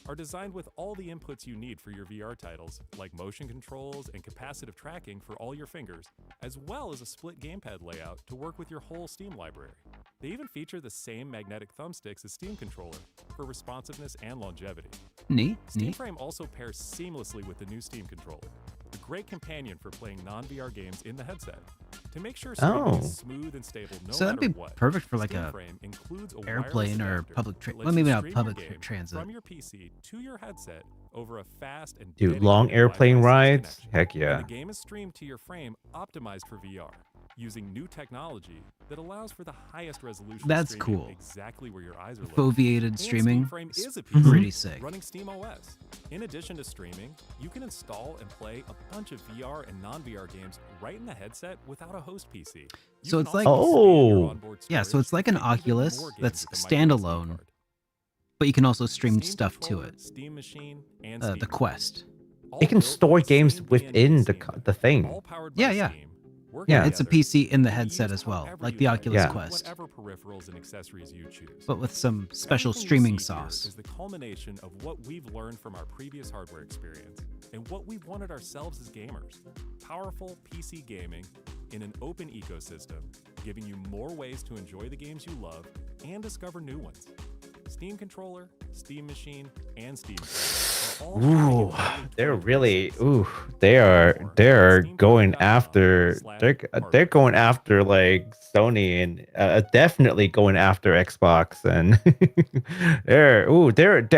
Speaker 6: are designed with all the inputs you need for your VR titles, like motion controls and capacitive tracking for all your fingers, as well as a split gamepad layout to work with your whole Steam library. They even feature the same magnetic thumbsticks as Steam controller for responsiveness and longevity.
Speaker 1: Neat,
Speaker 6: Steam
Speaker 1: neat.
Speaker 6: Frame also pairs seamlessly with the new Steam controller, a great companion for playing non-VR games in the headset. To make sure streaming
Speaker 2: Oh.
Speaker 6: is smooth and stable no
Speaker 1: So that'd
Speaker 6: matter
Speaker 1: be
Speaker 6: what,
Speaker 1: perfect for like
Speaker 6: Steam
Speaker 1: a
Speaker 6: Frame includes a wireless
Speaker 1: airplane or
Speaker 6: adapter
Speaker 1: public
Speaker 6: that
Speaker 1: tra-
Speaker 6: lets
Speaker 1: well,
Speaker 6: you
Speaker 1: maybe not
Speaker 6: stream your
Speaker 1: public
Speaker 6: game
Speaker 1: transit.
Speaker 6: from your PC to your headset over a fast and
Speaker 2: Dude,
Speaker 6: dedicated
Speaker 2: long airplane
Speaker 6: Wi-Fi 6
Speaker 2: rides?
Speaker 6: connection.
Speaker 2: Heck
Speaker 6: And
Speaker 2: yeah.
Speaker 6: the game is streamed to your frame optimized for VR, using new technology that allows for the highest resolution
Speaker 1: That's
Speaker 6: streaming
Speaker 1: cool.
Speaker 6: exactly where your eyes are looking.
Speaker 1: Foveated
Speaker 6: And
Speaker 1: streaming.
Speaker 6: Steam Frame is a
Speaker 1: It's
Speaker 6: PC
Speaker 1: pretty sick.
Speaker 6: running SteamOS. In addition to streaming, you can install and play a bunch of VR and non-VR games right in the headset without a host PC. You
Speaker 1: So
Speaker 6: can
Speaker 1: it's like-
Speaker 6: also expand your
Speaker 2: Oh.
Speaker 6: onboard
Speaker 1: Yeah, so
Speaker 6: storage
Speaker 1: it's like an
Speaker 6: to even
Speaker 1: Oculus
Speaker 6: more games
Speaker 1: that's
Speaker 6: with a micro SD
Speaker 1: standalone,
Speaker 6: card.
Speaker 1: but you can also stream
Speaker 6: Steam
Speaker 1: stuff to
Speaker 6: controller,
Speaker 1: it.
Speaker 6: Steam Machine, and
Speaker 1: The
Speaker 6: Steam Deck.
Speaker 1: Quest.
Speaker 6: All
Speaker 2: It can
Speaker 6: built
Speaker 2: store
Speaker 6: on the
Speaker 2: games
Speaker 6: same
Speaker 2: within
Speaker 6: DNA
Speaker 2: the
Speaker 6: Steam,
Speaker 2: the thing.
Speaker 6: all powered
Speaker 1: Yeah,
Speaker 6: by
Speaker 1: yeah.
Speaker 6: Steam, work
Speaker 2: Yeah.
Speaker 1: It's a
Speaker 6: together,
Speaker 1: PC in the
Speaker 6: and
Speaker 1: headset
Speaker 6: used
Speaker 1: as well,
Speaker 6: however
Speaker 1: like
Speaker 6: you
Speaker 1: the
Speaker 6: like,
Speaker 1: Oculus
Speaker 2: Yeah.
Speaker 6: with
Speaker 1: Quest,
Speaker 6: whatever peripherals and accessories you choose.
Speaker 1: but with some special
Speaker 6: Everything you
Speaker 1: streaming
Speaker 6: see here
Speaker 1: sauce.
Speaker 6: is the culmination of what we've learned from our previous hardware experience and what we wanted ourselves as gamers. Powerful PC gaming in an open ecosystem, giving you more ways to enjoy the games you love and discover new ones. Steam controller, Steam Machine, and Steam Frame are all
Speaker 2: Ooh,
Speaker 6: shipping in
Speaker 2: they're
Speaker 6: 2023.
Speaker 2: really they're going after they're going after like Sony and definitely going after Xbox and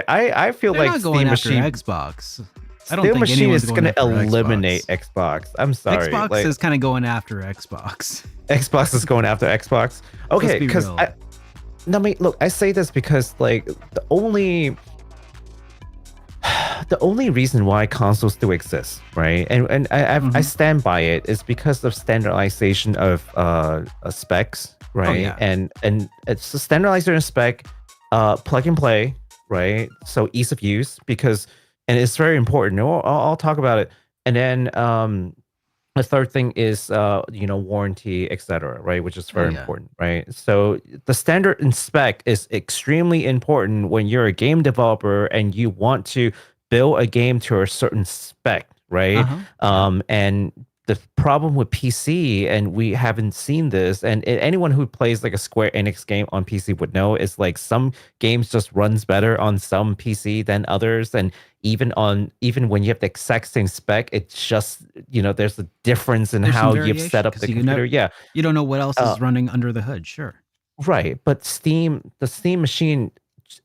Speaker 2: I feel
Speaker 1: They're
Speaker 2: like
Speaker 1: not going
Speaker 2: Steam
Speaker 1: after
Speaker 2: Machine.
Speaker 1: Xbox. I don't
Speaker 2: Steam
Speaker 1: think
Speaker 2: Machine
Speaker 1: anyone's
Speaker 2: is
Speaker 1: going
Speaker 2: going to
Speaker 1: after
Speaker 2: eliminate
Speaker 1: Xbox.
Speaker 2: Xbox. I'm sorry.
Speaker 1: Xbox
Speaker 2: like,
Speaker 1: is kind of going after Xbox.
Speaker 2: Xbox is going after Xbox. Okay,
Speaker 1: be
Speaker 2: because
Speaker 1: real.
Speaker 2: I mean, look, I say this because like the only reason why consoles still exist, right? And I stand by it is because of standardization of specs, right?
Speaker 1: yeah.
Speaker 2: And it's a standardization of spec, plug and play, right? So ease of use and it's very important. I'll talk about it. And then the third thing is warranty, etc., right? Which is very important, right? So the standard in spec is extremely important when you're a game developer and you want to build a game to a certain spec, right? And the problem with PC, and we haven't seen this, and anyone who plays like a Square Enix game on PC would know, is like some games just runs better on some PC than others, and even when you have the exact same spec, it's just there's a difference in
Speaker 1: There's some
Speaker 2: how you've
Speaker 1: variation,
Speaker 2: set up
Speaker 1: 'cause
Speaker 2: the
Speaker 1: you
Speaker 2: computer.
Speaker 1: you don't know what else is running under the hood. Sure.
Speaker 2: Right, but the Steam Machine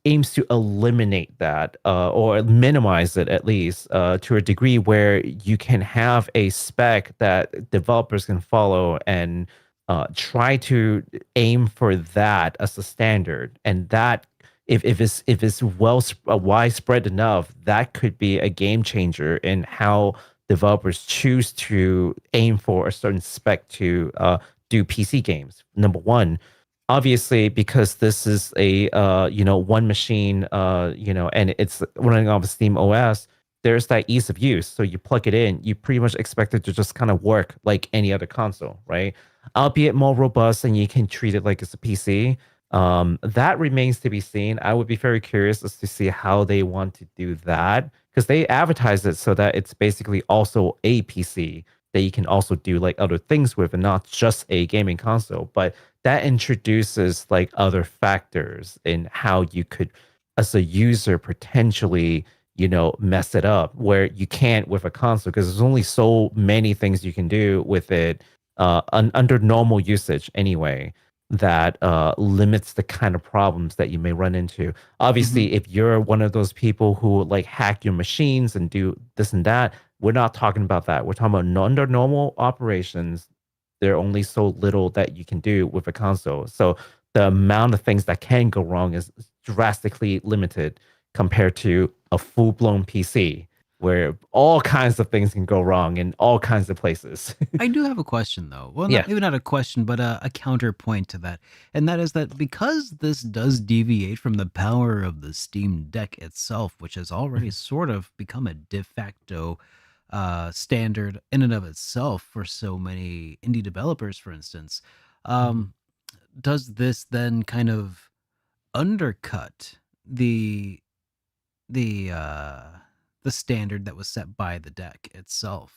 Speaker 2: aims to eliminate that or minimize it at least to a degree where you can have a spec that developers can follow and try to aim for that as a standard. And that if it's widespread enough, that could be a game changer in how developers choose to aim for a certain spec to do PC games. Number one, obviously, because this is a one machine, and it's running off of Steam OS, there's that ease of use. So you plug it in, you pretty much expect it to just kind of work like any other console, right? Albeit more robust, and you can treat it like it's a PC. That remains to be seen. I would be very curious as to see how they want to do that, because they advertise it so that it's basically also a PC that you can also do like other things with, and not just a gaming console. But that introduces like other factors in how you could, as a user, potentially mess it up, where you can't with a console, because there's only so many things you can do with it under normal usage anyway, that limits the kind of problems that you may run into. Obviously, if you're one of those people who like hack your machines and do this and that, we're not talking about that. We're talking about under normal operations. There are only so little that you can do with a console. So the amount of things that can go wrong is drastically limited compared to a full-blown PC, where all kinds of things can go wrong in all kinds of places.
Speaker 1: I do have a question, though. Well,
Speaker 2: Yeah.
Speaker 1: maybe not a question, but a counterpoint to that. And that is that because this does deviate from the power of the Steam Deck itself, which has already sort of become a de facto standard in and of itself for so many indie developers, for instance, does this then kind of undercut the standard that was set by the deck itself?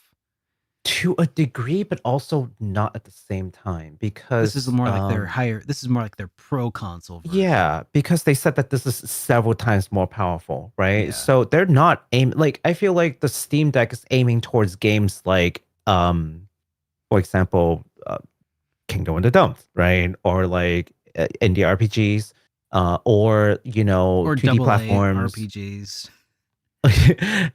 Speaker 2: To a degree, but also not at the same time, because
Speaker 1: This is more like their higher. This is more like their pro console version.
Speaker 2: yeah, because they said that this is several times more powerful, right?
Speaker 1: Yeah.
Speaker 2: So they're not like, I feel like the Steam Deck is aiming towards games like for example, Kingdom of the Dumps, right? Or like indie RPGs, or
Speaker 1: or
Speaker 2: 2D
Speaker 1: AA
Speaker 2: platforms,
Speaker 1: RPGs.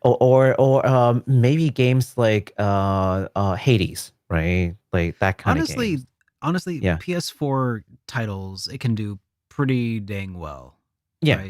Speaker 2: or maybe games like Hades, right? Like that kind of game.
Speaker 1: Honestly,
Speaker 2: Yeah.
Speaker 1: PS4 titles, it can do pretty dang well.
Speaker 2: Yeah.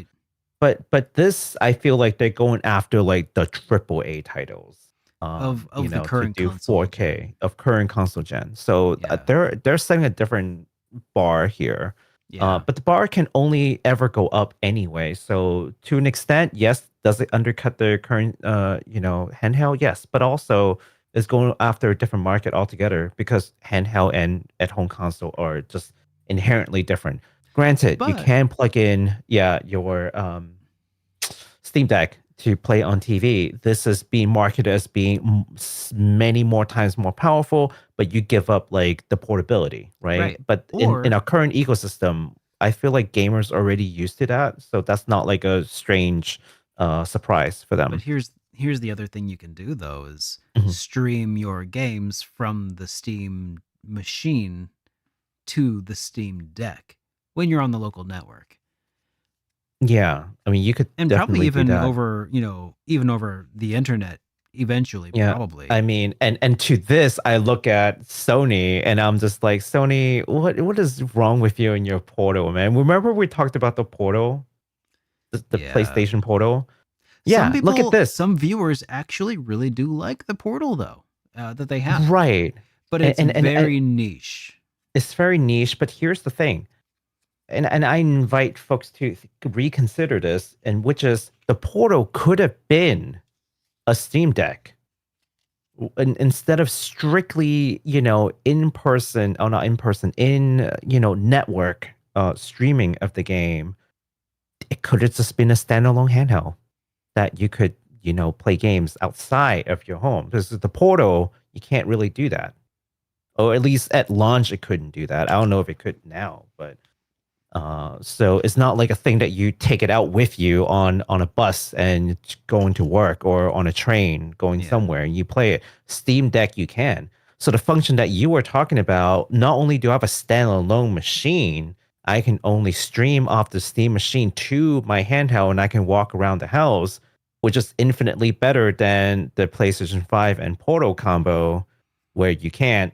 Speaker 1: Right?
Speaker 2: But this, I feel like they're going after like the AAA titles
Speaker 1: Of the
Speaker 2: to
Speaker 1: current
Speaker 2: do
Speaker 1: console
Speaker 2: 4K of current console gen. So
Speaker 1: Yeah.
Speaker 2: they're setting a different bar here.
Speaker 1: Yeah.
Speaker 2: But the bar can only ever go up anyway. So to an extent, yes, does it undercut the current handheld? Yes, but also is going after a different market altogether, because handheld and at-home console are just inherently different. Granted, you
Speaker 1: But-
Speaker 2: can plug in your Steam Deck to play on TV. This is being marketed as being many more times more powerful, but you give up like the portability, right?
Speaker 1: Right.
Speaker 2: But
Speaker 1: Or-
Speaker 2: in our current ecosystem, I feel like gamers are already used to that, so that's not like a strange surprise for them.
Speaker 1: But here's the other thing you can do, though, is
Speaker 2: Mhm.
Speaker 1: stream your games from the Steam machine to the Steam Deck when you're on the local network.
Speaker 2: Yeah, I mean, you could
Speaker 1: And
Speaker 2: definitely
Speaker 1: probably even
Speaker 2: do that.
Speaker 1: over, even over the internet eventually,
Speaker 2: Yeah,
Speaker 1: probably.
Speaker 2: I mean, and to this, I look at Sony, and I'm just like, Sony, what is wrong with you and your Portal, man? Remember we talked about the Portal, the
Speaker 1: Yeah.
Speaker 2: PlayStation Portal?
Speaker 1: Some
Speaker 2: Yeah, look at
Speaker 1: people,
Speaker 2: this.
Speaker 1: some viewers actually really do like the Portal though, that they have.
Speaker 2: Right,
Speaker 1: But
Speaker 2: and
Speaker 1: it's
Speaker 2: and, and,
Speaker 1: very niche.
Speaker 2: it's very niche. But here's the thing, and I invite folks to reconsider this, and which is the Portal could have been a Steam Deck. Instead of strictly, in person, oh, not in person, in, network streaming of the game, it could have just been a standalone handheld that you could, play games outside of your home. Because the Portal, you can't really do that. Or at least at launch, it couldn't do that. I don't know if it could now, but so it's not like a thing that you take it out with you on a bus and going to work, or on a train going somewhere and you play it. Steam Deck, you can. So the function that you were talking about, not only do I have a standalone machine, I can only stream off the Steam machine to my handheld, and I can walk around the house, which is infinitely better than the PlayStation 5 and Portal combo, where you can't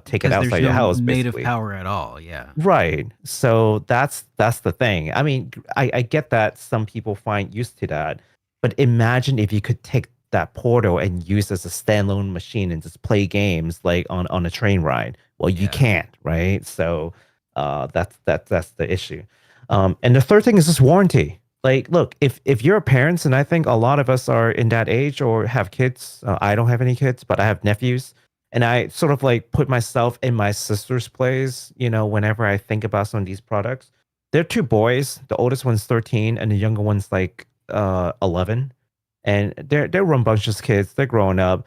Speaker 2: take it
Speaker 1: Because
Speaker 2: outside
Speaker 1: there's
Speaker 2: your
Speaker 1: no
Speaker 2: house.
Speaker 1: native
Speaker 2: Basically.
Speaker 1: power at all. Yeah.
Speaker 2: Right. So that's the thing. I mean, I get that some people find used to that, but imagine if you could take that Portal and use it as a standalone machine and just play games like on a train ride. Well, you
Speaker 1: Yeah.
Speaker 2: can't, right? So that's the issue. And the third thing is this warranty. Like, look, if you're a parent, and I think a lot of us are in that age or have kids. I don't have any kids, but I have nephews. And I sort of like put myself in my sister's place, whenever I think about some of these products. They're two boys. The oldest one's 13 and the younger one's like 11. And they're rambunctious kids. They're growing up.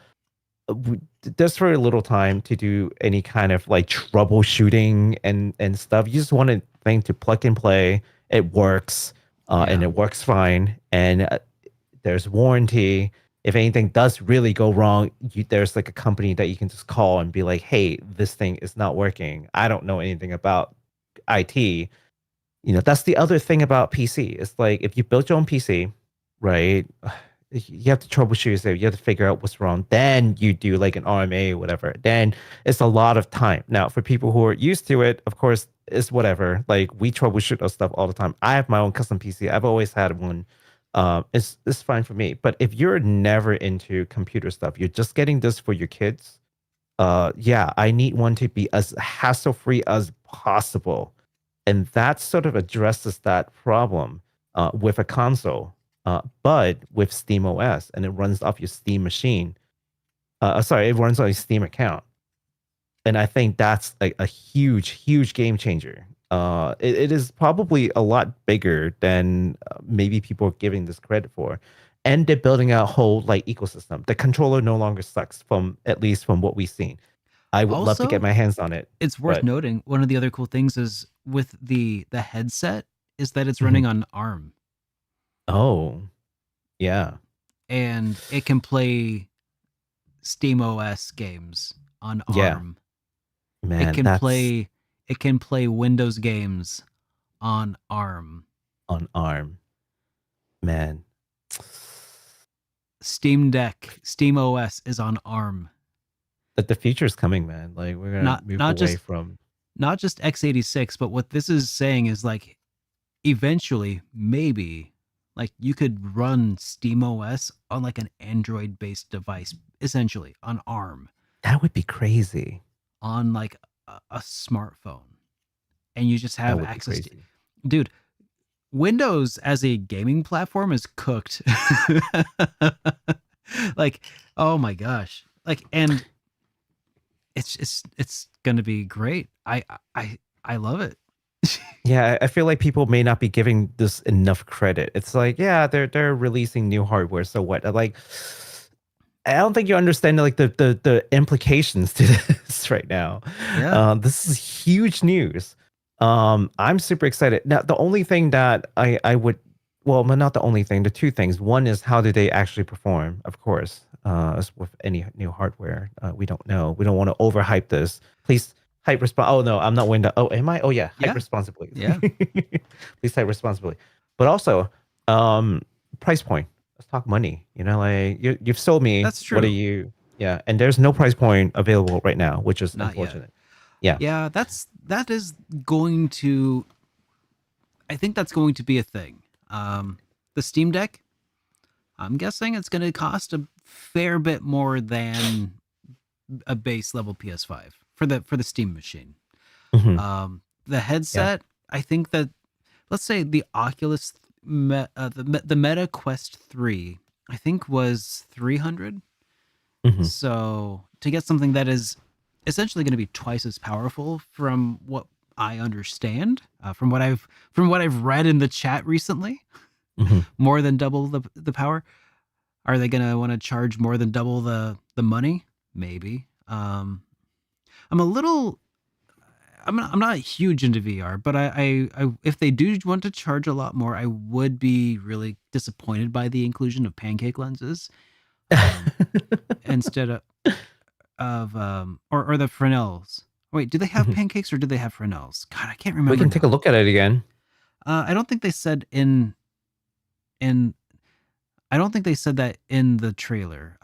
Speaker 2: There's very little time to do any kind of like troubleshooting and stuff. You just want a thing to plug and play. It works, and it works fine. And there's warranty. If anything does really go wrong, there's like a company that you can just call and be like, hey, this thing is not working. I don't know anything about IT. That's the other thing about PC. It's like, if you build your own PC, right, you have to troubleshoot it. You have to figure out what's wrong. Then you do like an RMA or whatever. Then it's a lot of time. Now, for people who are used to it, of course, it's whatever. Like, we troubleshoot our stuff all the time. I have my own custom PC. I've always had one. It's fine for me. But if you're never into computer stuff, you're just getting this for your kids. Yeah, I need one to be as hassle-free as possible. And that sort of addresses that problem with a console, but with Steam OS, and it runs off your Steam machine. It runs on your Steam account. And I think that's a huge, huge game changer. It is probably a lot bigger than maybe people are giving this credit for. And they're building out a whole like ecosystem. The controller no longer sucks, at least from what we've seen. I would love to
Speaker 1: Also,
Speaker 2: get my hands on it.
Speaker 1: It's worth
Speaker 2: But-
Speaker 1: noting, one of the other cool things is with the headset is that it's running on ARM,
Speaker 2: Oh, yeah.
Speaker 1: and it can play Steam OS games on
Speaker 2: Yeah.
Speaker 1: ARM.
Speaker 2: Man,
Speaker 1: it can
Speaker 2: that's
Speaker 1: play Windows games on ARM.
Speaker 2: on ARM. Man.
Speaker 1: Steam Deck, Steam OS is on ARM.
Speaker 2: The future's coming, man. Like, we're gonna
Speaker 1: Not-
Speaker 2: move
Speaker 1: not
Speaker 2: away
Speaker 1: just-
Speaker 2: from
Speaker 1: Not just x86, but what this is saying is like eventually, maybe, like you could run Steam OS on like an Android based device, essentially on ARM,
Speaker 2: that would be crazy.
Speaker 1: on like a smartphone. And you just
Speaker 2: That
Speaker 1: have
Speaker 2: would be
Speaker 1: access to,
Speaker 2: crazy.
Speaker 1: dude, Windows as a gaming platform is cooked. Like, oh my gosh. Like, and it's gonna be great. I love it.
Speaker 2: Yeah, I feel like people may not be giving this enough credit. It's like, yeah, they're releasing new hardware, so what? Like, I don't think you understand like the implications to this right now.
Speaker 1: Yeah.
Speaker 2: This is huge news. I'm super excited. Now, the only thing that I would, well, not the only thing, the two things. One is, how do they actually perform? Of course, as with any new hardware, we don't know. We don't want to overhype this. Please hype responsibly. Oh no, I'm not Windows. Oh, am I? Oh yeah, hype
Speaker 1: Yeah.
Speaker 2: responsibly.
Speaker 1: Yeah.
Speaker 2: Please hype responsibly. But also, price point. let's talk money. Like you've sold me.
Speaker 1: That's
Speaker 2: What are
Speaker 1: true.
Speaker 2: you? Yeah, and there's no price point available right now, which is
Speaker 1: Not yet.
Speaker 2: unfortunate. Yeah.
Speaker 1: Yeah, that is going to. I think that's going to be a thing. The Steam Deck. I'm guessing it's going to cost a fair bit more than a base level PS5 for the Steam machine.
Speaker 2: Mhm.
Speaker 1: The headset, I think that, let's say the Oculus, the Meta Quest 3, I think was 300.
Speaker 2: Mhm.
Speaker 1: So to get something that is essentially going to be twice as powerful, from what I understand, from what I've read in the chat recently,
Speaker 2: Mhm.
Speaker 1: more than double the power. Are they going to want to charge more than double the money? Maybe. I'm a little. I'm not huge into VR, but I if they do want to charge a lot more, I would be really disappointed by the inclusion of pancake lenses, instead of or the Fresnels. Wait, do they have
Speaker 2: Mhm.
Speaker 1: pancakes or do they have Fresnels? God, I can't
Speaker 2: We
Speaker 1: remember
Speaker 2: can take a
Speaker 1: now.
Speaker 2: look at it again.
Speaker 1: I don't think they said in I don't think they said that in the trailer.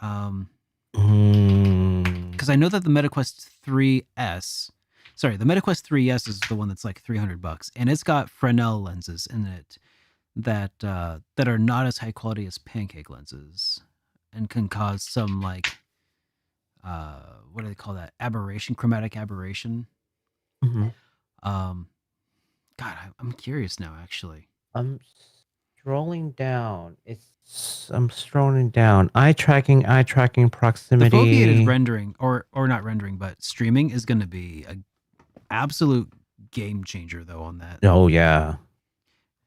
Speaker 1: Because I know that the MetaQuest 3S, sorry, the MetaQuest 3S is the one that's like $300, and it's got Fresnel lenses in it that are not as high quality as pancake lenses, and can cause some like what do they call that? Aberration, chromatic aberration.
Speaker 2: Mhm.
Speaker 1: God, I'm curious now. Actually,
Speaker 2: I'm scrolling down. I'm scrolling down. Eye tracking
Speaker 1: the foveated
Speaker 2: proximity.
Speaker 1: rendering, or not rendering, but streaming is going to be a absolute game changer though on that.
Speaker 2: Oh yeah.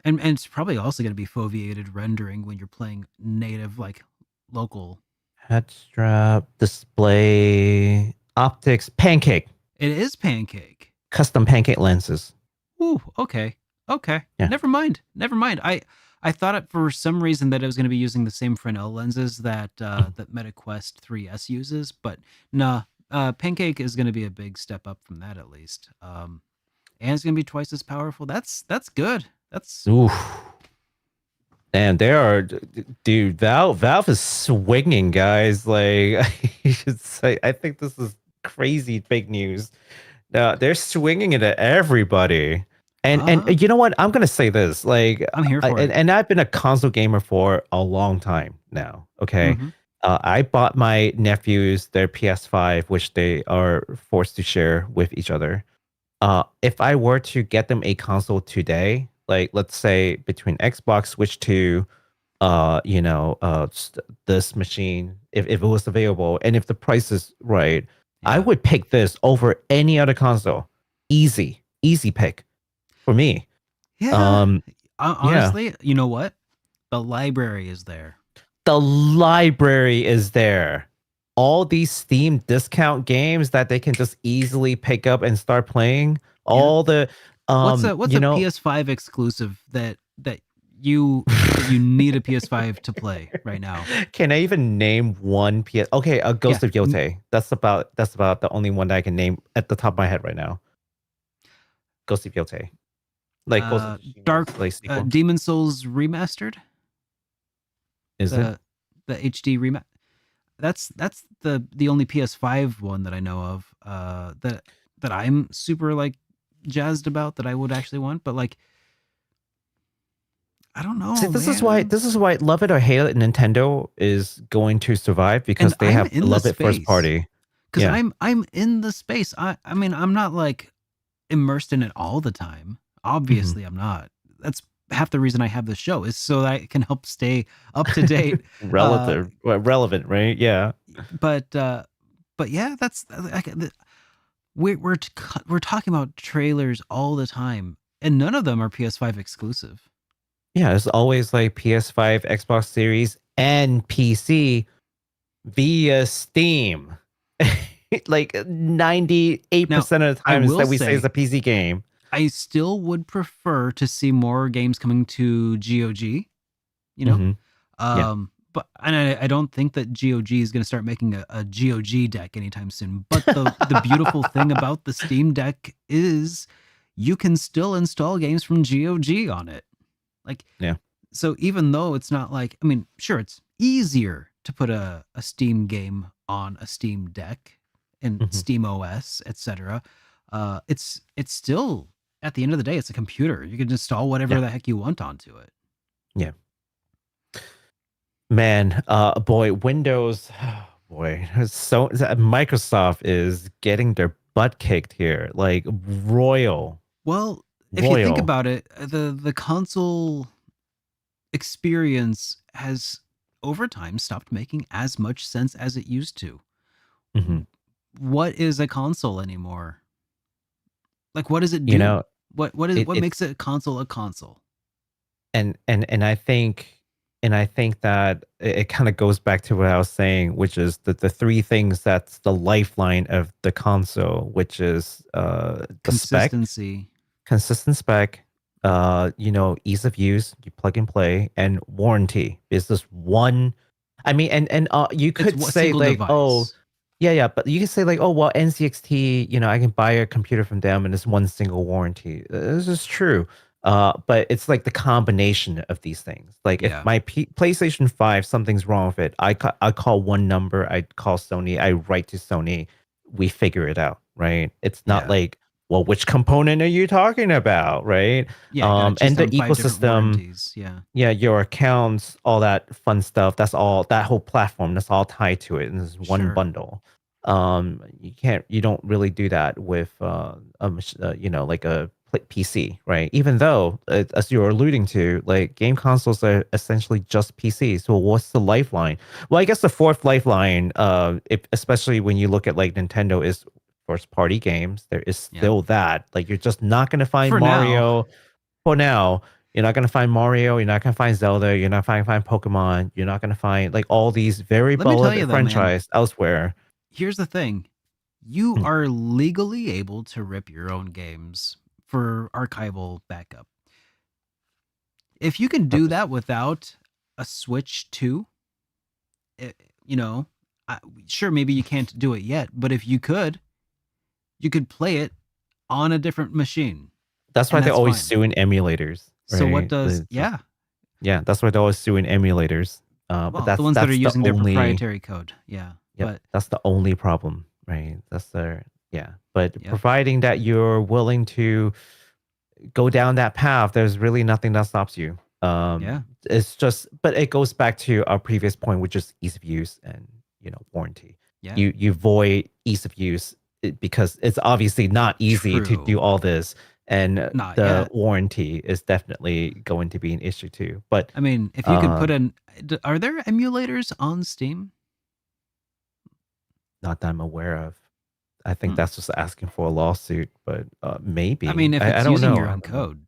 Speaker 1: And it's probably also going to be foveated rendering when you're playing native, like local.
Speaker 2: Head strap, display, optics, pancake,
Speaker 1: It is pancake.
Speaker 2: custom pancake lenses.
Speaker 1: Ooh, okay.
Speaker 2: Yeah.
Speaker 1: Never mind. I thought it for some reason that it was going to be using the same Fresnel lenses that that MetaQuest 3S uses, but nah. Pancake is going to be a big step up from that at least. And it's going to be twice as powerful. That's good. That's
Speaker 2: Oof. And dude, Valve is swinging, guys. Like, you should say, I think this is crazy fake news. They're swinging it at everybody. And you know what? I'm gonna say this. Like,
Speaker 1: I'm here for it.
Speaker 2: and I've been a console gamer for a long time now. Okay,
Speaker 1: Mhm.
Speaker 2: I bought my nephews their PS5, which they are forced to share with each other. If I were to get them a console today, like let's say between Xbox Switch 2, this machine, if it was available and if the price is right, I
Speaker 1: Yeah.
Speaker 2: would pick this over any other console. Easy pick for me.
Speaker 1: Yeah.
Speaker 2: Yeah.
Speaker 1: Honestly, you know what? The library is there.
Speaker 2: The library is there. All these Steam discount games that they can just easily pick up and start playing. All the
Speaker 1: What's a PS5 exclusive that you need a PS5 to play right now?
Speaker 2: Can I even name one PS? Okay, a Ghost of Yotei. That's about the only one that I can name at the top of my head right now. Ghost of Yotei. Like Ghost of Tsushima,
Speaker 1: Dark
Speaker 2: like sequel.
Speaker 1: Demon Souls remastered.
Speaker 2: Is it?
Speaker 1: The HD remaster? That's the only PS5 one that I know of. That I'm super like jazzed about, that I would actually want, but like, I don't know.
Speaker 2: See, this is why love it or hate it, Nintendo is going to survive, because
Speaker 1: And
Speaker 2: they
Speaker 1: I'm
Speaker 2: have
Speaker 1: in the
Speaker 2: love it first
Speaker 1: space.
Speaker 2: party.
Speaker 1: Because
Speaker 2: Yeah.
Speaker 1: I'm in the space. I mean, I'm not like immersed in it all the time. Obviously, I'm not. That's half the reason I have this show, is so that I can help stay up to date.
Speaker 2: Relevant, right? Yeah.
Speaker 1: But yeah, that's like, we're talking about trailers all the time, and none of them are PS5 exclusive.
Speaker 2: Yeah, it's always like PS5, Xbox Series, and PC via Steam. Like 98% of the
Speaker 1: I
Speaker 2: times
Speaker 1: will
Speaker 2: that we say
Speaker 1: say-
Speaker 2: it's a PC game.
Speaker 1: I still would prefer to see more games coming to GOG. You know,
Speaker 2: Mhm. Yeah.
Speaker 1: but I don't think that GOG is going to start making a GOG deck anytime soon. But the beautiful thing about the Steam Deck is you can still install games from GOG on it. Like,
Speaker 2: Yeah.
Speaker 1: So even though it's not like, I mean, sure, it's easier to put a Steam game on a Steam Deck and
Speaker 2: Mhm.
Speaker 1: Steam OS, etc. It's still, at the end of the day, it's a computer. You can install whatever
Speaker 2: Yeah.
Speaker 1: the heck you want onto it.
Speaker 2: Yeah. Man, boy, Windows, boy, so Microsoft is getting their butt kicked here, like royal,
Speaker 1: Well, if you think
Speaker 2: royal.
Speaker 1: about it, the console experience has over time stopped making as much sense as it used to.
Speaker 2: Mhm.
Speaker 1: What is a console anymore? Like, what does it
Speaker 2: You
Speaker 1: do?
Speaker 2: know,
Speaker 1: What
Speaker 2: it's
Speaker 1: makes a console a console?
Speaker 2: and I think that it kind of goes back to what I was saying, which is the three things that's the lifeline of the console, which is the spec,
Speaker 1: Consistency.
Speaker 2: consistent spec, ease of use, you plug and play, and warranty is this one. I mean, and you
Speaker 1: It's
Speaker 2: could
Speaker 1: a
Speaker 2: say
Speaker 1: single
Speaker 2: like, oh,
Speaker 1: device.
Speaker 2: yeah, but you can say like, oh, well, NCXT, I can buy a computer from them and it's one single warranty. This is true. But it's like the combination of these things. Like if
Speaker 1: Yeah.
Speaker 2: my PlayStation 5, something's wrong with it, I call one number, I call Sony, I write to Sony, we figure it out, right? It's not
Speaker 1: Yeah.
Speaker 2: like, well, which component are you talking about, right?
Speaker 1: Yeah, you gotta chase
Speaker 2: And the
Speaker 1: down 5 different
Speaker 2: ecosystem,
Speaker 1: warranties. Yeah.
Speaker 2: yeah, your accounts, all that fun stuff, that's all, that whole platform, that's all tied to it in this one
Speaker 1: Sure.
Speaker 2: bundle. You don't really do that with like a PC, right? Even though as you're alluding to, like game consoles are essentially just PCs. So what's the lifeline? Well, I guess the fourth lifeline, especially when you look at like Nintendo, is first party games. There is
Speaker 1: Yeah.
Speaker 2: still that, like you're just not going to find
Speaker 1: For now.
Speaker 2: Mario. For now, you're not going to find Mario, you're not going to find Zelda, you're not going to find Pokemon, you're not going to find like all these very
Speaker 1: Let me tell you
Speaker 2: beloved
Speaker 1: though, man.
Speaker 2: franchise elsewhere.
Speaker 1: Here's the thing. You
Speaker 2: Hmm.
Speaker 1: are legally able to rip your own games for archival backup. If you can do that without a Switch 2, you know, sure, maybe you can't do it yet, but if you could play it on a different machine.
Speaker 2: That's why
Speaker 1: And
Speaker 2: they're
Speaker 1: that's
Speaker 2: always
Speaker 1: fine.
Speaker 2: suing emulators.
Speaker 1: So what
Speaker 2: right?
Speaker 1: does,
Speaker 2: It's-
Speaker 1: yeah,
Speaker 2: Yeah, that's why they're always suing emulators.
Speaker 1: well,
Speaker 2: But that's
Speaker 1: the ones that are
Speaker 2: the
Speaker 1: using their
Speaker 2: only,
Speaker 1: proprietary code. Yeah.
Speaker 2: Yep,
Speaker 1: But
Speaker 2: that's the only problem, right? That's their, yeah. But
Speaker 1: Yep.
Speaker 2: providing that you're willing to go down that path, there's really nothing that stops you.
Speaker 1: Yeah.
Speaker 2: It's just, but it goes back to our previous point, which is ease of use and warranty.
Speaker 1: Yeah.
Speaker 2: You void ease of use because it's obviously not easy to
Speaker 1: True.
Speaker 2: do all this, and
Speaker 1: Not
Speaker 2: the
Speaker 1: yet.
Speaker 2: warranty is definitely going to be an issue too. But
Speaker 1: I mean, if you could put in, are there emulators on Steam?
Speaker 2: not that I'm aware of. I think
Speaker 1: Hmm.
Speaker 2: that's just asking for a lawsuit, but maybe.
Speaker 1: I mean, if
Speaker 2: I
Speaker 1: it's
Speaker 2: don't
Speaker 1: using
Speaker 2: know.
Speaker 1: your
Speaker 2: I
Speaker 1: own
Speaker 2: don't know.
Speaker 1: code,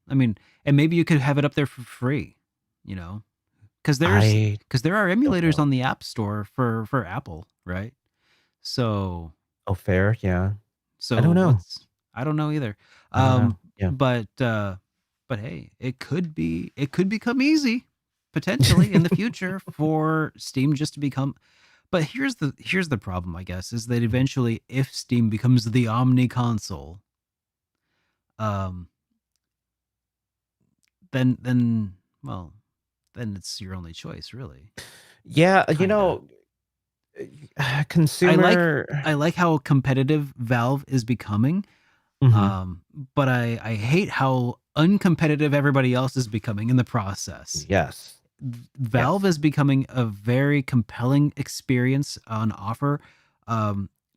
Speaker 1: I mean, and maybe you could have it up there for free, because there are emulators
Speaker 2: know.
Speaker 1: on the App Store for Apple, right? So
Speaker 2: Oh, fair, yeah.
Speaker 1: so
Speaker 2: I don't know.
Speaker 1: I don't know either.
Speaker 2: I don't know. Yeah.
Speaker 1: But hey, it could become easy potentially in the future for Steam just to become. But here's the problem, I guess, is that eventually, if Steam becomes the omni console, then it's your only choice, really.
Speaker 2: Yeah,
Speaker 1: Kinda.
Speaker 2: consumer.
Speaker 1: I like how competitive Valve is becoming,
Speaker 2: Mhm.
Speaker 1: but I hate how uncompetitive everybody else is becoming in the process.
Speaker 2: Yes.
Speaker 1: Valve is becoming a very compelling experience on offer.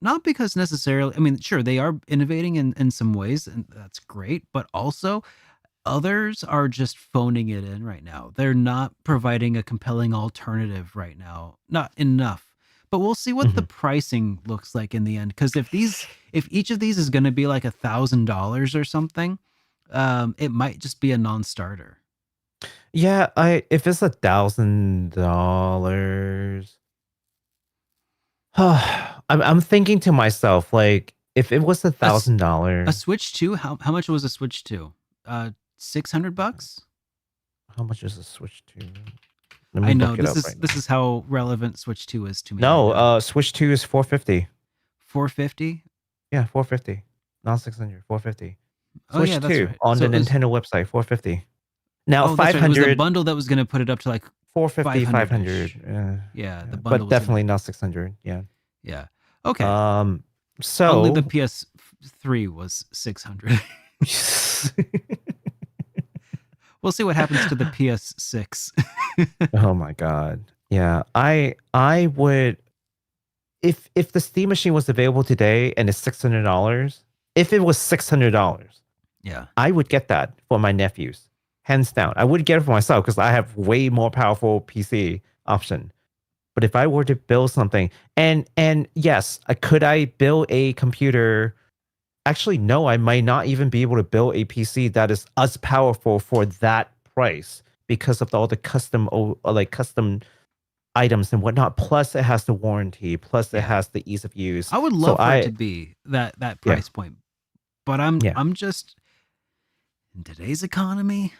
Speaker 1: Not because necessarily, I mean, sure, they are innovating in some ways, and that's great, but also others are just phoning it in right now. They're not providing a compelling alternative right now. Not enough. But we'll see what the pricing looks like in the end. Because if each of these is going to be like $1,000 or something, it might just be a non-starter.
Speaker 2: Yeah, if it's $1,000, I'm thinking to myself, like, if it was
Speaker 1: A
Speaker 2: $1,000,
Speaker 1: Switch 2, how much was a Switch 2? $600?
Speaker 2: how much is a Switch 2? Let me
Speaker 1: I know
Speaker 2: look it up right
Speaker 1: this
Speaker 2: now.
Speaker 1: is how relevant Switch 2 is to me.
Speaker 2: No,
Speaker 1: right now.
Speaker 2: Switch 2 is $450.
Speaker 1: $450?
Speaker 2: Yeah, $450. Not $600, $450.
Speaker 1: Oh yeah,
Speaker 2: Switch
Speaker 1: that's
Speaker 2: 2
Speaker 1: right.
Speaker 2: on
Speaker 1: So
Speaker 2: the
Speaker 1: it was
Speaker 2: Nintendo website, $450. Now
Speaker 1: Oh, that's right. It was the
Speaker 2: 500,
Speaker 1: bundle that was going to put it up to like
Speaker 2: 450,
Speaker 1: 500-ish.
Speaker 2: 500.
Speaker 1: Yeah, the bundle
Speaker 2: but
Speaker 1: was
Speaker 2: definitely not 600. Yeah.
Speaker 1: Yeah. Okay.
Speaker 2: So
Speaker 1: Only the PS3 was 600. We'll see what happens to the PS6.
Speaker 2: oh my god. Yeah, I would if the Steam machine was available today and it's $600, if it was $600,
Speaker 1: Yeah.
Speaker 2: I would get that for my nephews. Hands down. I would get it for myself because I have way more powerful PC option. But if I were to build something, and yes, could I build a computer? Actually, no, I might not even be able to build a PC that is as powerful for that price because of all the custom items and whatnot. Plus, it has the warranty. Plus, it has the ease of use.
Speaker 1: I would love for it to be that price point. But I'm just in today's economy.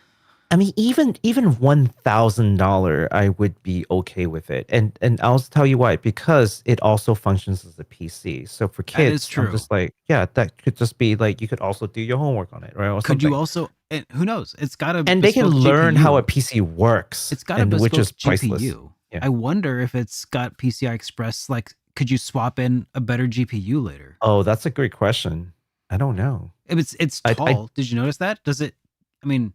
Speaker 2: I mean, even $1,000, I would be okay with it, and I'll tell you why. Because it also functions as a PC. So for kids,
Speaker 1: true.
Speaker 2: I'm just like, yeah, that could just be like you could also do your homework on it, right? Or
Speaker 1: Could
Speaker 2: something.
Speaker 1: you also? And who knows? It's got a
Speaker 2: and they can
Speaker 1: bespoke
Speaker 2: learn
Speaker 1: GPU.
Speaker 2: how a PC works.
Speaker 1: It's got a
Speaker 2: and
Speaker 1: bespoke
Speaker 2: which is priceless.
Speaker 1: GPU.
Speaker 2: Yeah.
Speaker 1: I wonder if it's got PCI Express. Like, could you swap in a better GPU later?
Speaker 2: Oh, that's a great question. I don't know.
Speaker 1: It's tall. Did you notice that? Does it? I mean,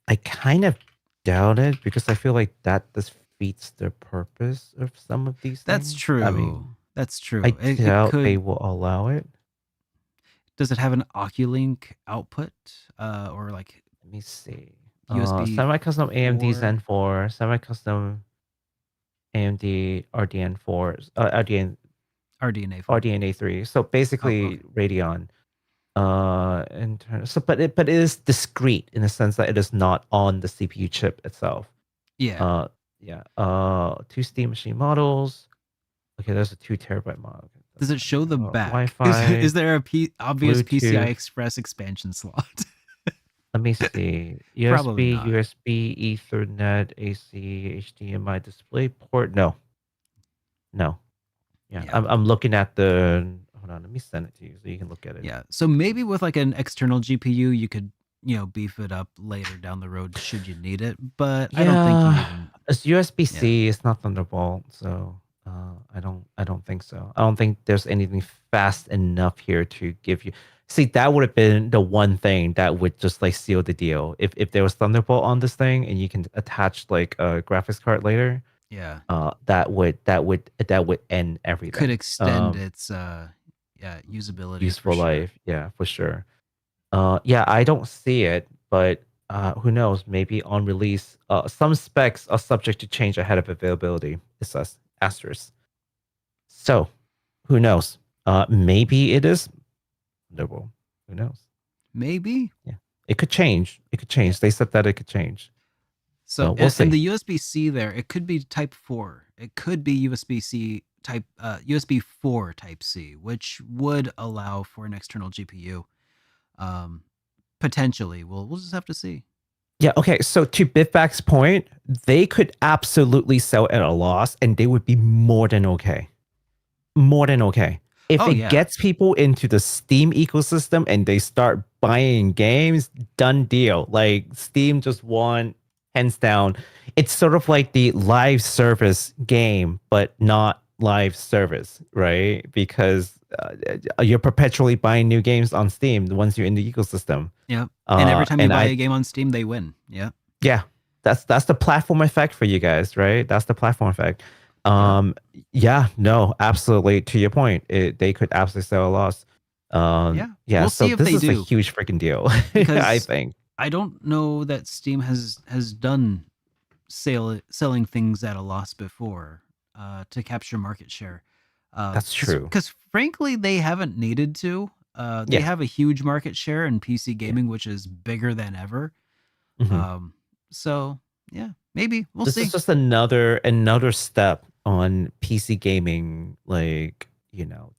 Speaker 2: I kind of doubt it because I feel like that defeats the purpose of some of these
Speaker 1: That's
Speaker 2: things.
Speaker 1: true.
Speaker 2: I mean,
Speaker 1: that's true.
Speaker 2: I doubt
Speaker 1: could,
Speaker 2: they will allow it.
Speaker 1: Does it have an Oculink output or like
Speaker 2: Let me see.
Speaker 1: USB
Speaker 2: Semi-custom AMD
Speaker 1: 4?
Speaker 2: Zen 4, semi-custom AMD RDN4,
Speaker 1: RDNA?
Speaker 2: RDNA 3. So basically Radeon. But it is discrete in the sense that it is not on the CPU chip itself.
Speaker 1: Yeah.
Speaker 2: Two Steam machine models. Okay, there's a 2 terabyte model.
Speaker 1: Does it show the back?
Speaker 2: Wi-Fi,
Speaker 1: Is there a obvious
Speaker 2: Bluetooth.
Speaker 1: PCI Express expansion slot?
Speaker 2: Let me see.
Speaker 1: Probably
Speaker 2: USB,
Speaker 1: not.
Speaker 2: USB, Ethernet, AC, HDMI display port. No. Yeah. I'm looking at the. Hold on. Let me send it to you so you can look at it.
Speaker 1: Yeah. So maybe with like an external GPU, you could beef it up later down the road should you need it. But I don't think you even.
Speaker 2: It's USB-C. It's not Thunderbolt, so I don't think so. I don't think there's anything fast enough here to give you. See, that would have been the one thing that would just like seal the deal. If there was Thunderbolt on this thing and you can attach like a graphics card later,
Speaker 1: Yeah.
Speaker 2: that would end everything.
Speaker 1: Could extend its usability.
Speaker 2: Useful
Speaker 1: for sure.
Speaker 2: life. Yeah, for sure. I don't see it, but who knows? Maybe on release, some specs are subject to change ahead of availability. It says asterisk. So, who knows? Maybe it is. Who knows?
Speaker 1: Maybe.
Speaker 2: Yeah, it could change. They said that it could change.
Speaker 1: So
Speaker 2: we'll see.
Speaker 1: and the USB-C there, it could be Type 4. It could be USB-C type USB 4 Type C, which would allow for an external GPU. Potentially, we'll just have to see.
Speaker 2: Yeah. Okay. So to Bitback's point, they could absolutely sell at a loss, and they would be more than okay. More than okay. If it gets people into the Steam ecosystem and they start buying games, done deal. Like Steam just won hands down. It's sort of like the live service game, but not live service, right? Because you're perpetually buying new games on Steam once you're in the ecosystem.
Speaker 1: Yeah. And every time you buy a game on Steam, they win. Yeah.
Speaker 2: Yeah. That's the platform effect for you guys, right? That's the platform effect. No, absolutely. To your point, they could absolutely sell a loss.
Speaker 1: We'll
Speaker 2: so
Speaker 1: see if
Speaker 2: this
Speaker 1: they
Speaker 2: is
Speaker 1: do.
Speaker 2: a huge freaking deal. I think.
Speaker 1: I don't know that Steam has done selling things at a loss before to capture market share.
Speaker 2: That's true.
Speaker 1: Because frankly, they haven't needed to. They have a huge market share in PC gaming, which is bigger than ever. Maybe we'll see.
Speaker 2: This is just another step on PC gaming, like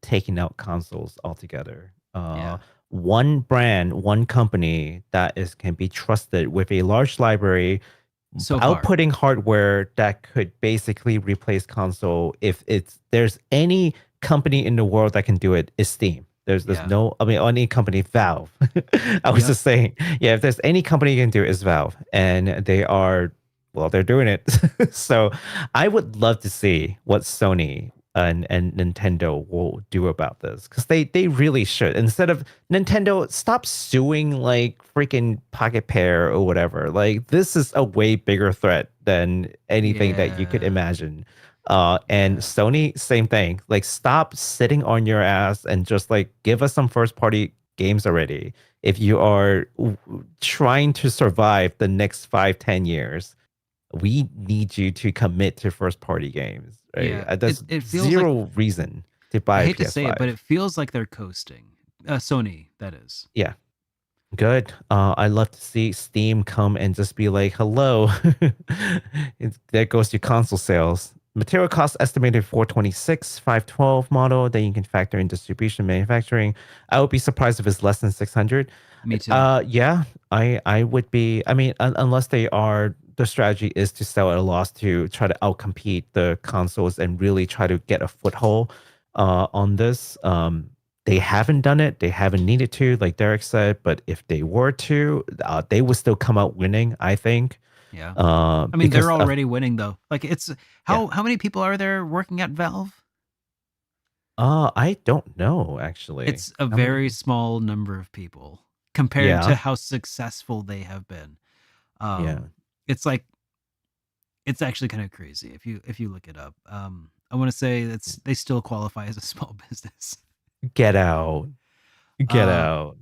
Speaker 2: taking out consoles altogether. One brand, one company that can be trusted with a large library, outputting hardware that could basically replace console. If there's any company in the world that can do it, is Steam. There's
Speaker 1: Yeah.
Speaker 2: no, I mean, any company, Valve. I was
Speaker 1: Yep.
Speaker 2: just saying, yeah, if there's any company you can do, is Valve, and they're doing it. So I would love to see what Sony and Nintendo will do about this, because they really should. Instead of Nintendo, stop suing like freaking Pocket Pair or whatever. Like, this is a way bigger threat than anything that you could
Speaker 1: Yeah.
Speaker 2: imagine. And
Speaker 1: Yeah.
Speaker 2: Sony, same thing. Like, stop sitting on your ass and just like give us some first party games already. If you are trying to survive the next 5-10 years, we need you to commit to first party games. Right?
Speaker 1: Yeah.
Speaker 2: There's
Speaker 1: It feels
Speaker 2: zero reason to buy
Speaker 1: I
Speaker 2: a
Speaker 1: hate to say it, but
Speaker 2: PS5.
Speaker 1: it feels like they're coasting. Sony, that is.
Speaker 2: Yeah. Good. I love to see Steam come and just be like, hello. There goes your console sales. Material cost estimated 426, 512 model. Then you can factor in distribution, manufacturing. I would be surprised if it's less than 600.
Speaker 1: Me too.
Speaker 2: Yeah, I would be. I mean, unless the strategy is to sell at a loss to try to outcompete the consoles and really try to get a foothold on this. They haven't done it. They haven't needed to, like Derek said. But if they were to, they would still come out winning, I think.
Speaker 1: Yeah.
Speaker 2: I
Speaker 1: I mean, they're already winning though. Like, it's how many people are there working at Valve?
Speaker 2: I don't know actually.
Speaker 1: It's a
Speaker 2: How
Speaker 1: very
Speaker 2: many-
Speaker 1: small number of people compared
Speaker 2: Yeah.
Speaker 1: to how successful they have been.
Speaker 2: Yeah.
Speaker 1: It's like, it's actually kind of crazy if you look it up. I want to say they still qualify as a small business.
Speaker 2: Get out. Get
Speaker 1: Uh,
Speaker 2: out.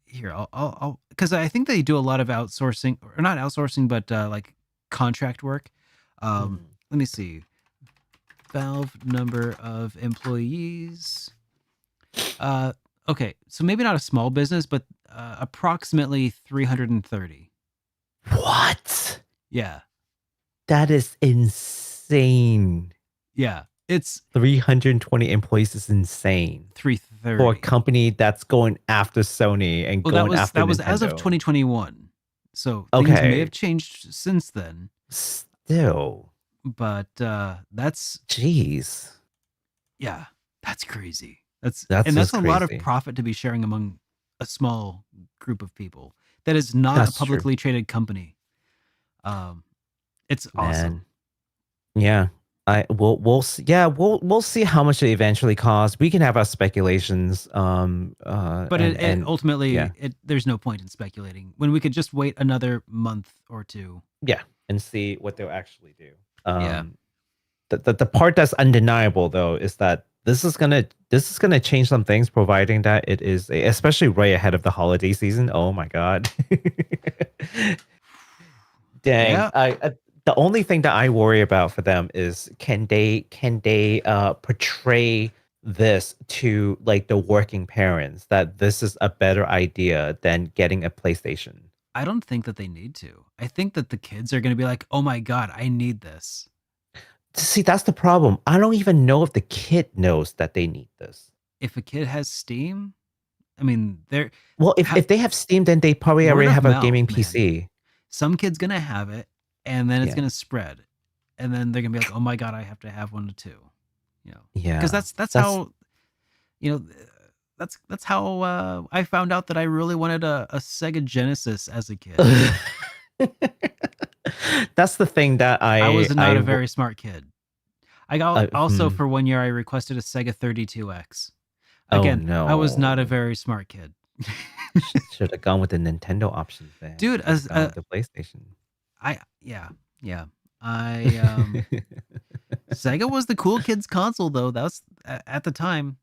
Speaker 1: Here, I'll because I think they do a lot of outsourcing, or not outsourcing, but like contract work.
Speaker 2: Mhm.
Speaker 1: Let me see. Valve number of employees. Okay, so maybe not a small business, but approximately 330.
Speaker 2: What?
Speaker 1: Yeah,
Speaker 2: That is insane.
Speaker 1: yeah, it's
Speaker 2: 320 employees is insane
Speaker 1: 330.
Speaker 2: for a company that's going after Sony and
Speaker 1: Well,
Speaker 2: going after
Speaker 1: that was as of
Speaker 2: Nintendo.
Speaker 1: 2021. So things may
Speaker 2: Okay.
Speaker 1: have changed since then,
Speaker 2: Still,
Speaker 1: but that's
Speaker 2: jeez.
Speaker 1: yeah, that's crazy. That's
Speaker 2: That's
Speaker 1: a lot of
Speaker 2: crazy.
Speaker 1: profit to be sharing among a small group of people. That is not
Speaker 2: That's
Speaker 1: a
Speaker 2: true.
Speaker 1: publicly traded company. It's awesome.
Speaker 2: Man. Yeah. We'll see. Yeah, we'll see how much it eventually costs. We can have our speculations.
Speaker 1: But
Speaker 2: and
Speaker 1: ultimately,
Speaker 2: yeah.
Speaker 1: there's no point in speculating when we could just wait another month or two.
Speaker 2: yeah, and see what they'll actually do.
Speaker 1: Yeah.
Speaker 2: The part that's undeniable though is that this is gonna change some things, providing that it is especially right ahead of the holiday season. Oh my god. Dang.
Speaker 1: Yeah.
Speaker 2: The only thing that I worry about for them is can they portray this to like the working parents that this is a better idea than getting a PlayStation.
Speaker 1: I don't think that they need to. I think that the kids are going to be like, "Oh my god, I need this."
Speaker 2: See, that's the problem. I don't even know if the kid knows that they need this.
Speaker 1: If a kid has Steam, I mean,
Speaker 2: Well, if they have Steam, then they probably
Speaker 1: Word
Speaker 2: already
Speaker 1: of
Speaker 2: have a
Speaker 1: mouth,
Speaker 2: gaming
Speaker 1: man.
Speaker 2: PC.
Speaker 1: some kid's going to have it, and then it's
Speaker 2: Yeah.
Speaker 1: going to spread, and then they're going to be like, "Oh my god, I have to have one too." You know,
Speaker 2: Yeah.
Speaker 1: because that's how, you know, that's how I found out that I really wanted a Sega Genesis as a kid.
Speaker 2: That's the thing that
Speaker 1: I was not a very smart kid. I got also
Speaker 2: hmm.
Speaker 1: for 1 year I requested a Sega 32X.
Speaker 2: Oh,
Speaker 1: Again, I was not a
Speaker 2: no.
Speaker 1: very smart kid.
Speaker 2: Should have gone with the Nintendo options then.
Speaker 1: Dude,
Speaker 2: Should've
Speaker 1: as
Speaker 2: gone with the PlayStation.
Speaker 1: yeah. I Sega was the cool kids console though. That was at the time.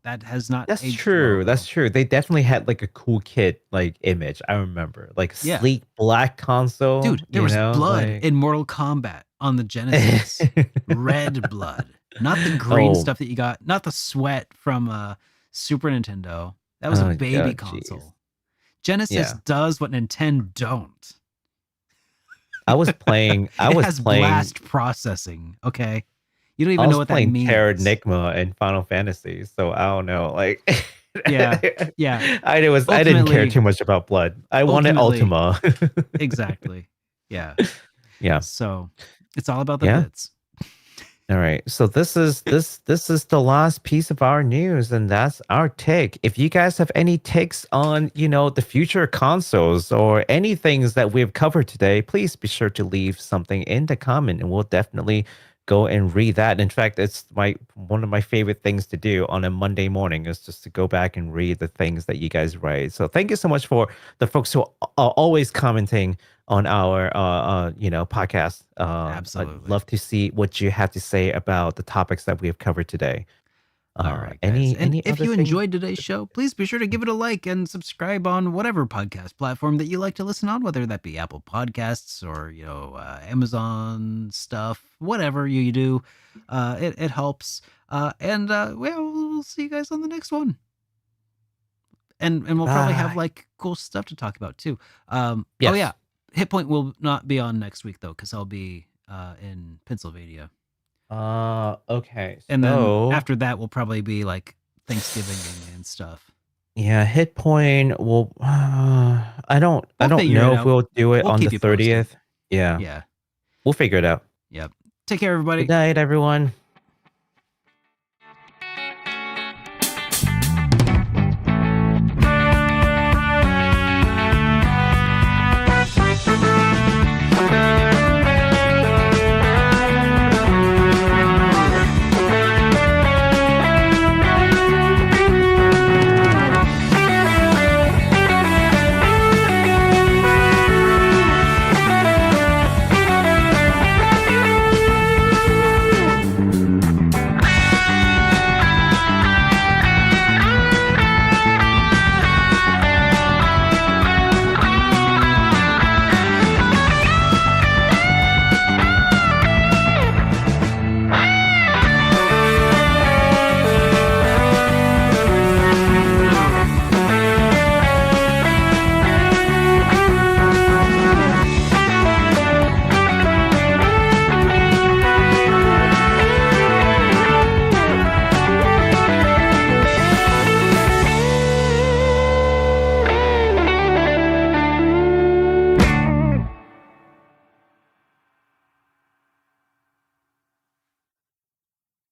Speaker 1: That has not
Speaker 2: That's
Speaker 1: aged
Speaker 2: true.
Speaker 1: well,
Speaker 2: That's
Speaker 1: though.
Speaker 2: true. They definitely had like a cool kid like image. I remember like
Speaker 1: Yeah.
Speaker 2: sleek black console.
Speaker 1: Dude, there
Speaker 2: you
Speaker 1: was
Speaker 2: know,
Speaker 1: blood
Speaker 2: like-
Speaker 1: in Mortal Kombat on the Genesis. Red blood. Not the green
Speaker 2: Oh.
Speaker 1: stuff that you got, not the sweat from Super Nintendo. That was
Speaker 2: Oh,
Speaker 1: a baby
Speaker 2: God,
Speaker 1: console.
Speaker 2: jeez.
Speaker 1: Genesis
Speaker 2: Yeah.
Speaker 1: does what Nintendo don't.
Speaker 2: I was playing.
Speaker 1: It has blast processing. Okay, you don't even know what that means.
Speaker 2: Terranigma and Final Fantasy, so I don't know. Like,
Speaker 1: Yeah.
Speaker 2: I didn't care
Speaker 1: Ultimately-
Speaker 2: too much about blood. I wanted
Speaker 1: ultimately-
Speaker 2: Ultima.
Speaker 1: Exactly. Yeah.
Speaker 2: Yeah.
Speaker 1: So it's all about the
Speaker 2: Yeah.
Speaker 1: bits.
Speaker 2: All right. So this is the last piece of our news, and that's our take. If you guys have any takes on, the future consoles or any things that we've covered today, please be sure to leave something in the comment, and we'll definitely go and read that. In fact, it's one of my favorite things to do on a Monday morning is just to go back and read the things that you guys write. So thank you so much for the folks who are always commenting on our podcast.
Speaker 1: Absolutely.
Speaker 2: I'd love to see what you have to say about the topics that we have covered today.
Speaker 1: All right, guys. And if
Speaker 2: other
Speaker 1: you
Speaker 2: thing?
Speaker 1: enjoyed today's show, please be sure to give it a like and subscribe on whatever podcast platform that you like to listen on, whether that be Apple Podcasts or Amazon stuff, whatever you do, it helps. We'll see you guys on the next one. And we'll probably have
Speaker 2: Bye.
Speaker 1: cool stuff to talk about too.
Speaker 2: Yes.
Speaker 1: Oh yeah, HitPoint will not be on next week though, because I'll be in Pennsylvania.
Speaker 2: Okay.
Speaker 1: And then
Speaker 2: So
Speaker 1: after that will probably be Thanksgiving and stuff.
Speaker 2: yeah, HitPoint will. I don't
Speaker 1: figure it
Speaker 2: know if
Speaker 1: out.
Speaker 2: we'll do it
Speaker 1: We'll
Speaker 2: on the
Speaker 1: keep you posted.
Speaker 2: 30th. Yeah,
Speaker 1: Yeah.
Speaker 2: we'll figure it out.
Speaker 1: Yep. Take care, everybody.
Speaker 2: Good night, everyone.